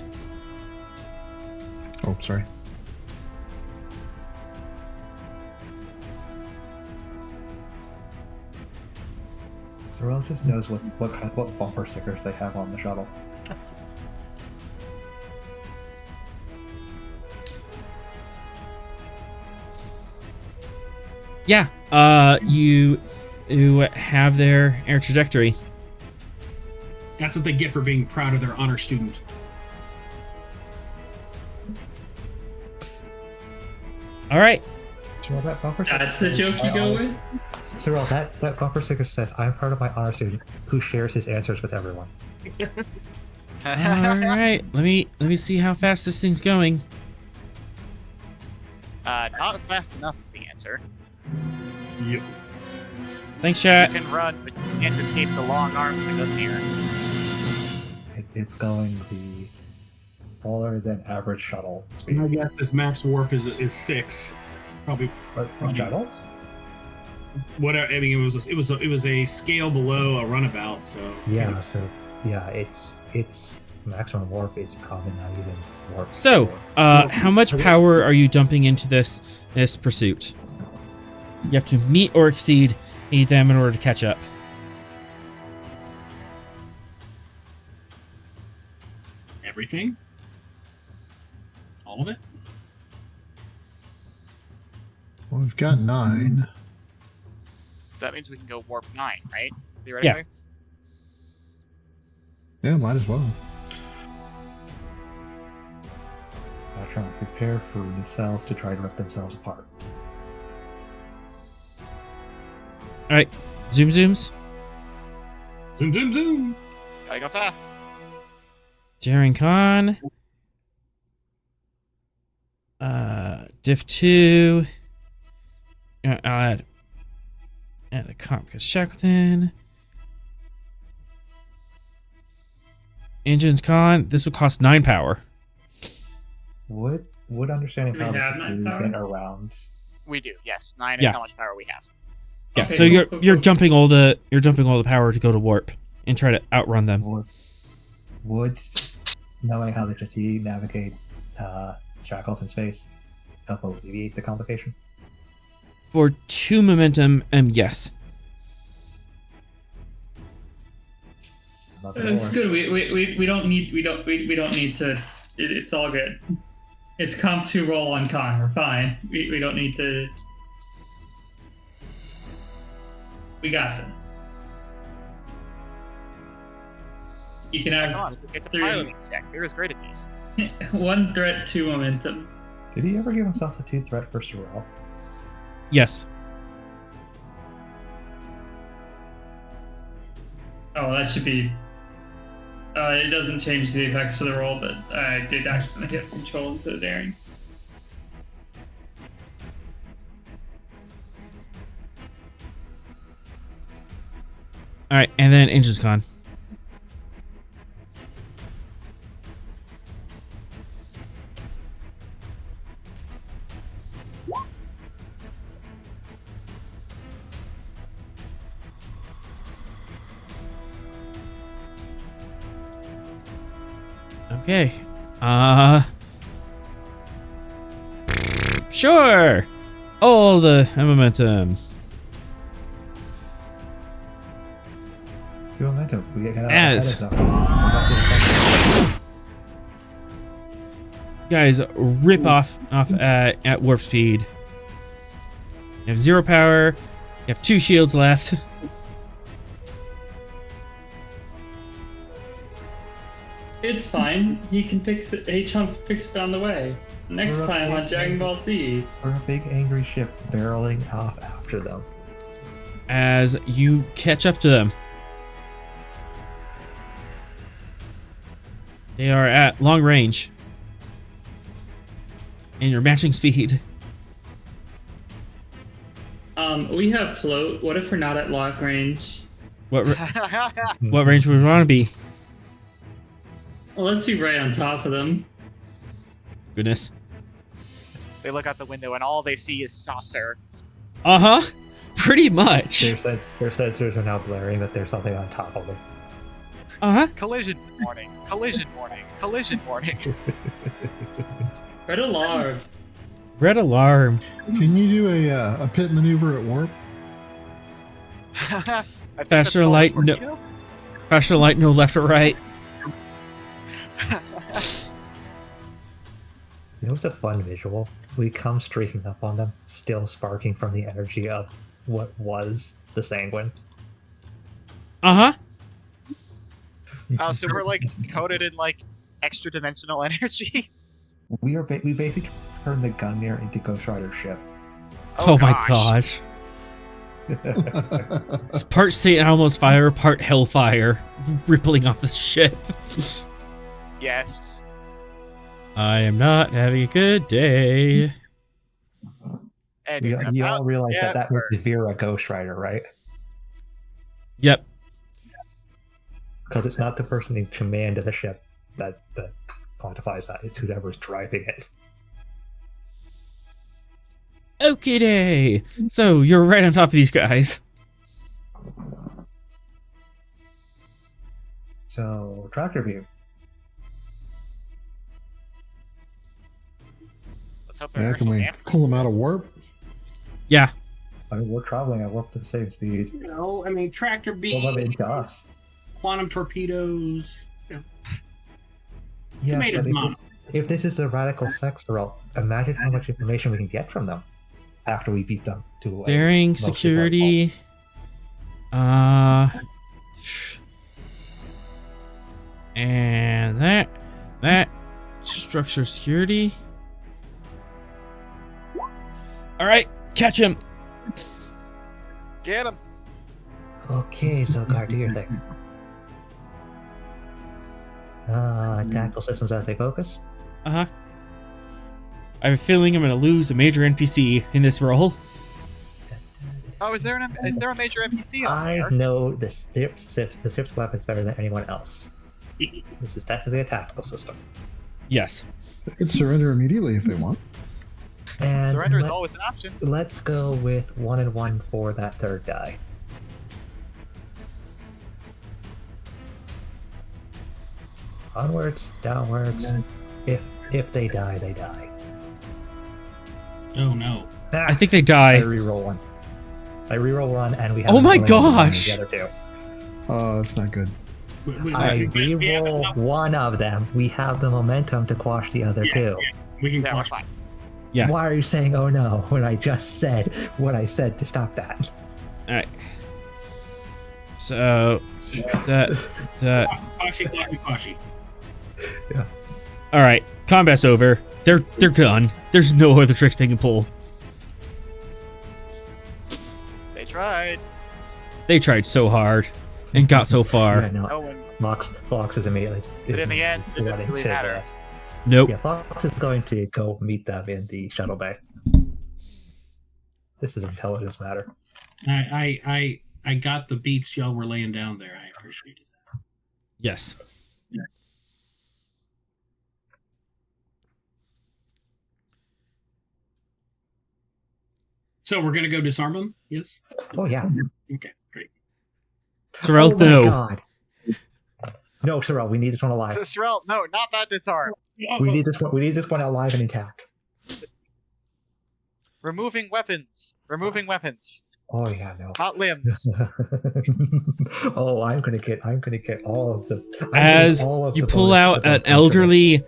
Oh, sorry. Zorel just knows what bumper stickers they have on the shuttle. Yeah. You have their air trajectory. That's what they get for being proud of their honor student. All right. Zorel, that bumper sticker That's the says, joke you go with? Zorel, that bumper sticker says, "I'm proud of my honor student who shares his answers with everyone." All right. Let me see how fast this thing's going. Not fast enough is the answer. Yep. Thanks, chat. You can run, but you can't escape the long arm of the Gungnir. It's going the smaller than average shuttle speed. I guess this max warp is 6. Probably But shuttles? whatever. I mean, it was a scale below a runabout. So Yeah. So yeah, it's maximum warp is probably not even warp. So, how much power are you dumping into this pursuit? You have to meet or exceed them in order to catch up. everything, all of it. Well, we've got 9. So that means we can go warp 9, right? Theoretically? Yeah, might as well. Now trying to prepare for the cells to try to rip themselves apart. Alright, zooms. Zoom, zoom, zoom. Gotta go fast. Daring Khan. Diff 2. I'll add a Comcast Shackleton. Engines Khan. This would cost 9 power. Would understanding Do we how have to 9 power? get around. We do, yes. 9 Yeah. is how much power we have. Yeah, Okay, so cool, you're cool. jumping all the power to go to warp and try to outrun them. Would knowing how the JT navigate Shackleton space help alleviate the complication? For 2 momentum, yes. Love it It's more. good. We don't need to. It's all good. It's comp 2 roll on con. We're fine. We don't need to. We got them. You can Come have on, it's a 3. piloting check. They're as great at these. 1 threat, 2 momentum. Did he ever give himself a 2 threat for Sorrel? Yes. Oh, that should be It doesn't change the effects of the roll, but I did accidentally hit control instead of daring. All right, and then Angel's gone. Okay. Sure. All the momentum. The momentum. We get out As- ahead of them. Guys, rip off at warp speed. You have 0 power. You have 2 shields left. It's fine. He can fix it. H-Chunk fixed it on the way. Next We're time on okay. Dragon Ball Z. We're a big angry ship barreling off after them. As you catch up to them. They are at long range. And you're matching speed. We have float. What if we're not at lock range? What range would we want to be? Well, let's be right on top of them. Goodness. They look out the window and all they see is saucer. Uh-huh. Pretty much. Their sensors are now blaring that there's something on top of them. Uh-huh. Collision warning. Collision warning. Collision warning. Red alarm. Red alarm. Can you do a pit maneuver at warp? I think that's Faster called a light, no- torpedo? Faster light, no left or right. You know what's a fun visual? We come streaking up on them, still sparking from the energy of what was the Sanguine. Uh-huh. Oh, so we're like coated in like extra dimensional energy. We basically turned the Gungnir into Ghost Rider's ship. Oh my gosh. It's part St. Elmo's fire, part hellfire, rippling off the ship. Yes. I am not having a good day. And You, it's you all about realize to that get makes Vera Ghost Rider, right? Yep. Because it's not the person in command of the ship that quantifies that. It's whoever's driving it. Okay, day. So you're right on top of these guys. So, tractor view. Let's hope they're Yeah, can actually we damp. pull them out of warp? Yeah. I mean, we're traveling at warp to the same speed. You know, I mean, tractor Pull them beam, into us. quantum torpedoes. Yes, Tomatoes, but Mom. if this is a radical sex throw, imagine how much information we can get from them after we beat them to a Daring, mostly security. And that structure security. All right, catch him. Get him. Okay, so guard, do your thing. Tactical systems as they focus. Uh-huh. I have a feeling I'm gonna lose a major NPC in this role. Oh, is there a major NPC on I there? know the ship's weapons better than anyone else. This is technically a tactical system. Yes. They could surrender immediately if they want. And Surrender is always an option. let's go with 1 and 1 for that third die. Onwards, downwards. If they die, they die. Oh no. I think they I die. reroll one. I reroll one, and we have. Oh my another one on gosh! The other two. Oh, that's not good. I we have reroll enough- one of them. We have the momentum to quash the other two. We can Yeah, we're quash. fine. Yeah. Why are you saying "oh no" when I just said what I said to stop that? All right. So that. Quashi. All right. Combat's over. They're gone. There's no other tricks they can pull. They tried. They tried so hard. and got so far. Yeah, no. No one. Fox is immediately. But in the end, it didn't running really to matter. Nope. Yeah, Fox is going to go meet them in the shuttle bay. This is intelligence matter. I got the beats y'all were laying down there. I appreciate it. Yes. So we're gonna go disarm them? Yes. Oh yeah. Okay, great. Sorrel, Oh my no. God. No, Sorrel, we need this one alive. So, Sorrel, no, not that disarm. We need this one. We need this one alive and intact. Removing weapons. Removing weapons. Oh yeah, no. Not limbs. Oh, I'm gonna get all of the. As you pull out an elderly,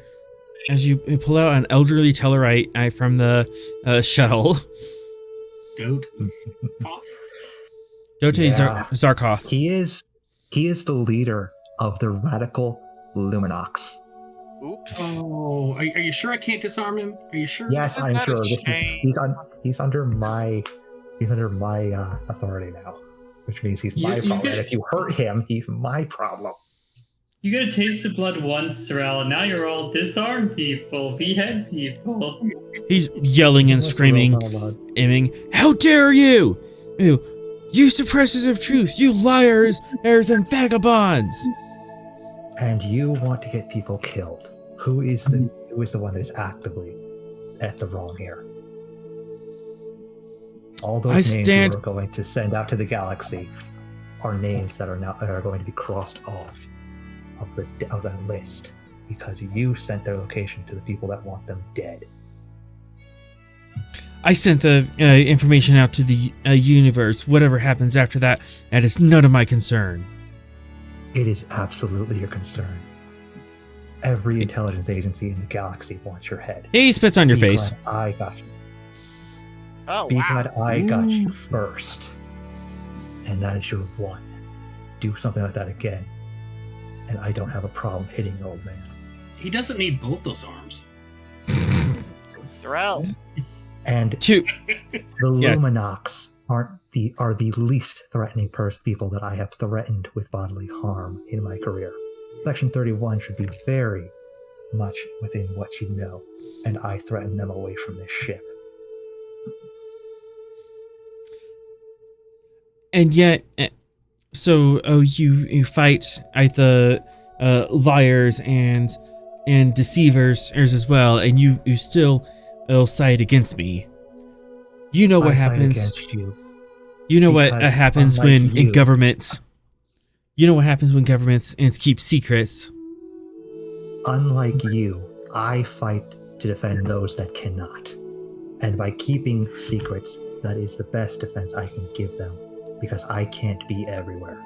pull out an elderly Tellarite from the shuttle. Goat. Dote Yeah. Zarkoth. He is the leader of the radical Luminox. Oops. Oh, are you sure I can't disarm him? Are you sure? Yes, Isn't I'm that a sure. shame? He's under my authority now, which means he's my problem. And if you hurt him, he's my problem. You gotta taste the blood once, Sorrel, and now you're all disarm people, behead people. He's yelling and screaming, aiming. How dare you! You suppressors of truth! You liars, heirs, and vagabonds! And you want to get people killed. Who is the one that is actively at the wrong here? All those names you are going to send out to the galaxy are names that are going to be crossed off of that list because you sent their location to the people that want them dead. I sent the information out to the universe. Whatever happens after that, that is none of my concern. It is absolutely your concern. Every intelligence agency in the galaxy wants your head. He spits on your face. I got you. Oh, Be wow. glad I got you first. And that is your one. Do something like that again. And I don't have a problem hitting the old man. He doesn't need both those arms. Sorrel. And Two. the Luminox are the least threatening people that I have threatened with bodily harm in my career. Section 31 should be very much within what you know, and I threaten them away from this ship. And yet, so you fight at the liars and deceivers as well, and you still side against me. You know what happens. You know what happens when in governments. You know what happens when governments keep secrets. Unlike you, I fight to defend those that cannot. And by keeping secrets, that is the best defense I can give them, because I can't be everywhere.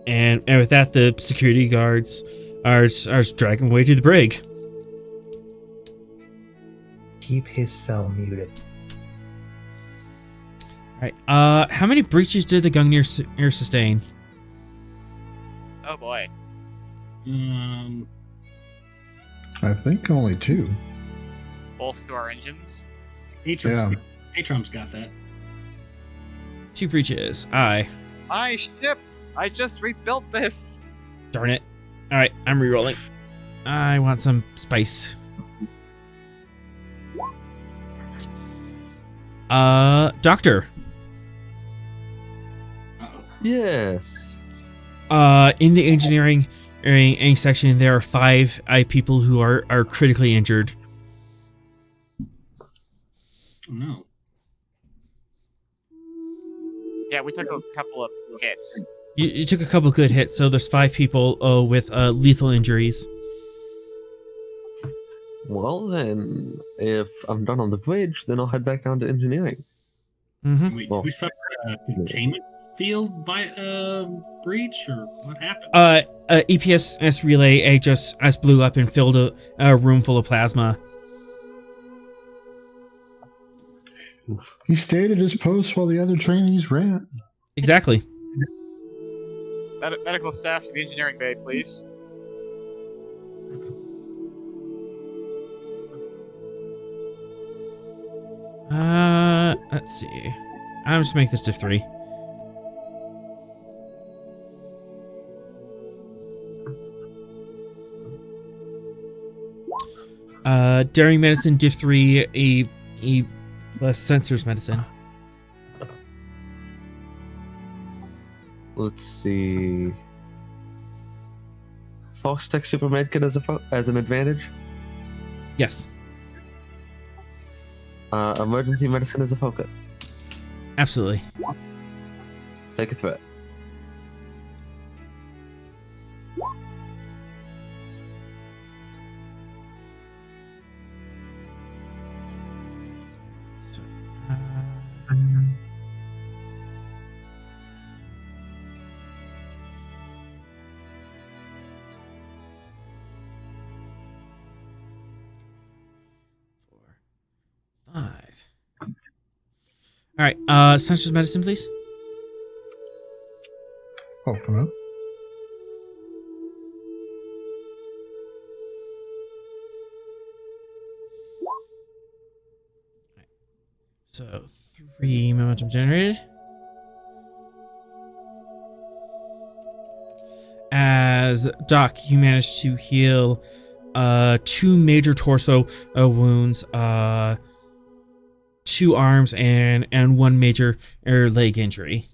And with that, the security guards are dragging away to the brig. Keep his cell muted. Alright, how many breaches did the Gungnir sustain? Oh boy. I think only 2. Both to our engines. Atrom's got that. 2 breaches. My ship! I just rebuilt this! Darn it. Alright, I'm rerolling. I want some spice. Doctor. Yes. In the engineering section, there are 5 people who are critically injured. Oh, no. Yeah, we took a couple of hits. You took a couple good hits, so there's 5 people with lethal injuries. Well, then, if I'm done on the bridge, then I'll head back down to engineering. Mm-hmm. We suffered a containment field breach, or what happened? EPS relay just blew up and filled a room full of plasma. He stayed at his post while the other trainees ran. Exactly. Medical staff to the engineering bay, please. Let's see. I'm just make this diff 3. Daring medicine, diff 3, a plus sensors medicine. Let's see. Fox Tech Super Medkit as an advantage. Yes, Emergency medicine as a focus. absolutely. Take a threat. So, four, 5. All right, sensors medicine, please. Oh, come on. So 3 momentum generated. As Doc, you managed to heal 2 major torso wounds, 2 arms, and 1 major leg injury.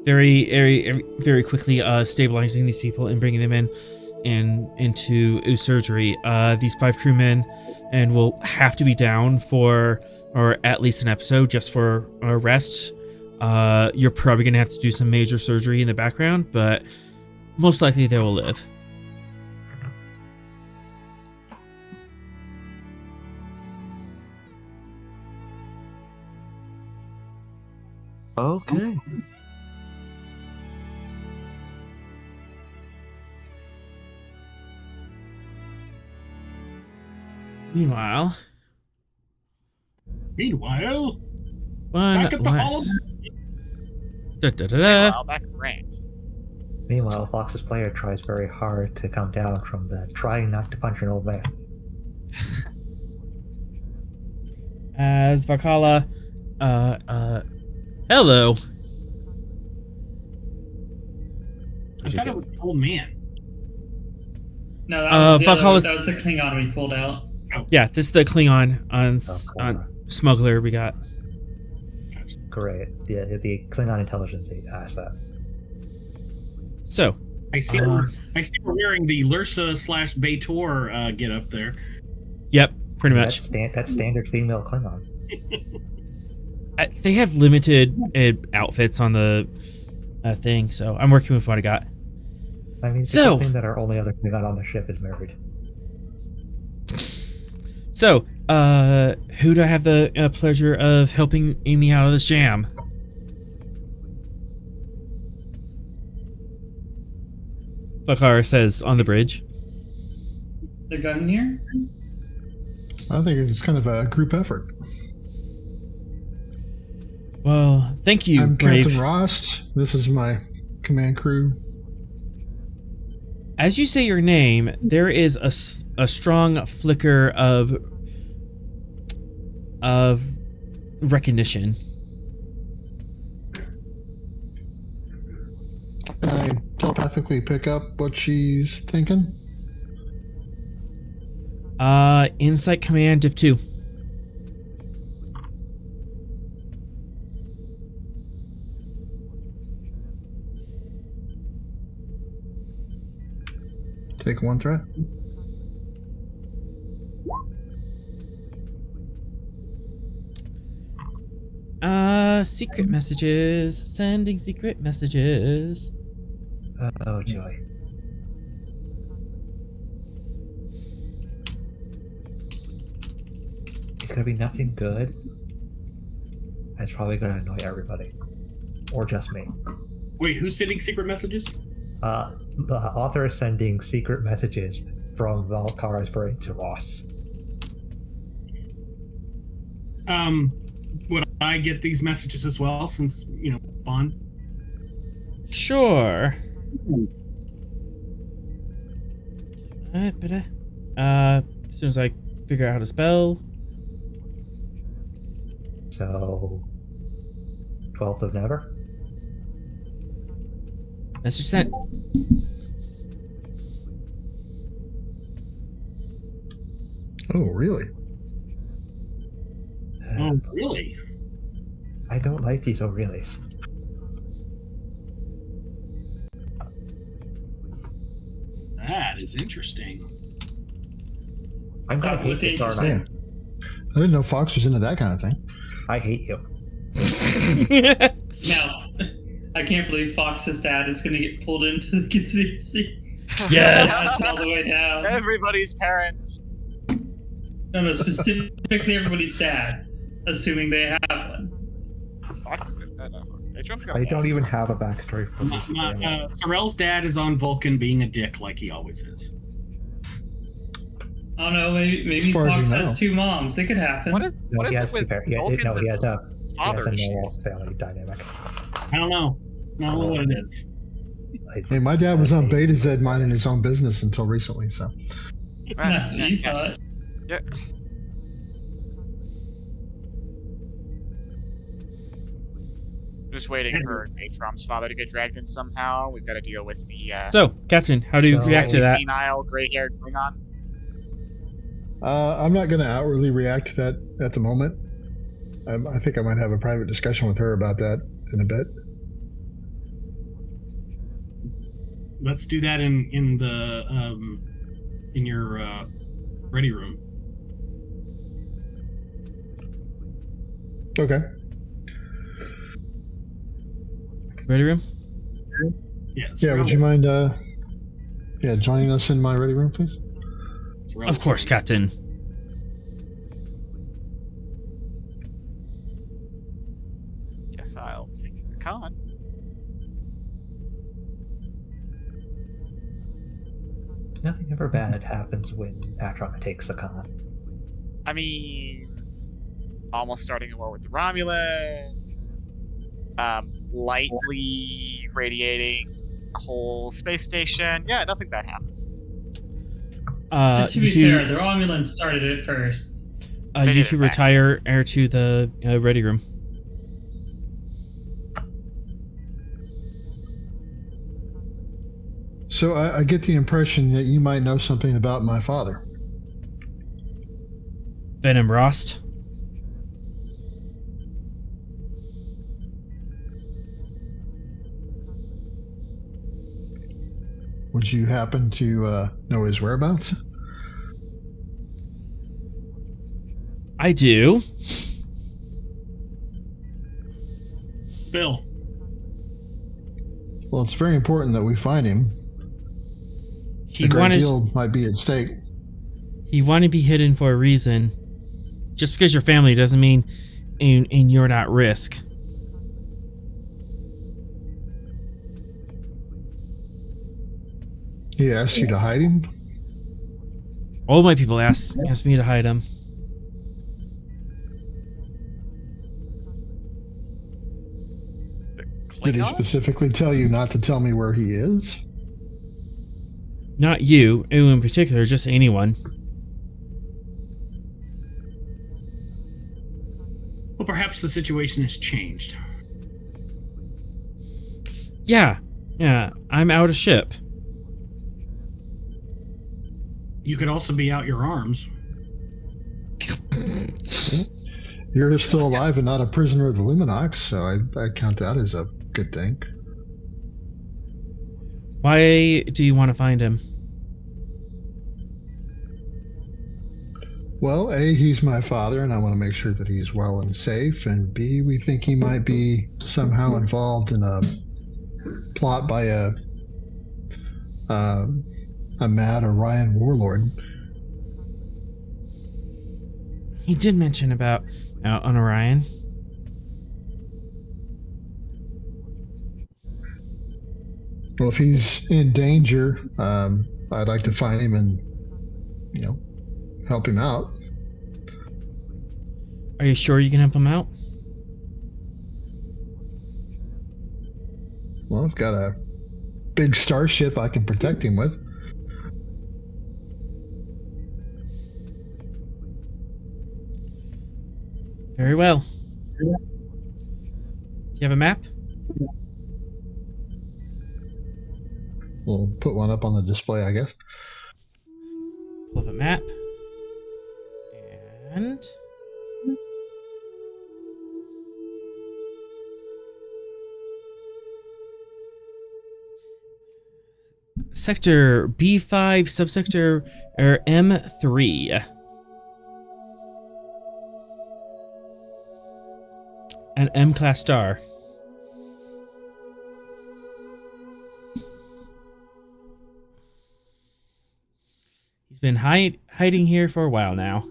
Very quickly stabilizing these people and bringing them into surgery. These 5 crewmen and will have to be down for or at least an episode just for a rest. You're probably gonna have to do some major surgery in the background, but most likely they will live. Okay. Meanwhile, one back at the less. Meanwhile, back at the range. Meanwhile, Fox's player tries very hard to come down from the trying not to punch an old man. As Vakala, hello. I thought it was the old man. No, that Valhalla's- that was the Klingon we pulled out. Yeah, this is the Klingon on smuggler we got. Great. Yeah, the Klingon intelligence asset. So, I see we're wearing the Lursa/Baitor get up there. yep, pretty much. That's standard female Klingon. They have limited outfits on the thing, so I'm working with what I got. I mean, it's So- something that our only other Klingon on the ship is married. So, who do I have the pleasure of helping me out of this jam? Bakar says on the bridge. The Gungnir? I think it's kind of a group effort. Well, thank you, I'm Brave. Captain Rost. This is my command crew. As you say your name, there is a strong flicker of recognition. Can I telepathically pick up what she's thinking? Insight command div 2. Take 1 threat. Secret messages. Sending secret messages. Oh, joy. It's gonna be nothing good. It's probably gonna annoy everybody. Or just me. Wait, who's sending secret messages? The author is sending secret messages from Valkara's brain to Ross. Would I get these messages as well, since, Bond? Sure. As soon as I figure out how to spell. So, 12th of Never. Message sent. Oh, really? Oh, really? I don't like these O'Reillys. That is interesting. I'm gonna With hate this, aren't I? Yeah. I didn't know Fox was into that kind of thing. I hate you. Now, I can't believe Fox's dad is going to get pulled into the conspiracy. Yes! That's all the way down. Everybody's parents. No, specifically everybody's dads, assuming they have one. I don't even have a backstory for this. Sorrel's dad is on Vulcan being a dick like he always is. I don't know, maybe As far as Fox you know. has two moms. It could happen. What is No, he it has with Vulcans no, he has a and father normal issues? family dynamic. I don't know. I don't know what it is. Hey, my dad was on Beta Z minding his own business until recently, so. That's what you thought. Yeah. Just waiting for Atrom's father to get dragged in somehow. We've got to deal with the So, Captain, how do you So- react to that? senile, gray-haired Klingon. I'm not going to outwardly react to that at the moment. I think I might have a private discussion with her about that in a bit. Let's do that in your ready room. Okay. Ready room? Yeah. Yeah, would you mind joining us in my ready room, please? Of course, Captain. Guess I'll take the con. Nothing ever bad happens when Atron takes a con. I mean, almost starting a war with the Romulans. Lightly radiating a whole space station. Yeah, nothing bad happens. To be fair, the Romulans started it first. They you did two it back. retire to the ready room. So I get the impression that you might know something about my father. Venom Rost. Would you happen to know his whereabouts? I do. Bill. Well, it's very important that we find him. He A great wanted deal might be at stake. he wanted to be hidden for a reason. Just because you're family doesn't mean and you're not risk. He asked you to hide him? All my people asked me to hide him. Did he Klingon? specifically tell you not to tell me where he is? Not you in particular, just anyone. Well, perhaps the situation has changed. Yeah, I'm out of ship. You could also be out your arms. You're still alive and not a prisoner of the Luminox, so I count that as a good thing. Why do you want to find him? Well, A, he's my father, and I want to make sure that he's well and safe, and B, we think he might be somehow involved in a plot by a mad Orion warlord. He did mention about on Orion. Well, if he's in danger, I'd like to find him and, help him out. Are you sure you can help him out? Well, I've got a big starship I can protect him with. Very well. Do you have a map? We'll put one up on the display, I guess. Pull up a map. And... Sector B5, subsector M3. An M-class star. He's been hiding here for a while now.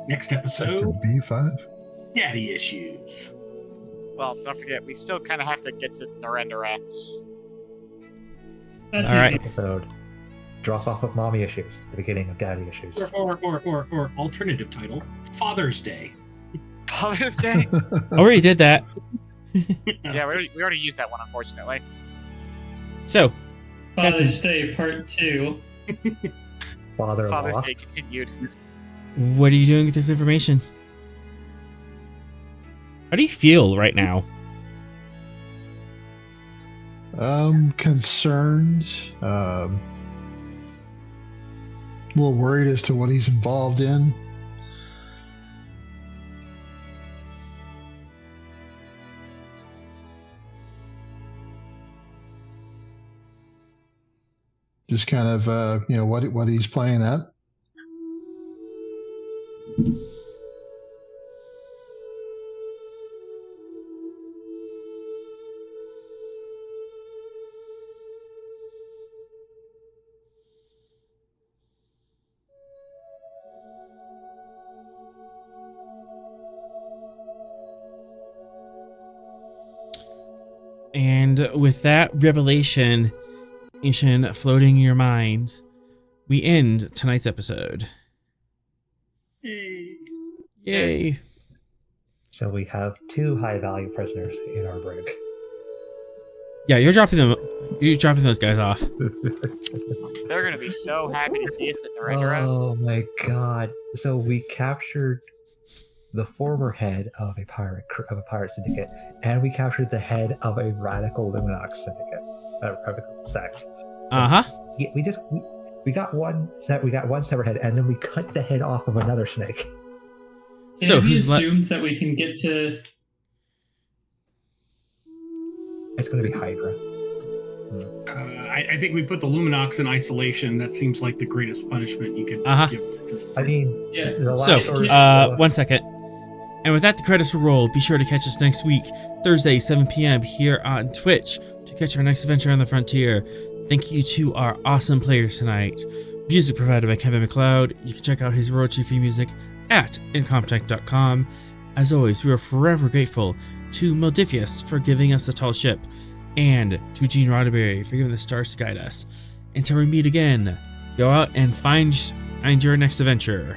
Next episode, B5. daddy issues. Well, don't forget, we still kind of have to get to Narendra. That's All right. easy. Episode. Drop off of mommy issues. The beginning of daddy issues. Or alternative title, Father's Day. Father's Day? Already did that. Yeah, we already used that one, unfortunately. So, Father's Day Part 2. Father's Father's Day continued. what are you doing with this information? How do you feel right now? Concerned. A little worried as to what he's involved in. Just kind of, what he's playing at. And with that revelation floating in your mind, we end tonight's episode. Yay. So we have 2 high-value prisoners in our brig. Yeah, you're dropping them. You're dropping those guys off. They're gonna be so happy to see us at Narendra. Oh my god! So we captured the former head of a pirate syndicate, and we captured the head of a radical Luminox syndicate, radical sect. So we got one severed head, and then we cut the head off of another snake. So Have you who's left? assumed that we can get to... It's going to be Hydra. I think we put the Luminox in isolation. That seems like the greatest punishment you could give. I mean, Yeah. the last So, story- 1 second. And with that, the credits will roll. Be sure to catch us next week, Thursday, 7 p.m. here on Twitch to catch our next adventure on the frontier. Thank you to our awesome players tonight. Music provided by Kevin Macload. You can check out his royalty-free music at incompetech.com. As always, we are forever grateful to Modifius for giving us the tall ship, and to Gene Roddenberry for giving the stars to guide us. Until we meet again, go out and find your next adventure.